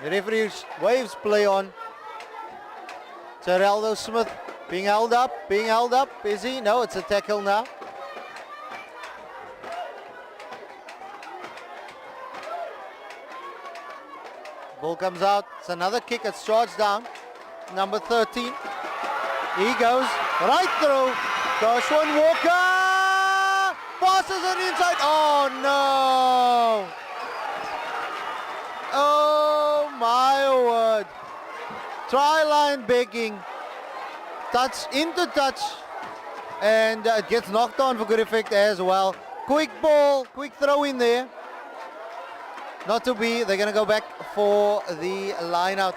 The referee waves play on. Geraldo Smith being held up, is he? No, it's a tackle now. Ball comes out, it's another kick, it's charged down. Number 13, he goes right through. Sean Walker passes it inside. Oh no! Oh my word! Try line begging, touch into touch, and it gets knocked on for good effect as well. Quick ball, quick throw in there. Not to be, they're going to go back for the line out.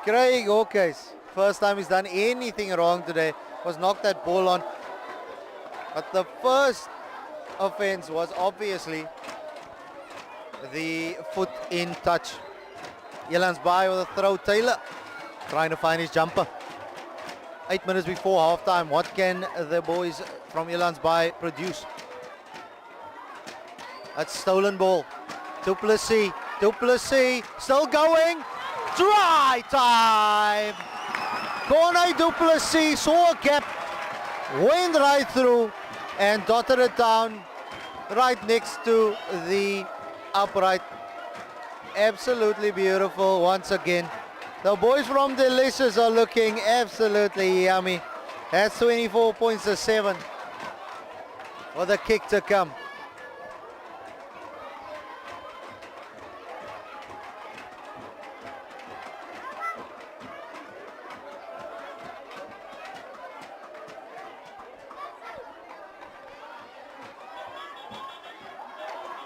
Craig Okhuis, first time he's done anything wrong today, was knocked that ball on. But the first offense was obviously the foot in touch. Elandsbaai with a throw. Taylor trying to find his jumper. 8 minutes before halftime. What can the boys from Elandsbaai produce? That's stolen ball. Duplessis still going. Try time. Corne Duplessis saw a gap, went right through and dotted it down right next to the upright. Absolutely beautiful once again. The boys from Delicious are looking absolutely yummy. That's 24 points to 7 for the kick to come.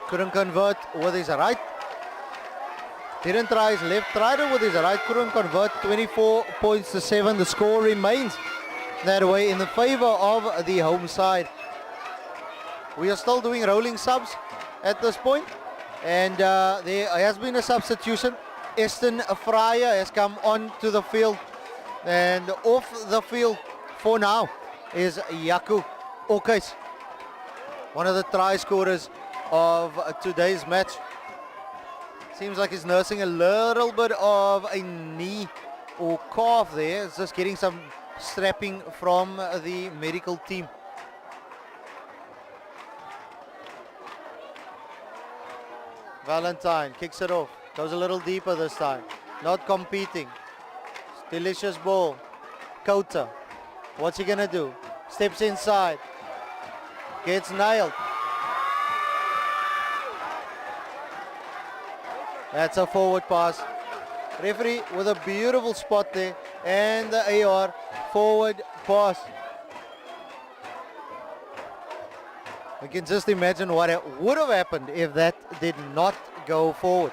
Couldn't convert with his right. Didn't try his left, tried it with his right, couldn't convert. 24 points to 7. The score remains that way in the favor of the home side. We are still doing rolling subs at this point, and there has been a substitution. Eston Fryer has come on to the field, and off the field for now is Yaku Okais, one of the try scorers of today's match. Seems like he's nursing a little bit of a knee or calf there. It's just getting some strapping from the medical team. Valentine kicks it off, goes a little deeper this time, not competing. Delicious ball. Kota, what's he gonna do? Steps inside, gets nailed. That's a forward pass. Referee with a beautiful spot there, and the AR forward pass. You can just imagine what would have happened if that did not go forward.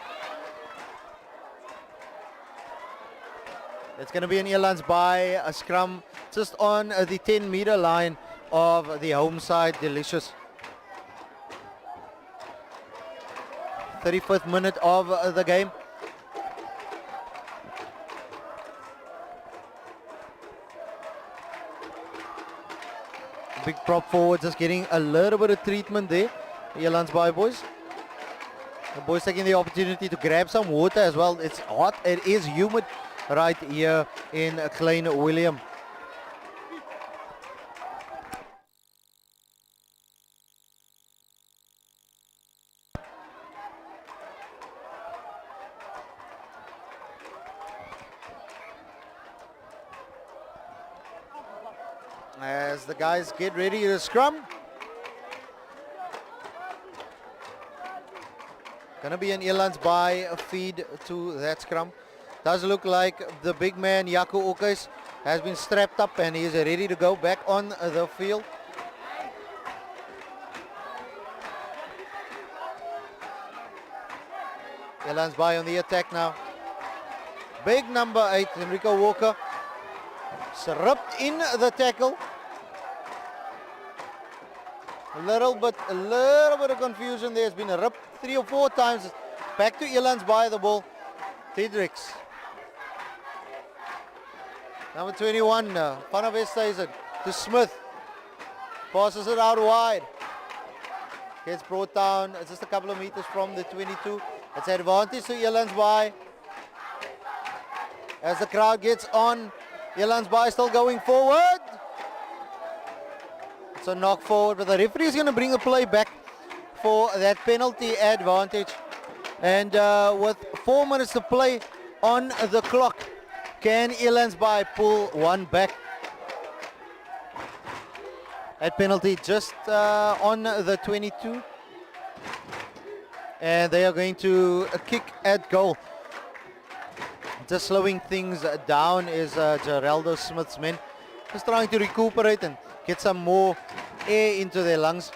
It's going to be an Elandsbaai, a scrum just on the 10-meter line of the home side. Delicious. 35th minute of the game. Big prop forward just getting a little bit of treatment there. The Elandsbaai boys. The boys taking the opportunity to grab some water as well. It's hot, it is humid right here in Klein Willem. As the guys get ready to scrum. Gonna be an Elandsbaai feed to that scrum. Does look like the big man Yaku Okais has been strapped up and he is ready to go back on the field. Elandsbaai on the attack now. Big number 8, Enrico Walker. Ripped in the tackle. A little bit of confusion there. Has been ripped 3 or 4 times. Back to Elandsbaai the ball. Tidrix. Number 21, Van Westhuizen to Smith. Passes it out wide. Gets brought down. It's just a couple of meters from the 22. It's advantage to Elandsbaai. As the crowd gets on, Elandsbaai still going forward. It's a knock forward, but the referee is going to bring the play back for that penalty advantage. And with 4 minutes to play on the clock, can Elandsbaai pull one back? That penalty just on the 22. And they are going to kick at goal. Just slowing things down is Geraldo Smith's men. Just trying to recuperate and get some more air into their lungs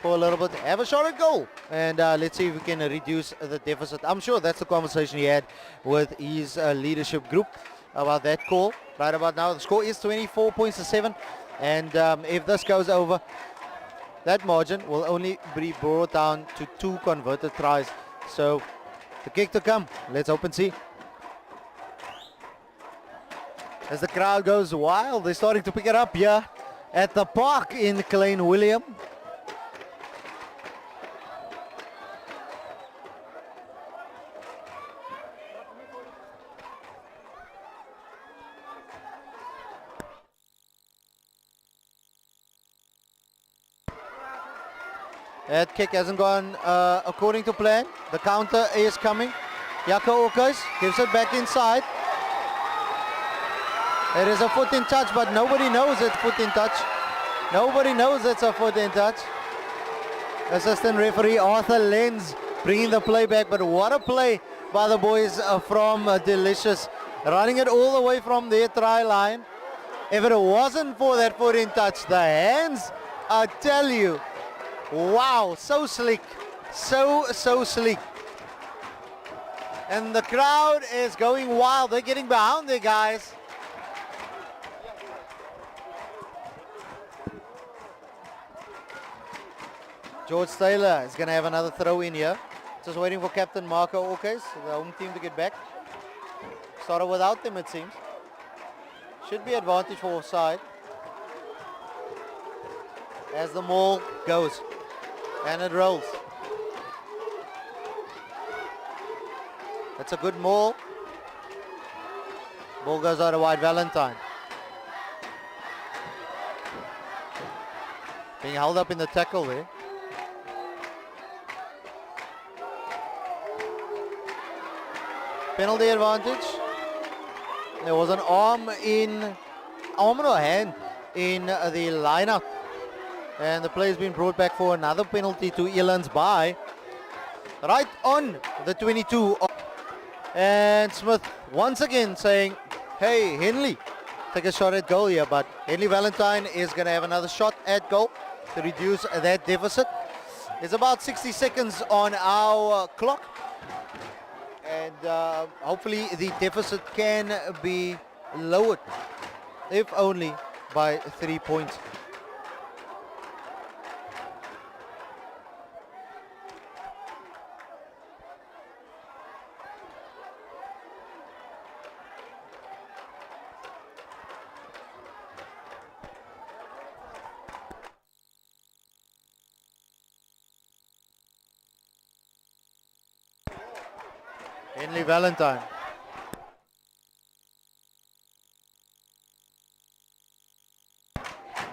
for a little bit. Have a shot at goal. And let's see if we can reduce the deficit. I'm sure that's the conversation he had with his leadership group about that call. Right about now, the score is 24 points to 7. And if this goes over, that margin will only be brought down to 2 converted tries. So the kick to come. Let's hope and see. As the crowd goes wild, they're starting to pick it up here at the park in Klein Willem. That kick hasn't gone according to plan. The counter is coming. Yaku Okais gives it back inside. It is a foot in touch, but nobody knows it's foot in touch. Nobody knows it's a foot in touch. Assistant referee Arthur Lenz bringing the play back, but what a play by the boys from Delicious. Running it all the way from their try line. If it wasn't for that foot in touch, the hands, I tell you, wow, so slick. So slick. And the crowd is going wild. They're getting behind their guys. George Taylor is going to have another throw in here. Just waiting for Captain Marco Orkes, the home team, to get back. Started without them, it seems. Should be advantage for offside. As the maul goes. And it rolls. That's a good maul. Ball goes out of wide. Valentine. Being held up in the tackle there. Penalty advantage. There was an arm or a hand in the lineout. And the play has been brought back for another penalty to Elandsbaai. Right on the 22. And Smith once again saying, hey, Henley, take a shot at goal here. But Henley Valentine is going to have another shot at goal to reduce that deficit. It's about 60 seconds on our clock. And hopefully the deficit can be lowered, if only by 3 points. Henley Valentine.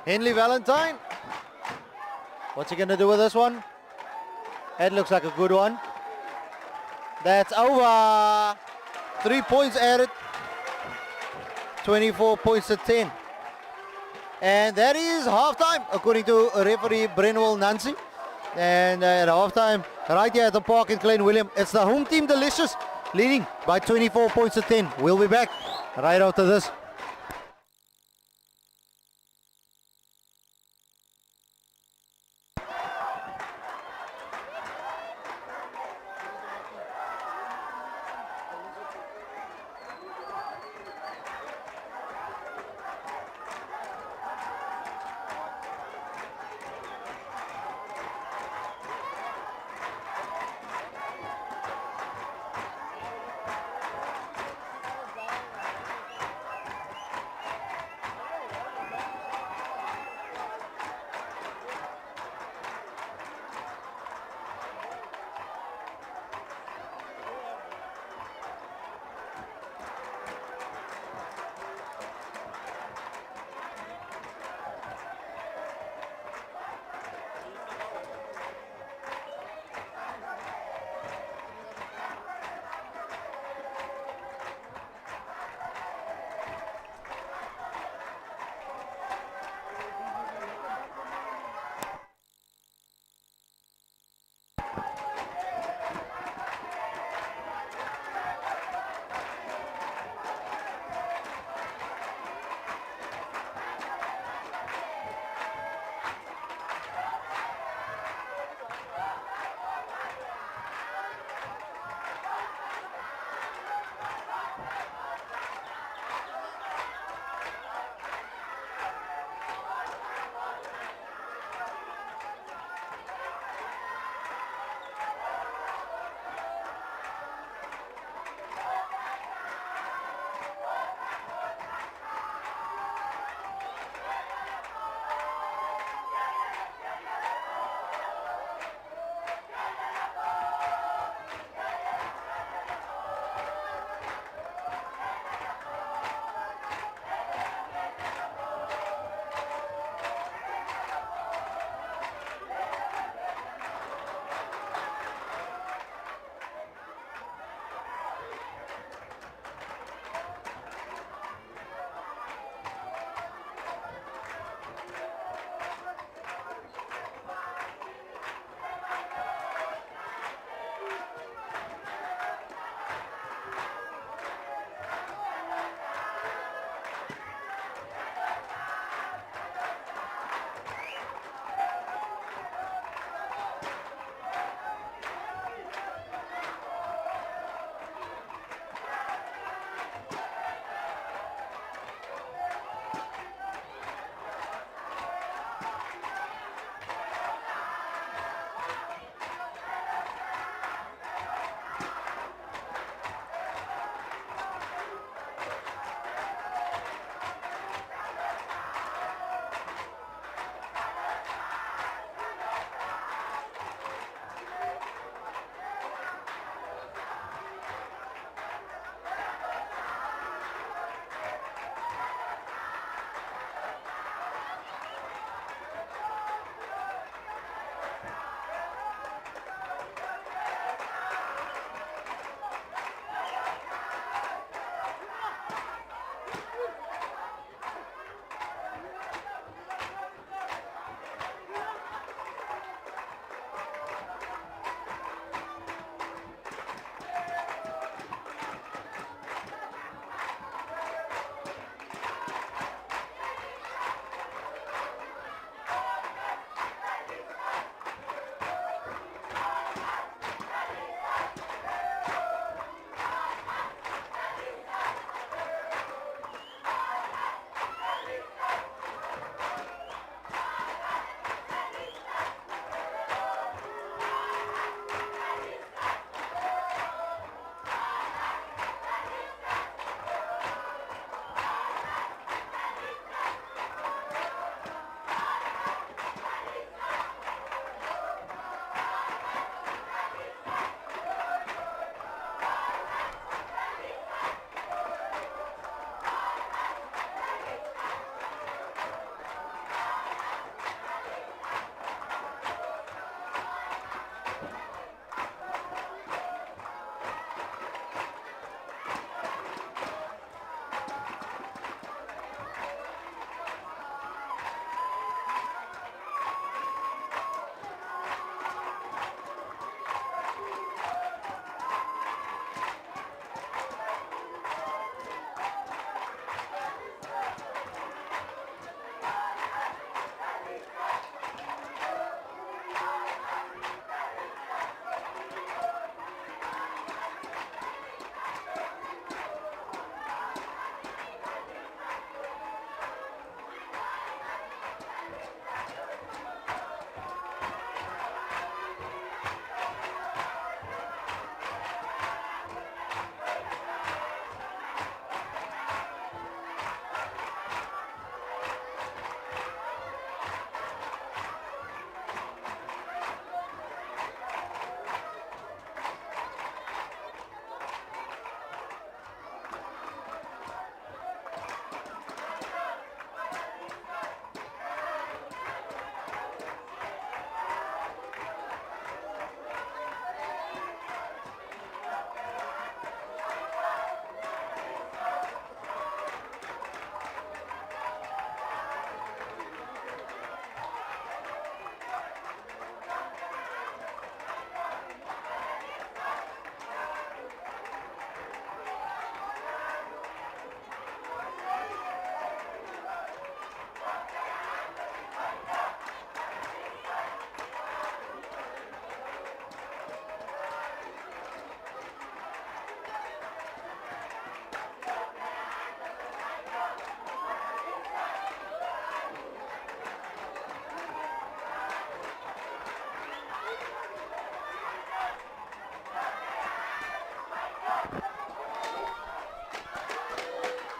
Henley Valentine. What's he going to do with this one? It looks like a good one. That's over. 3 points added. 24 points to 10. And that is halftime, according to referee Brenwell Nancy. And at halftime, right here at the park in Klein Willem, it's the home team Delicious leading by 24 points to 10. We'll be back right after this.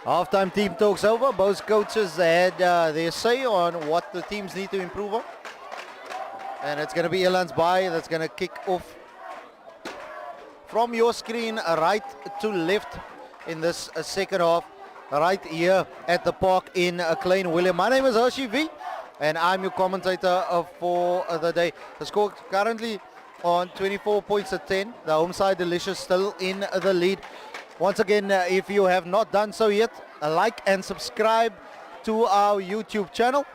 Halftime team talks over. Both coaches had their say on what the teams need to improve on. And it's going to be Elandsbaai that's going to kick off from your screen right to left in this second half, right here at the park in Klein Willem. My name is Hershey V, and I'm your commentator for the day. The score currently on 24 points at 10. The home side Delicious still in the lead. Once again, if you have not done so yet, like and subscribe to our YouTube channel.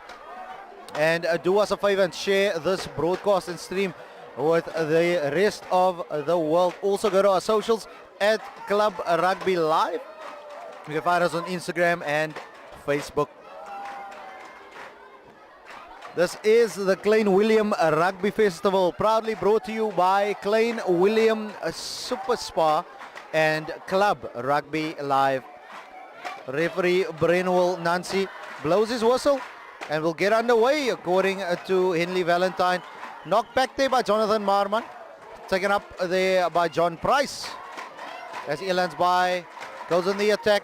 And do us a favor and share this broadcast and stream with the rest of the world. Also go to our socials at Club Rugby Live. You can find us on Instagram and Facebook. This is the Klein Willem Rugby Festival, proudly brought to you by Klein Willem Super Spa and Club Rugby Live. Referee Brenwell Nancy blows his whistle and will get underway according to Henley Valentine. Knocked back there by Jonathan Marman. Taken up there by John Price. As Elandsbaai goes on the attack.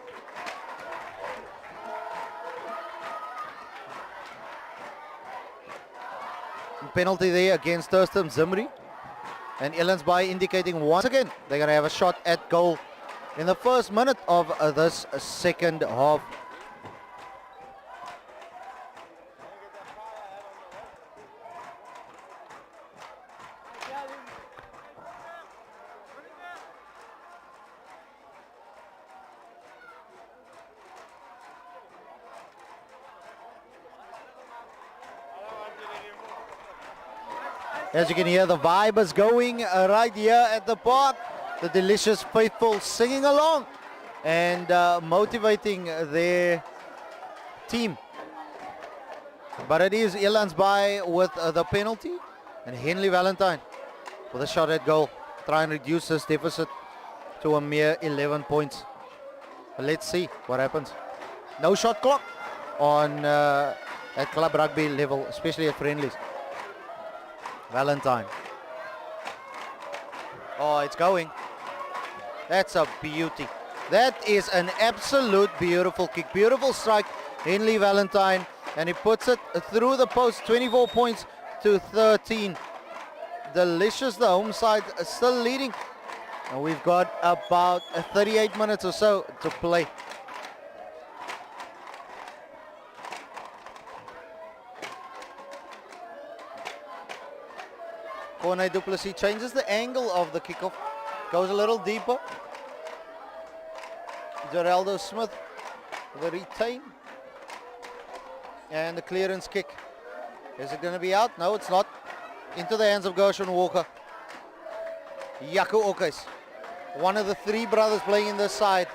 Penalty there against Thurston Zimri. And Elandsbaai indicating once again they're going to have a shot at goal in the first minute of this second half. As you can hear, the vibe is going right here at the park. The Delicious faithful singing along and motivating their team. But it is Elandsbaai with the penalty and Henley Valentine with a shot at goal. Try and reduce this deficit to a mere 11 points. But let's see what happens. No shot clock on at club rugby level, especially at friendlies. Valentine. Oh, it's going. That's a beauty. That is an absolute beautiful kick. Beautiful strike. Henley Valentine. And he puts it through the post. 24 points to 13. Delicious, the home side, still leading. And we've got about 38 minutes or so to play. Corne du Plessis changes the angle of the kickoff. Goes a little deeper. Geraldo Smith, the retain. And the clearance kick. Is it going to be out? No, it's not. Into the hands of Gershon Walker. Jaco Okes, one of the three brothers playing in this side.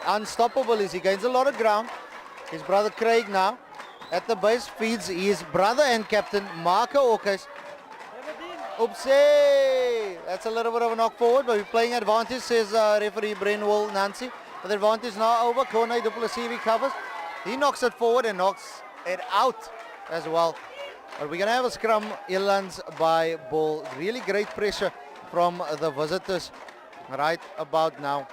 Unstoppable as he gains a lot of ground. His brother Craig now at the base feeds his brother and captain Marco Okes. Oopsie! That's a little bit of a knock forward, but we're playing advantage, says referee Brenwell Nancy. But the advantage now over. Corne du Plessis recovers. He knocks it forward and knocks it out as well. But we're going to have a scrum, Elandsbaai ball. Really great pressure from the visitors right about now.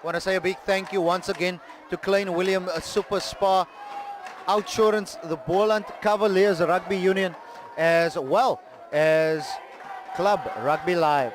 I want to say a big thank you once again to Klein Willem Super Spa, Outsurance, the Boland Cavaliers Rugby Union, as well as Club Rugby Live.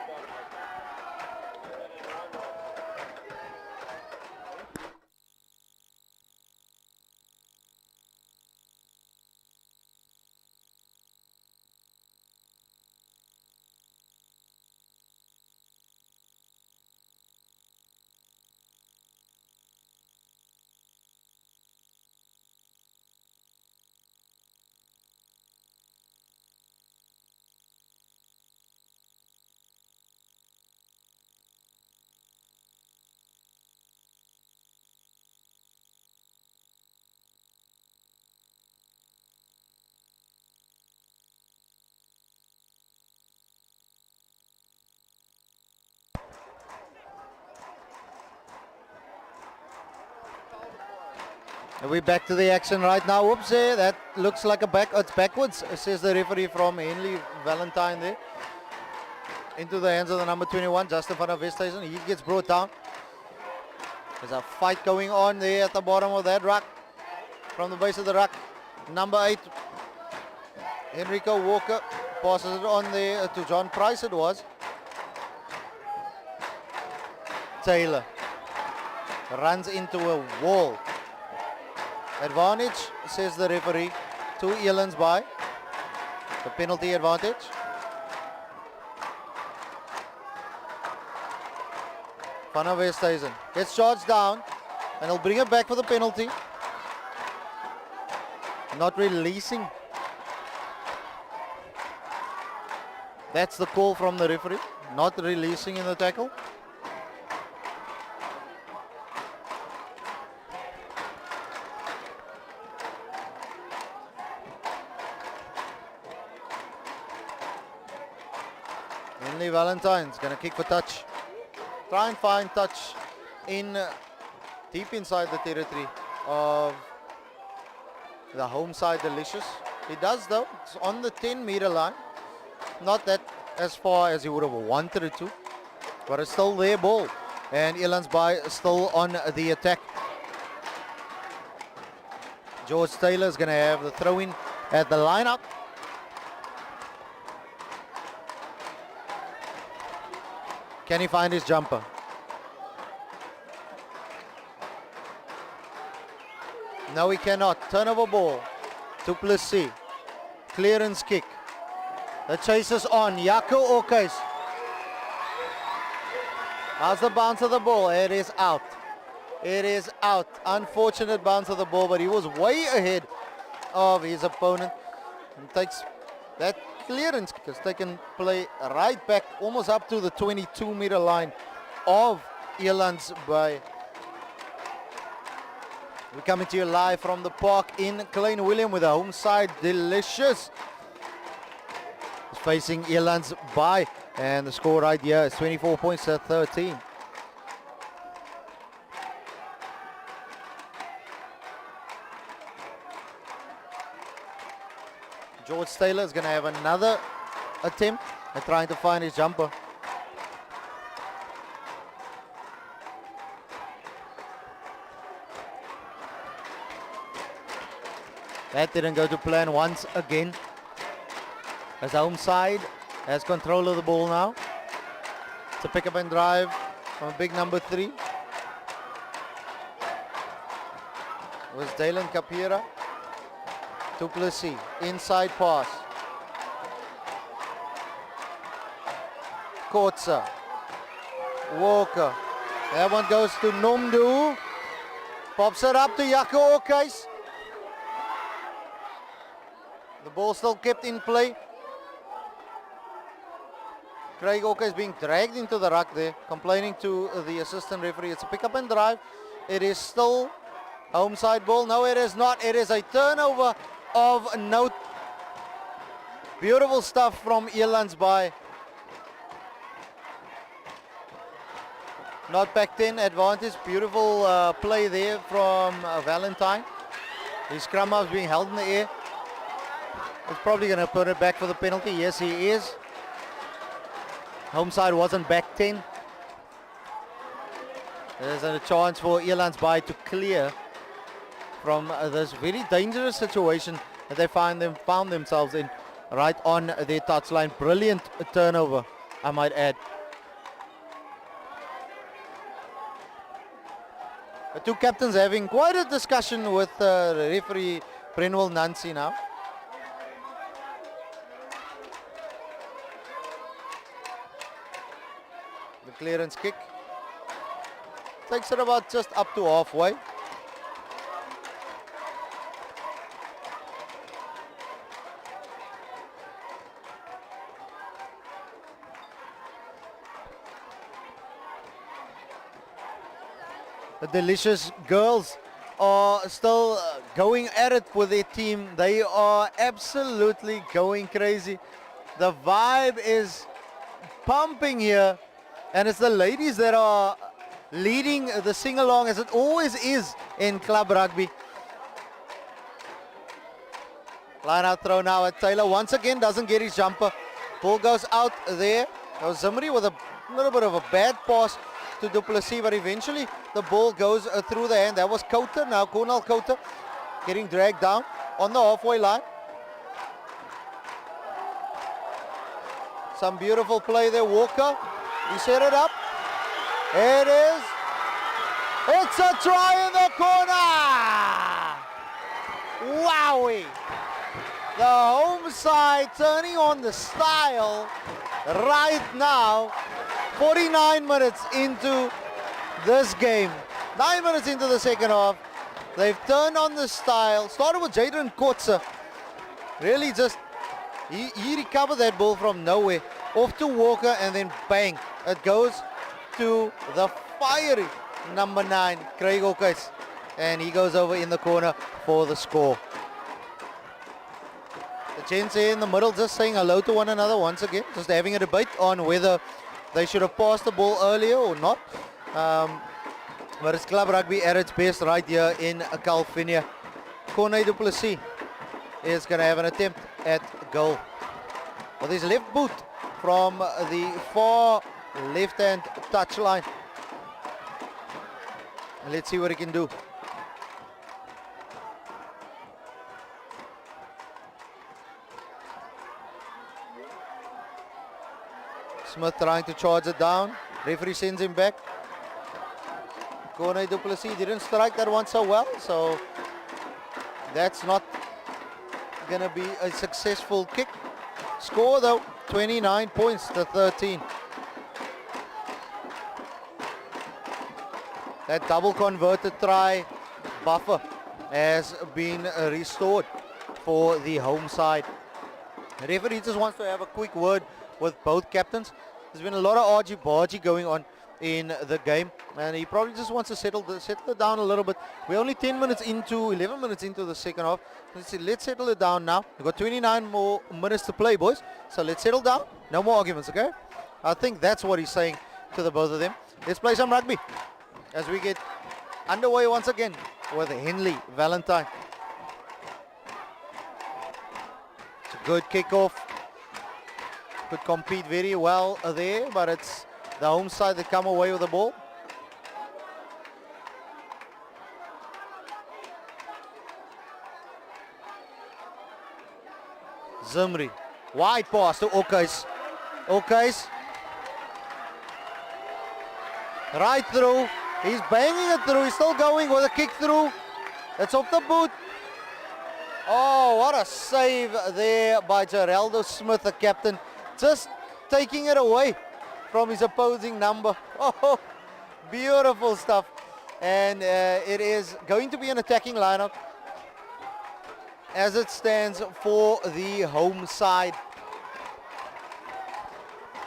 We're back to the action right now. Oops, that looks like a it's backwards, says the referee from Henley Valentine there. Into the hands of the number 21, Justin van der Westhuizen. He gets brought down. There's a fight going on there at the bottom of that ruck. From the base of the ruck, number 8, Enrico Walker, passes it on there to John Price it was. Taylor runs into a wall. Advantage, says the referee, to Elandsbaai. The penalty advantage. Van der Westhuizen gets charged down and he'll bring it back for the penalty. Not releasing. That's the call from the referee. Not releasing in the tackle. Henley Valentine's going to kick for touch. Try and find touch in deep inside the territory of the home side Delicious. He does though. It's on the 10-meter line. Not that as far as he would have wanted it to, but it's still their ball. And Elandsbaai still on the attack. George Taylor is going to have the throw-in at the lineup. Can he find his jumper? No, he cannot. Turnover ball to Plessis. Clearance kick. The chase is on. Jaco Okes. How's the bounce of the ball? It is out. It is out. Unfortunate bounce of the ball, but he was way ahead of his opponent. And takes that clearance kick has taken play right back almost up to the 22-meter line of Elandsbaai. We're coming to you live from the park in Klein Willem with the home side Delicious. It's facing Elandsbaai, and the score right here is 24 points to 13. George Taylor is going to have another attempt at trying to find his jumper. That didn't go to plan once again. As the home side has control of the ball now. It's a pick up and drive from a big number 3. It was Dalen Kapira. To Plessis, inside pass. Kotza. Walker. That one goes to Nomdu. Pops it up to Jaco Okes. The ball still kept in play. Craig Okes being dragged into the ruck there, complaining to the assistant referee. It's a pick up and drive. It is still home side ball. No, it is not. It is a turnover of note. Beautiful stuff from Elandsbaai. Not back 10 advantage. Beautiful play there from Valentine. His scrum half is being held in the air. He's probably going to put it back for the penalty. Yes, he is. Home side wasn't back 10. There's a chance for Elandsbaai to clear from this very dangerous situation that they found themselves in right on their touchline. Brilliant turnover, I might add. The two captains having quite a discussion with referee Brenwell Nancy now. The clearance kick takes it about just up to halfway. The Delicious girls are still going at it with their team. They are absolutely going crazy. The vibe is pumping here, and it's the ladies that are leading the sing-along, as it always is in club rugby. Line out throw now at Taylor. Once again doesn't get his jumper. Ball goes out there. Now Zimri with a little bit of a bad pass to Du Plessis, but eventually the ball goes through the hand. That was Kouter. Now Cornel Kouter getting dragged down on the halfway line. Some beautiful play there. Walker, he set it up. It is. It's a try in the corner. Wowie. The home side turning on the style right now. 49 minutes into this game. 9 minutes into the second half. They've turned on the style. Started with Jaden Kotze. Really just, he recovered that ball from nowhere. Off to Walker and then bang. It goes to the fiery number 9, Craig Hawkins. And he goes over in the corner for the score. The gents here in the middle just saying hello to one another once again. Just having a debate on whether they should have passed the ball earlier or not. But it's club rugby at its best right here in Calvinia. Corne Du Plessis is going to have an attempt at goal. With his left boot from the far left-hand touchline. Let's see what he can do. Smith trying to charge it down. Referee sends him back. Corne Du Plessis didn't strike that one so well, so that's not going to be a successful kick. Score though, 29 points to 13. That double converted try buffer has been restored for the home side. The referee just wants to have a quick word with both captains. There's been a lot of argy-bargy going on in the game, and he probably just wants to settle it down a little bit. We're only 11 minutes into the second half. Let's settle it down now. We've got 29 more minutes to play, boys. So let's settle down. No more arguments, okay? I think that's what he's saying to the both of them. Let's play some rugby as we get underway once again with Henley Valentine. It's a good kickoff. Could compete very well there, but it's the home side that come away with the ball. Zimri, wide pass to Okais. Okais, right through. He's banging it through. He's still going with a kick through. It's off the boot. Oh, what a save there by Geraldo Smith, the captain. Just taking it away from his opposing number. Oh, beautiful stuff. And it is going to be an attacking lineup as it stands for the home side.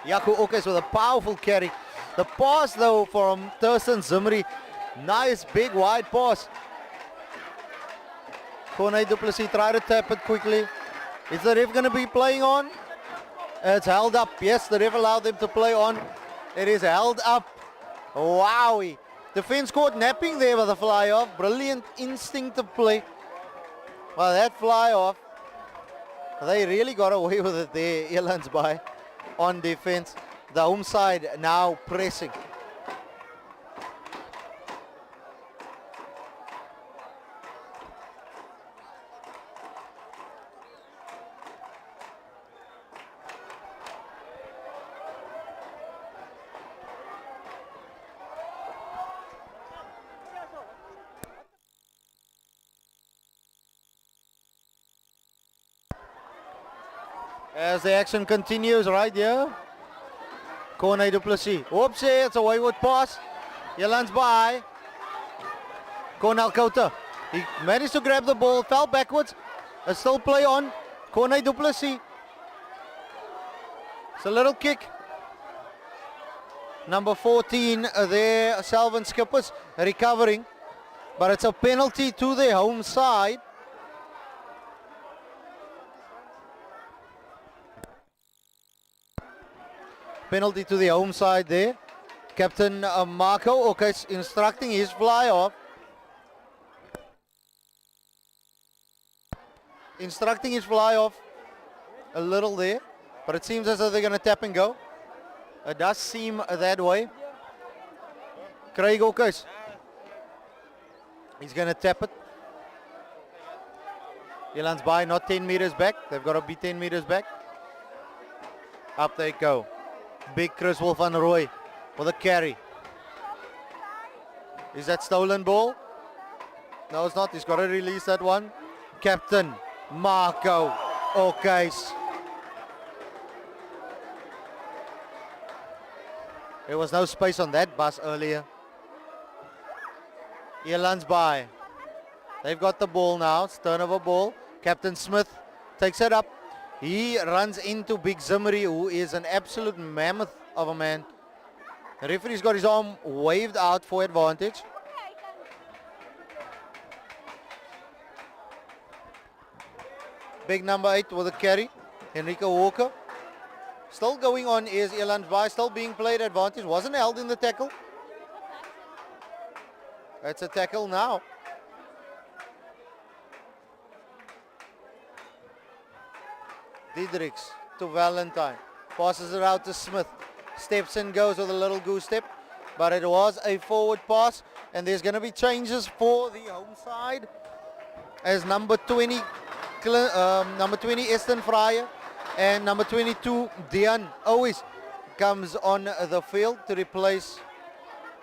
Jaco Okes with a powerful carry. The pass though from Thurston Zimri. Nice big wide pass. Corne Du Plessis tried to tap it quickly. Is the ref going to be playing on? It's held up. Yes, the ref allowed them to play on. It is held up. Wowie. Defense caught napping there with a fly off. Brilliant instinctive play. Well, that fly off. They really got away with it there, Elandsbaai, on defense. The home side now pressing. As the action continues right here. Corne Du Plessis. Oops, it's a wayward pass. Elandsbaai. Cornel Kouter. He managed to grab the ball, fell backwards. It's still play on. Corne Du Plessis. It's a little kick. Number 14 there, Selvin Skippers recovering. But it's a penalty to the home side. Penalty to the home side there. Captain Marco Okes instructing his fly off. Instructing his fly off a little there. But it seems as though they're going to tap and go. It does seem that way. Craig Oakes. He's going to tap it. Elandsbaai not 10 meters back. They've got to be 10 meters back. Up they go. Big Chris Wolf van Roy with a carry. Is that stolen ball? No, it's not. He's got to release that one. Captain Marco Oakes. There was no space on that bus earlier. Elandsbaai. They've got the ball now. It's turnover ball. Captain Smith takes it up. He runs into Big Zimri, who is an absolute mammoth of a man. The referee's got his arm waved out for advantage. Big number 8 with a carry. Enrico Walker. Still going on is Elandsbaai, still being played advantage. Wasn't held in the tackle. It's a tackle now. Diedrichs to Valentine. Passes it out to Smith. Steps in, goes with a little goose step. But it was a forward pass. And there's going to be changes for the home side. As number 20 Eston Fryer and number 22 Dian always comes on the field to replace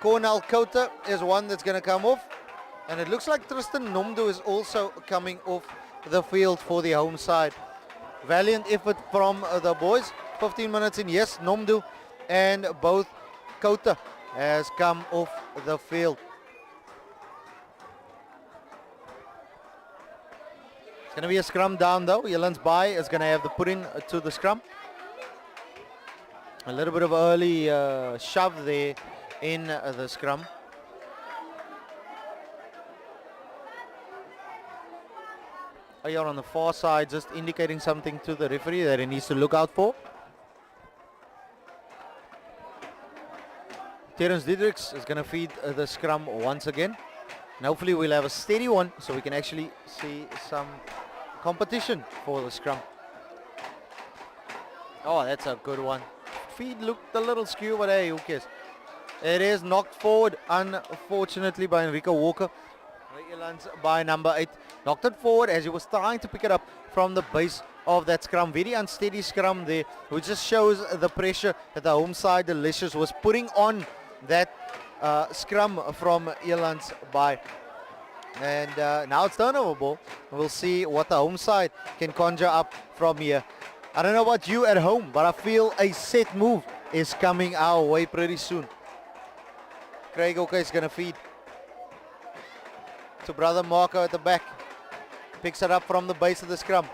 Cornel Kota is one that's going to come off. And it looks like Tristan Nomdu is also coming off the field for the home side. Valiant effort from the boys. 15 minutes in, yes, Nomdu and both Kota has come off the field. It's going to be a scrum down though. Elandsbaai is going to have the put in to the scrum. A little bit of early shove there in the scrum. You're on the far side, just indicating something to the referee that he needs to look out for. Terence Diedrichs is going to feed the scrum once again. And hopefully we'll have a steady one so we can actually see some competition for the scrum. Oh, that's a good one. Feed looked a little skew, but hey, who cares? It is knocked forward, unfortunately, by Enrico Walker. Elandsbaai number 8 knocked it forward as he was trying to pick it up from the base of that scrum. Very unsteady scrum there, which just shows the pressure that the home side Delicious was putting on that scrum from Elandsbaai. And now it's turnover ball. We'll see what the home side can conjure up from here. I don't know about you at home, but I feel a set move is coming our way pretty soon. Craig Oakes is going to feed to brother Marco at the back. Picks it up from the base of the scrum.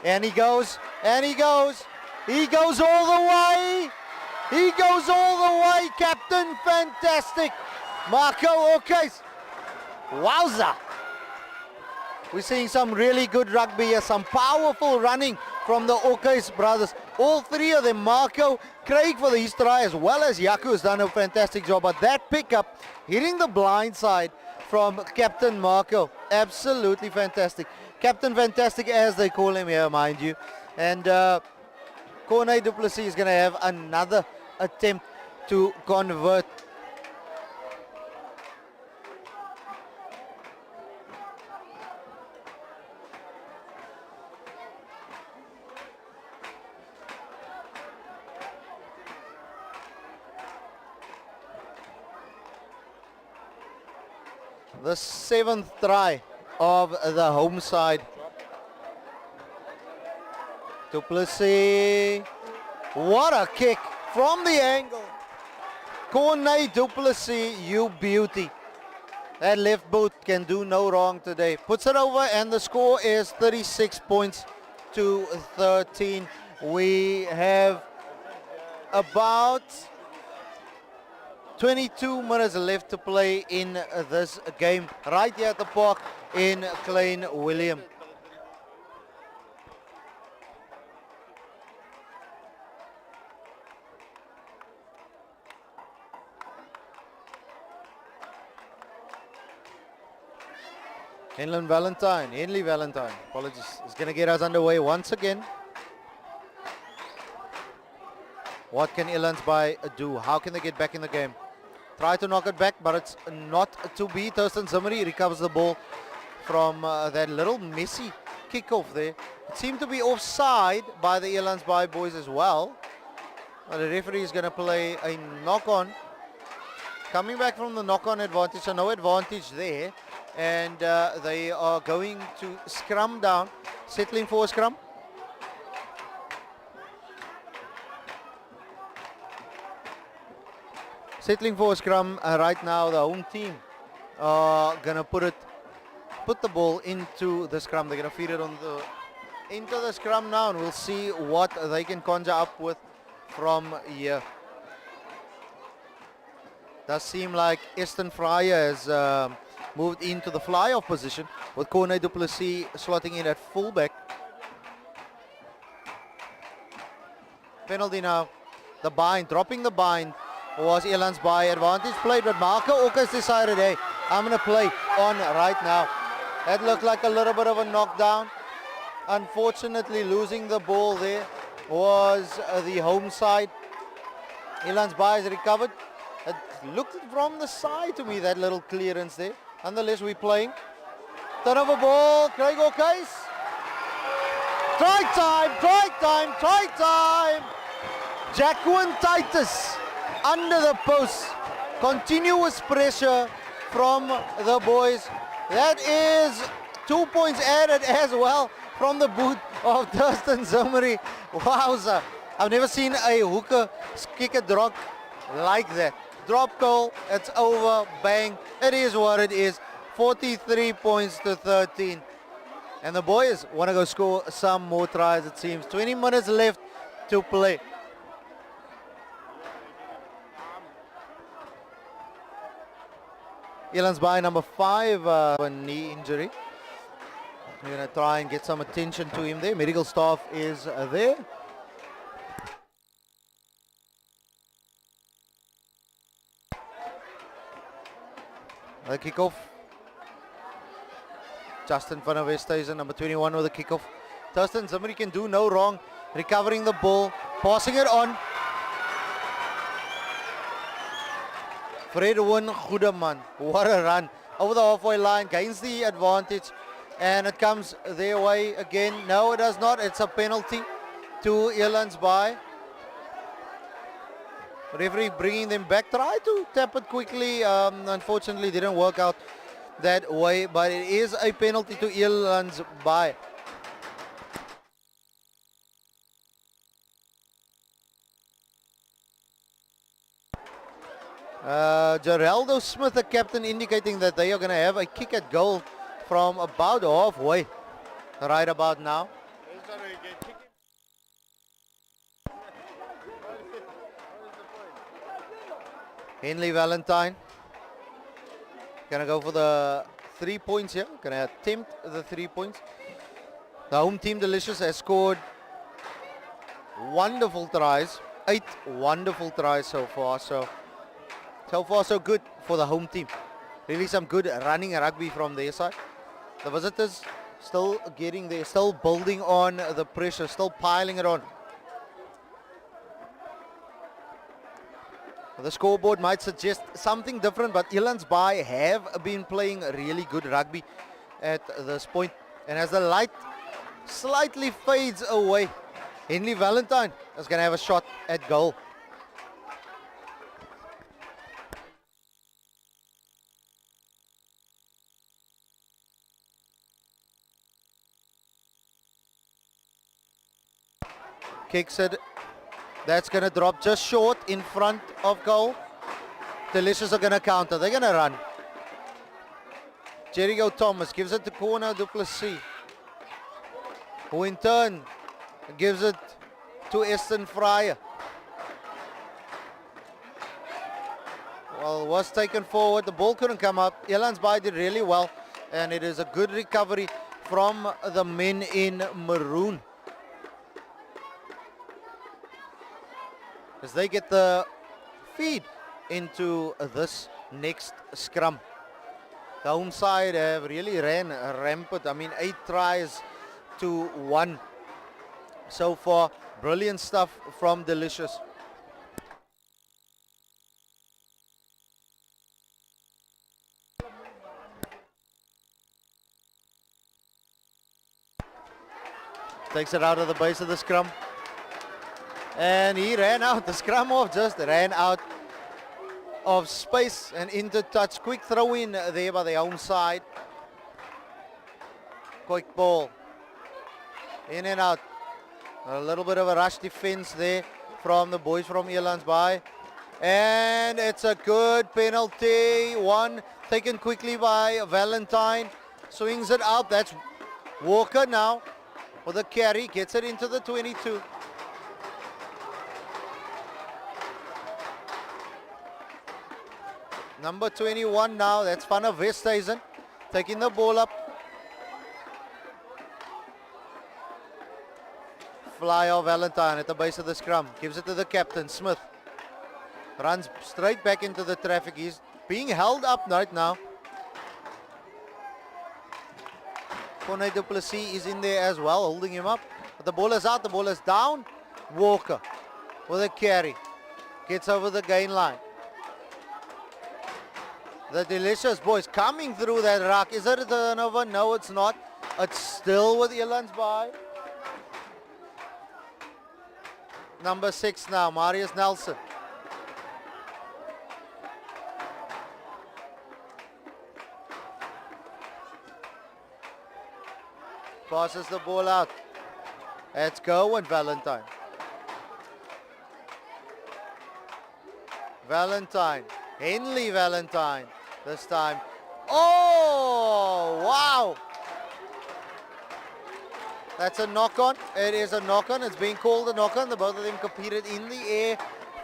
And he goes, and he goes. He goes all the way. He goes all the way, Captain. Fantastic. Marco Oakes. Wowza. We're seeing some really good rugby here. Some powerful running from the Oakes brothers. All three of them, Marco, Craig for the try, as well as Yaku has done a fantastic job. But that pickup, hitting the blind side from Captain Marco. Absolutely fantastic. Captain Fantastic, as they call him here, mind you. And Corne du Plessis is going to have another attempt to convert. The 7th try of the home side. Du Plessis. What a kick from the angle. Corne du Plessis, you beauty. That left boot can do no wrong today. Puts it over and the score is 36 points to 13. We have about 22 minutes left to play in this game right here at the park in Klein Willem. Henley Valentine, apologies, is going to get us underway once again. What can Elandsbaai do? How can they get back in the game? Try to knock it back, but it's not to be. Thurston Zimmery recovers the ball from that little messy kickoff there. It seemed to be offside by the Elandsbaai boys as well. But the referee is going to play a knock-on. Coming back from the knock-on advantage, so no advantage there. And they are going to scrum down, settling for a scrum. Settling for a scrum right now. The home team are going to put the ball into the scrum. They're going to feed it into the scrum now, and we'll see what they can conjure up with from here. Does seem like Easton Fryer has moved into the fly-off position with Corne du Plessis slotting in at fullback. Penalty now. The bind, dropping the bind was Elandsbaai. Advantage played, but Marco Okas decided, hey, I'm going to play on right now. That looked like a little bit of a knockdown. Unfortunately, losing the ball there was the home side. Elandsbaai has recovered. It looked from the side to me, that little clearance there. Nonetheless, we're playing. Turnover ball, Craig O'Case. Try time, try time, try time. Jacqueline Titus under the post. Continuous pressure from the boys. That is 2 points added as well from the boot of Thurston Zimmery. Wowza. I've never seen a hooker kick a drop like that. Drop goal, it's over, bang. It is what it is. 43 points to 13. And the boys want to go score some more tries, it seems. 20 minutes left to play. Elandsbaai number 5, a knee injury. We're going to try and get some attention to him there. Medical staff is there. The kickoff. Justin van der Westhuizen, number 21 with the kickoff. Thurston Zimmery can do no wrong. Recovering the ball, passing it on. Fredwin Goedeman, what a run. Over the halfway line, gains the advantage. And it comes their way again. No, it does not. It's a penalty to Elandsbaai. Referee bringing them back. Try to tap it quickly. Unfortunately, didn't work out that way. But it is a penalty to Elandsbaai. Geraldo Smith, the captain, indicating that they are going to have a kick at goal from about halfway right about now. Henley Valentine gonna go for the 3 points here. Gonna attempt the 3 points. The home team Delicious has scored wonderful tries. 8 wonderful tries so far. So far so good for the home team. Really some good running rugby from their side. The visitors still getting there, still building on the pressure, still piling it on. The scoreboard might suggest something different, but Elandsbaai have been playing really good rugby at this point. And as the light slightly fades away, Henley Valentine is going to have a shot at goal. Kicks it. That's going to drop just short in front of goal. Delicious are going to counter. They're going to run. Jericho Thomas gives it to Corne du Plessis, who in turn gives it to Easton Fryer. Well, was taken forward. The ball couldn't come up. Elandsbaai did really well. And it is a good recovery from the men in maroon, as they get the feed into this next scrum. The home side have really ran rampant. I mean, 8 tries to 1 so far. Brilliant stuff from Delicious. Takes it out of the base of the scrum. And he ran out. The scrum off just ran out of space and into touch. Quick throw in there by the home side. Quick ball. In and out. A little bit of a rush defense there from the boys from Elandsbaai. And it's a good penalty. One taken quickly by Valentine. Swings it out. That's Walker now with a carry. Gets it into the 22. Number 21 now. That's Van der Westhuizen taking the ball up. Fly off Valentine at the base of the scrum. Gives it to the captain, Smith. Runs straight back into the traffic. He's being held up right now. Corne du Plessis is in there as well, holding him up. But the ball is out, the ball is down. Walker with a carry. Gets over the gain line. The Delicious boys coming through that ruck. Is it a turnover? No, it's not. It's still with Elandsbaai. Number 6 now, Marius Nelson. Passes the ball out. Let's go and Valentine. Valentine. Henley Valentine this time. Oh, wow. That's a knock-on. It is a knock-on. It's being called a knock-on. The both of them competed in the air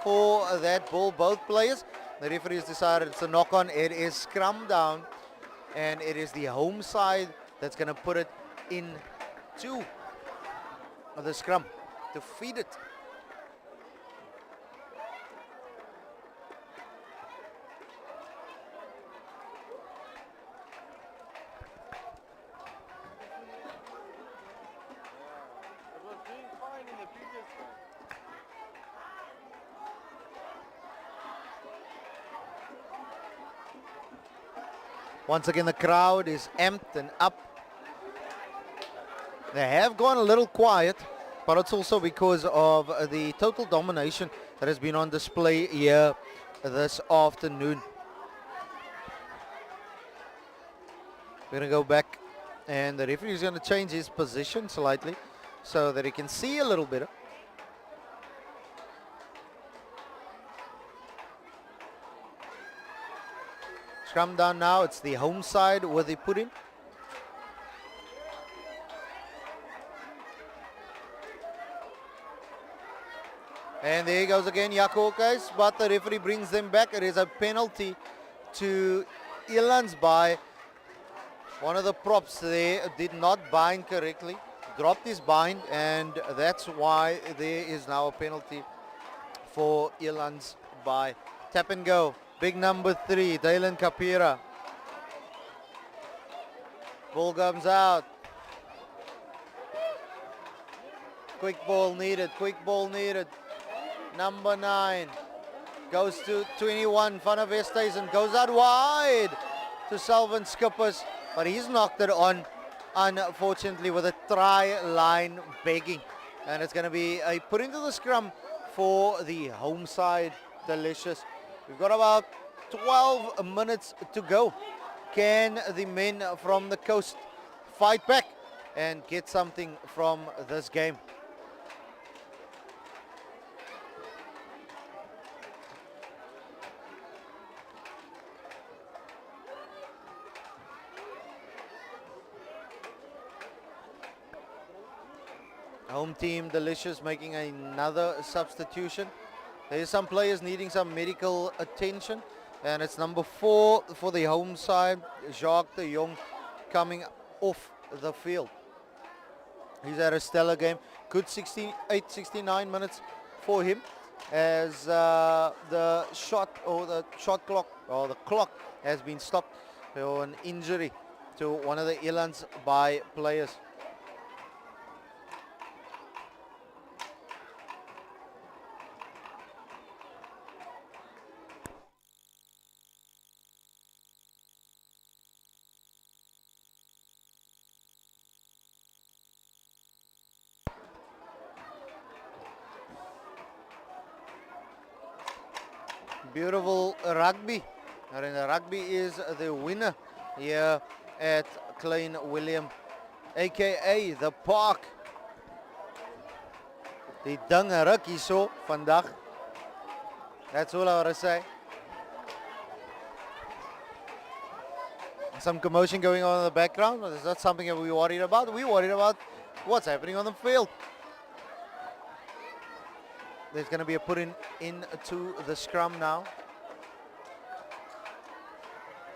for that ball, both players. The referee has decided it's a knock-on. It is scrum down, and it is the home side that's going to put it into the scrum to feed it. Once again, the crowd is amped and up. They have gone a little quiet, but it's also because of the total domination that has been on display here this afternoon. We're going to go back, and the referee is going to change his position slightly so that he can see a little better. Scrum down now. It's the home side where they put in. And there he goes again, Jaco, guys. But the referee brings them back. It is a penalty to Elandsbaai. One of the props there did not bind correctly. Dropped his bind, and that's why there is now a penalty for Elandsbaai. Tap and go. Big number 3, Dalen Kapira. Ball comes out. Quick ball needed, quick ball needed. Number 9 goes to 21, Van der Westhuizen, goes out wide to Selvin Skippers, but he's knocked it on, unfortunately, with a try line begging. And it's going to be a put into the scrum for the home side, Delicious. We've got about 12 minutes to go. Can the men from the coast fight back and get something from this game? Home team Delicious making another substitution. There's some players needing some medical attention, and it's number 4 for the home side, Jacques de Jong, coming off the field. He's had a stellar game. Good 69 minutes for him, as the shot clock has been stopped for an injury to one of the Elandsbaai players. Beautiful rugby. And the rugby is the winner here at Klein Willem, aka the Park. Die ding ruk hierso vandag. That's all I want to say. Some commotion going on in the background, but it's not something that we're worried about. We're worried about what's happening on the field. There's going to be a put into the scrum now.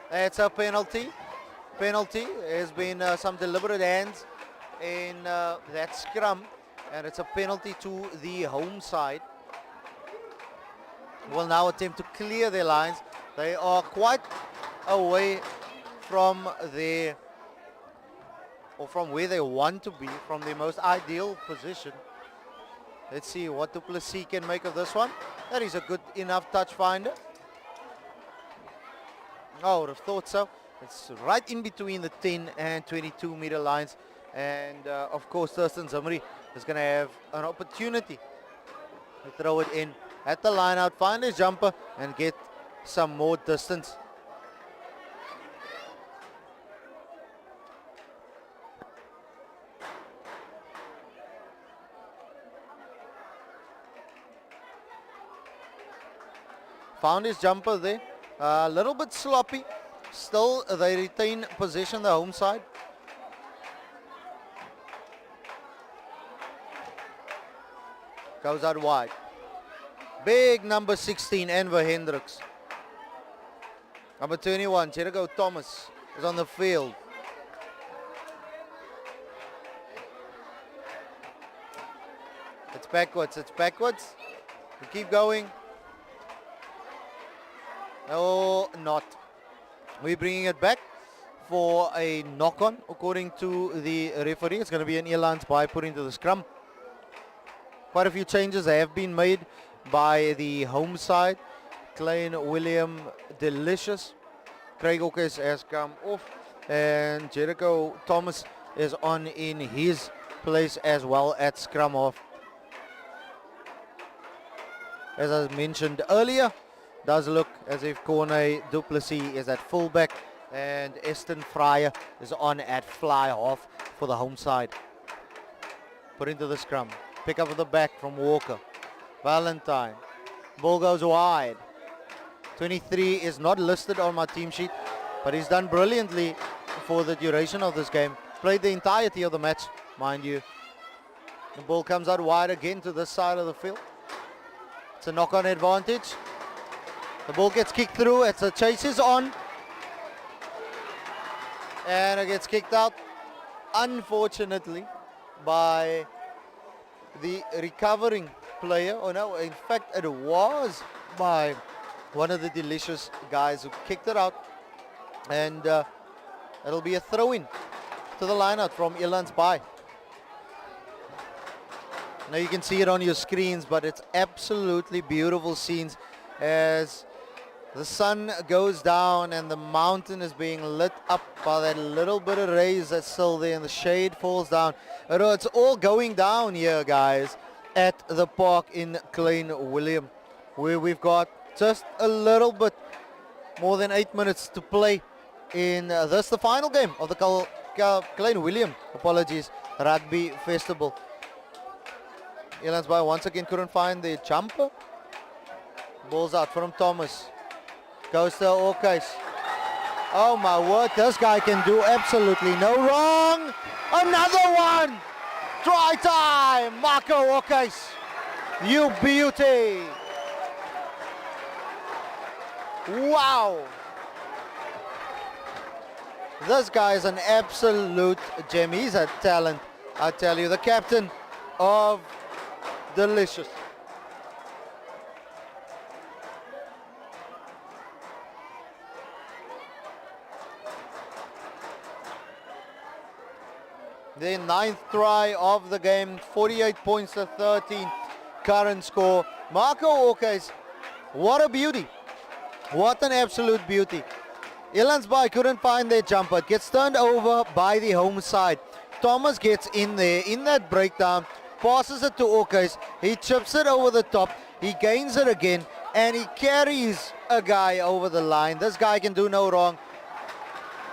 It's a penalty. Penalty. There's been some deliberate hands in that scrum, and it's a penalty to the home side. Will now attempt to clear their lines. They are quite away from their, or from where they want to be, from their most ideal position. Let's see what Du Plessis can make of this one. That is a good enough touch finder. I would have thought so. It's right in between the 10 and 22 meter lines. And of course, Thurston Zimri is going to have an opportunity to throw it in at the line out, find his jumper and get some more distance. Found his jumper there. A little bit sloppy. Still, they retain possession, the home side. Goes out wide. Big number 16, Enver Hendricks. Number 21, Jericho Thomas is on the field. It's backwards, it's backwards. We keep going. No, not. We're bringing it back for a knock-on, according to the referee. It's going to be an Elandsbaai put into the scrum. Quite a few changes have been made by the home side. Klein Willem Delicious. Craig Ockes has come off, and Jericho Thomas is on in his place as well at scrum half. As I mentioned earlier, does look as if Corne Du Plessis is at fullback and Eston Fryer is on at fly half for the home side. Put into the scrum. Pick up at the back from Walker. Valentine. Ball goes wide. 23 is not listed on my team sheet, but he's done brilliantly for the duration of this game. Played the entirety of the match, mind you. The ball comes out wide again to this side of the field. It's a knock-on advantage. The ball gets kicked through. It's a chases on. And it gets kicked out, unfortunately, by the recovering player. Oh no, in fact it was by one of the Delicious guys who kicked it out. And it'll be a throw-in to the line-out from Elandsbaai. Now you can see it on your screens, but it's absolutely beautiful scenes as the sun goes down and the mountain is being lit up by that little bit of rays that's still there, and the shade falls down. It's all going down here, guys, at the park in Klein Willem, where we've got just a little bit more than 8 minutes to play in this, the final game of the Klein Willem, Rugby Festival. Elandsbaai once again couldn't find the jumper. Ball's out from Thomas. Goes to Ockes. Oh my word, this guy can do absolutely no wrong. Another one. Try time. Marco Ockes. You beauty. Wow. This guy is an absolute gem. He's a talent, I tell you. The captain of Delicious. The 9th try of the game, 48 points to 13, current score. Marco Ockes, what a beauty. What an absolute beauty. Elandsbaai couldn't find their jumper. It gets turned over by the home side. Thomas gets in there, in that breakdown, passes it to Ockes. He chips it over the top. He gains it again. and he carries a guy over the line. This guy can do no wrong,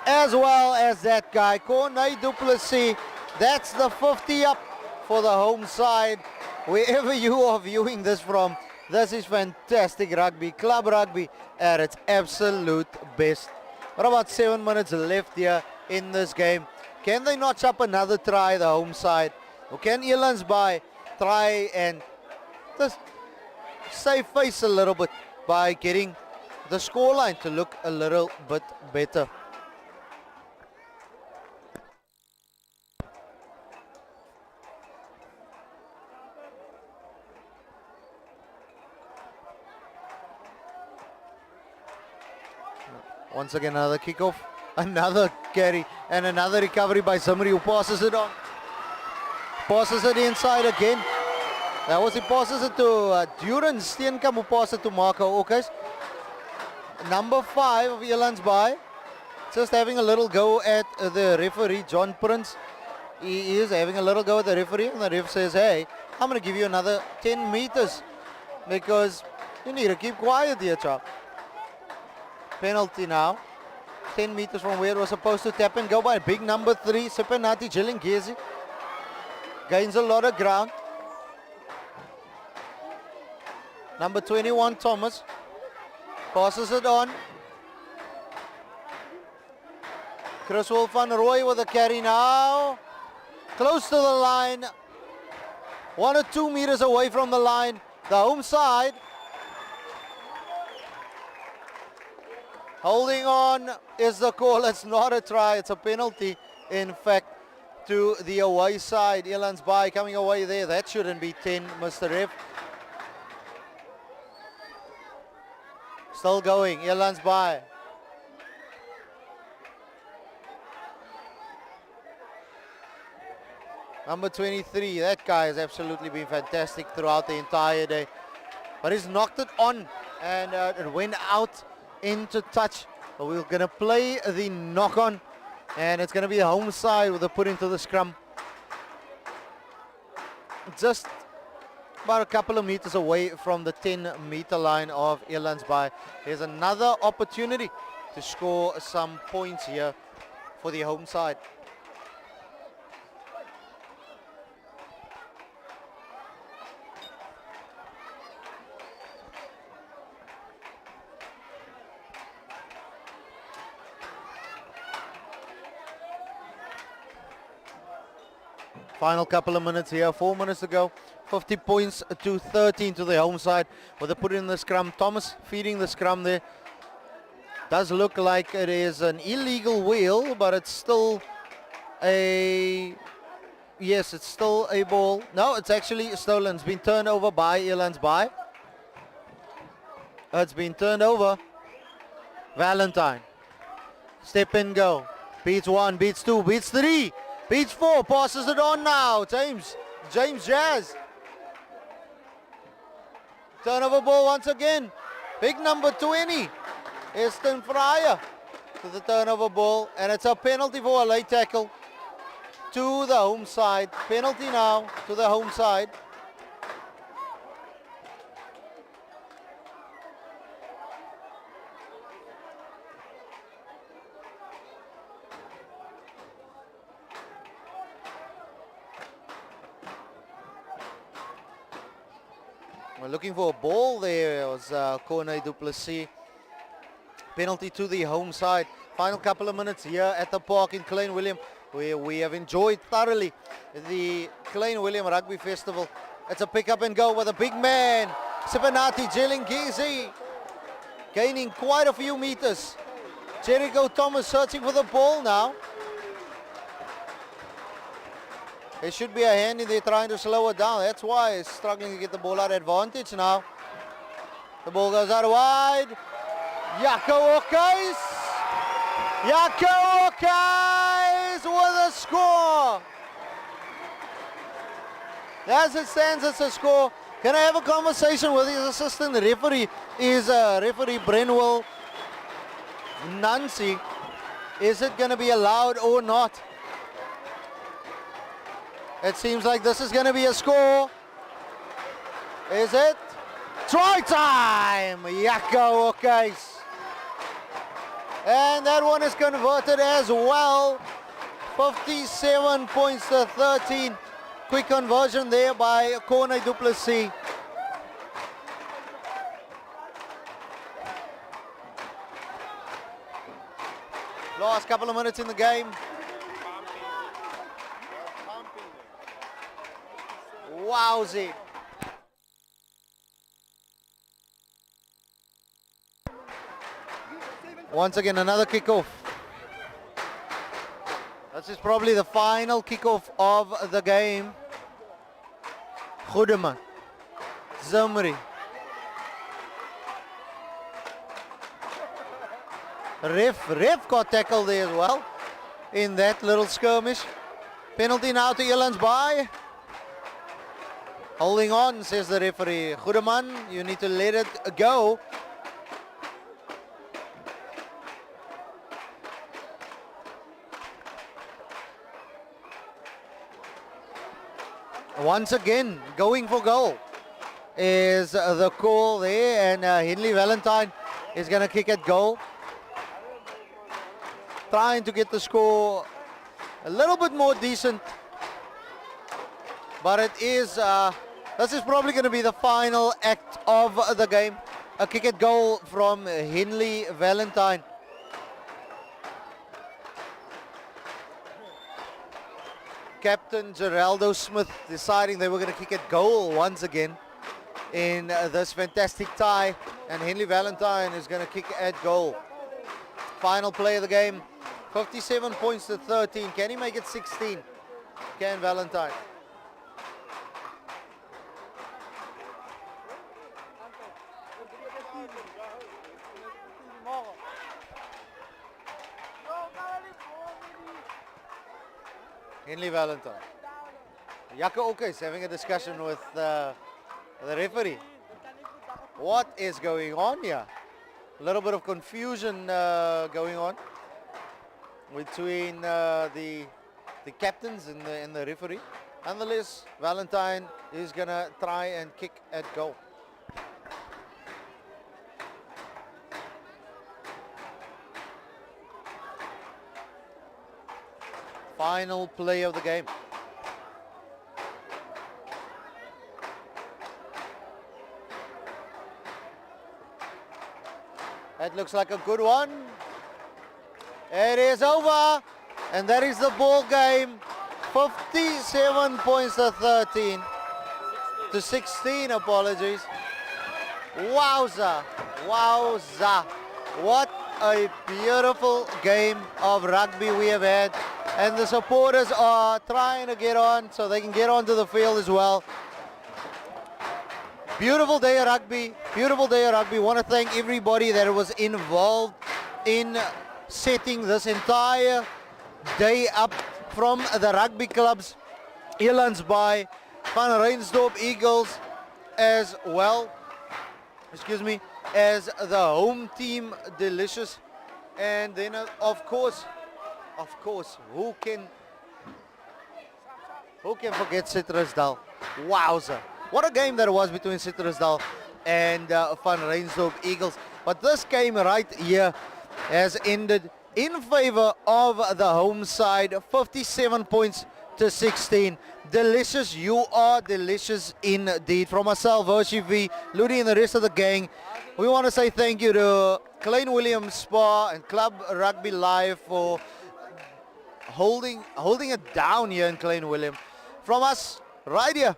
as well as that guy, Corne du Plessis. That's the 50 up for the home side. Wherever you are viewing this from, this is fantastic rugby, club rugby at its absolute best. What about 7 minutes left here in this game? Can they notch up another try, the home side? Or can Elandsbaai try and just save face a little bit by getting the scoreline to look a little bit better? Once again, another kickoff, another carry, and another recovery by somebody who passes it on. Passes it inside again. That was, he passes it to Duran Steenkamp, who passes it to Marco Okas. Number 5 of Elandsbaai, just having a little go at the referee, John Prince. He is having a little go at the referee, and the ref says, hey, I'm going to give you another 10 meters because you need to keep quiet here, child. Penalty now, 10 meters from where it was supposed to tap and go by. Big number 3, Sipenati Jilingezi. Gains a lot of ground. Number 21, Thomas. Passes it on. Chris Wolf van Roy with a carry now. Close to the line. 1 or 2 meters away from the line. The home side. Holding on is the call. It's not a try. It's a penalty, in fact, to the away side. Elandsbaai coming away there. That shouldn't be 10, Mr. Ref. Still going. Elandsbaai. Number 23. That guy has absolutely been fantastic throughout the entire day. But he's knocked it on and it went out into touch. But we're going to play the knock on, and it's going to be the home side with a put into the scrum. Just about a couple of meters away from the 10-meter line of Elandsbaai. There's another opportunity to score some points here for the home side. Final couple of minutes here, 4 minutes to go. 50 points to 13 to the home side with a put in the scrum. Thomas feeding the scrum there. Does look like it is an illegal wheel, but it's still a... Yes, it's still a ball. No, it's actually stolen. It's been turned over by Elandsbaai. It's been turned over. Valentine. Step and go. Beats 1, beats 2, beats 3. Beats 4, passes it on now. James Jazz. Turnover ball once again. Big number 20. Eston Fryer to the turnover ball. And it's a penalty for a late tackle to the home side. Penalty now to the home side. We're looking for a ball there. It was Corne du Plessis. Penalty to the home side. Final couple of minutes here at the park in Klein Willem, where we have enjoyed thoroughly the Klein Willem Rugby Festival. It's a pick up and go with a big man, Sipenati Jilingezi, gaining quite a few meters. Jericho Thomas searching for the ball now. There should be a hand in there trying to slow it down. That's why he's struggling to get the ball out advantage now. The ball goes out wide. Jaco Ockhuis. Jaco Ockhuis with a score. As it stands, it's a score. Can I have a conversation with his assistant referee? Is referee Brenwell Nancy. Is it going to be allowed or not? It seems like this is going to be a score. Is it? Try time! Yakko Okais. And that one is converted as well. 57 points to 13. Quick conversion there by Corne du Plessis. Last couple of minutes in the game. Wowzy. Once again, another kickoff. This is probably the final kickoff of the game. Goedeman. Zumri. Ref got tackled there as well in that little skirmish. Penalty now to Elandsbaai. Holding on, says the referee. Goedeman, you need to let it go. Once again, going for goal is the call there, and Henley Valentine is going to kick at goal. Trying to get the score a little bit more decent, but it is, this is probably going to be the final act of the game. A kick at goal from Henley Valentine. Captain Geraldo Smith deciding they were going to kick at goal once again in this fantastic tie, and Henley Valentine is going to kick at goal. Final play of the game, 57 points to 13. Can he make it 16? Can Valentine? Henley Valentine. Yakko Okais is having a discussion with the referee. What is going on here? A little bit of confusion going on between the captains and the referee. Nonetheless, Valentine is going to try and kick at goal. Final play of the game. That looks like a good one. It is over, and that is the ball game. 57 points to 13. To 16, apologies. Wowza, wowza. What a beautiful game of rugby we have had. And the supporters are trying to get on so they can get onto the field as well. Beautiful day of rugby. Beautiful day of rugby. Want to thank everybody that was involved in setting this entire day up, from the rugby clubs, Elandsbaai, Van Reinsdorp Eagles, as well, as the home team, Delicious. And then of course, who can forget Citrusdal? Wowza. What a game that was between Citrusdal and Van Reinsdorp Eagles. But this game right here has ended in favor of the home side, 57 points to 16. Delicious, you are delicious indeed. From myself, Hershey, Ludi, and the rest of the gang, we want to say thank you to Klein Willem Spa and Club Rugby Live for holding it down here in Klein Willem. From us, right here,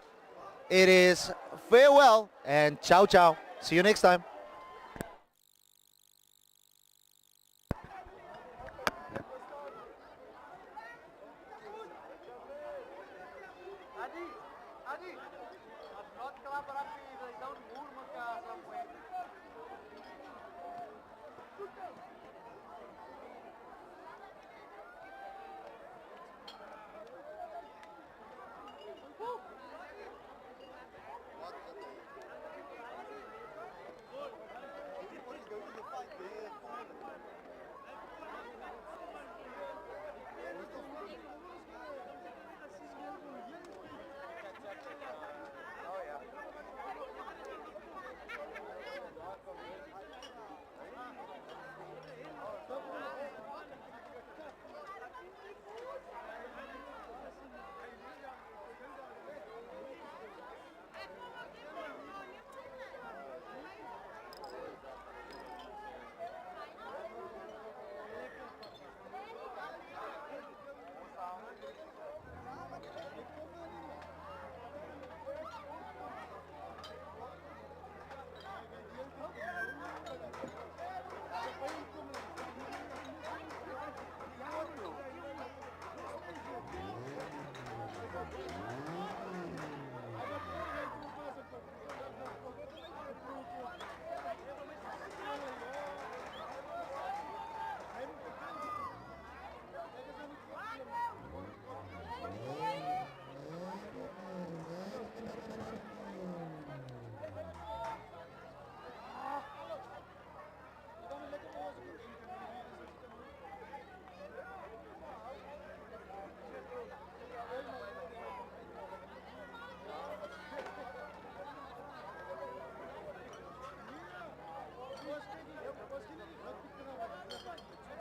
it is farewell and ciao ciao. See you next time. Adi, not club rugby, they don't move.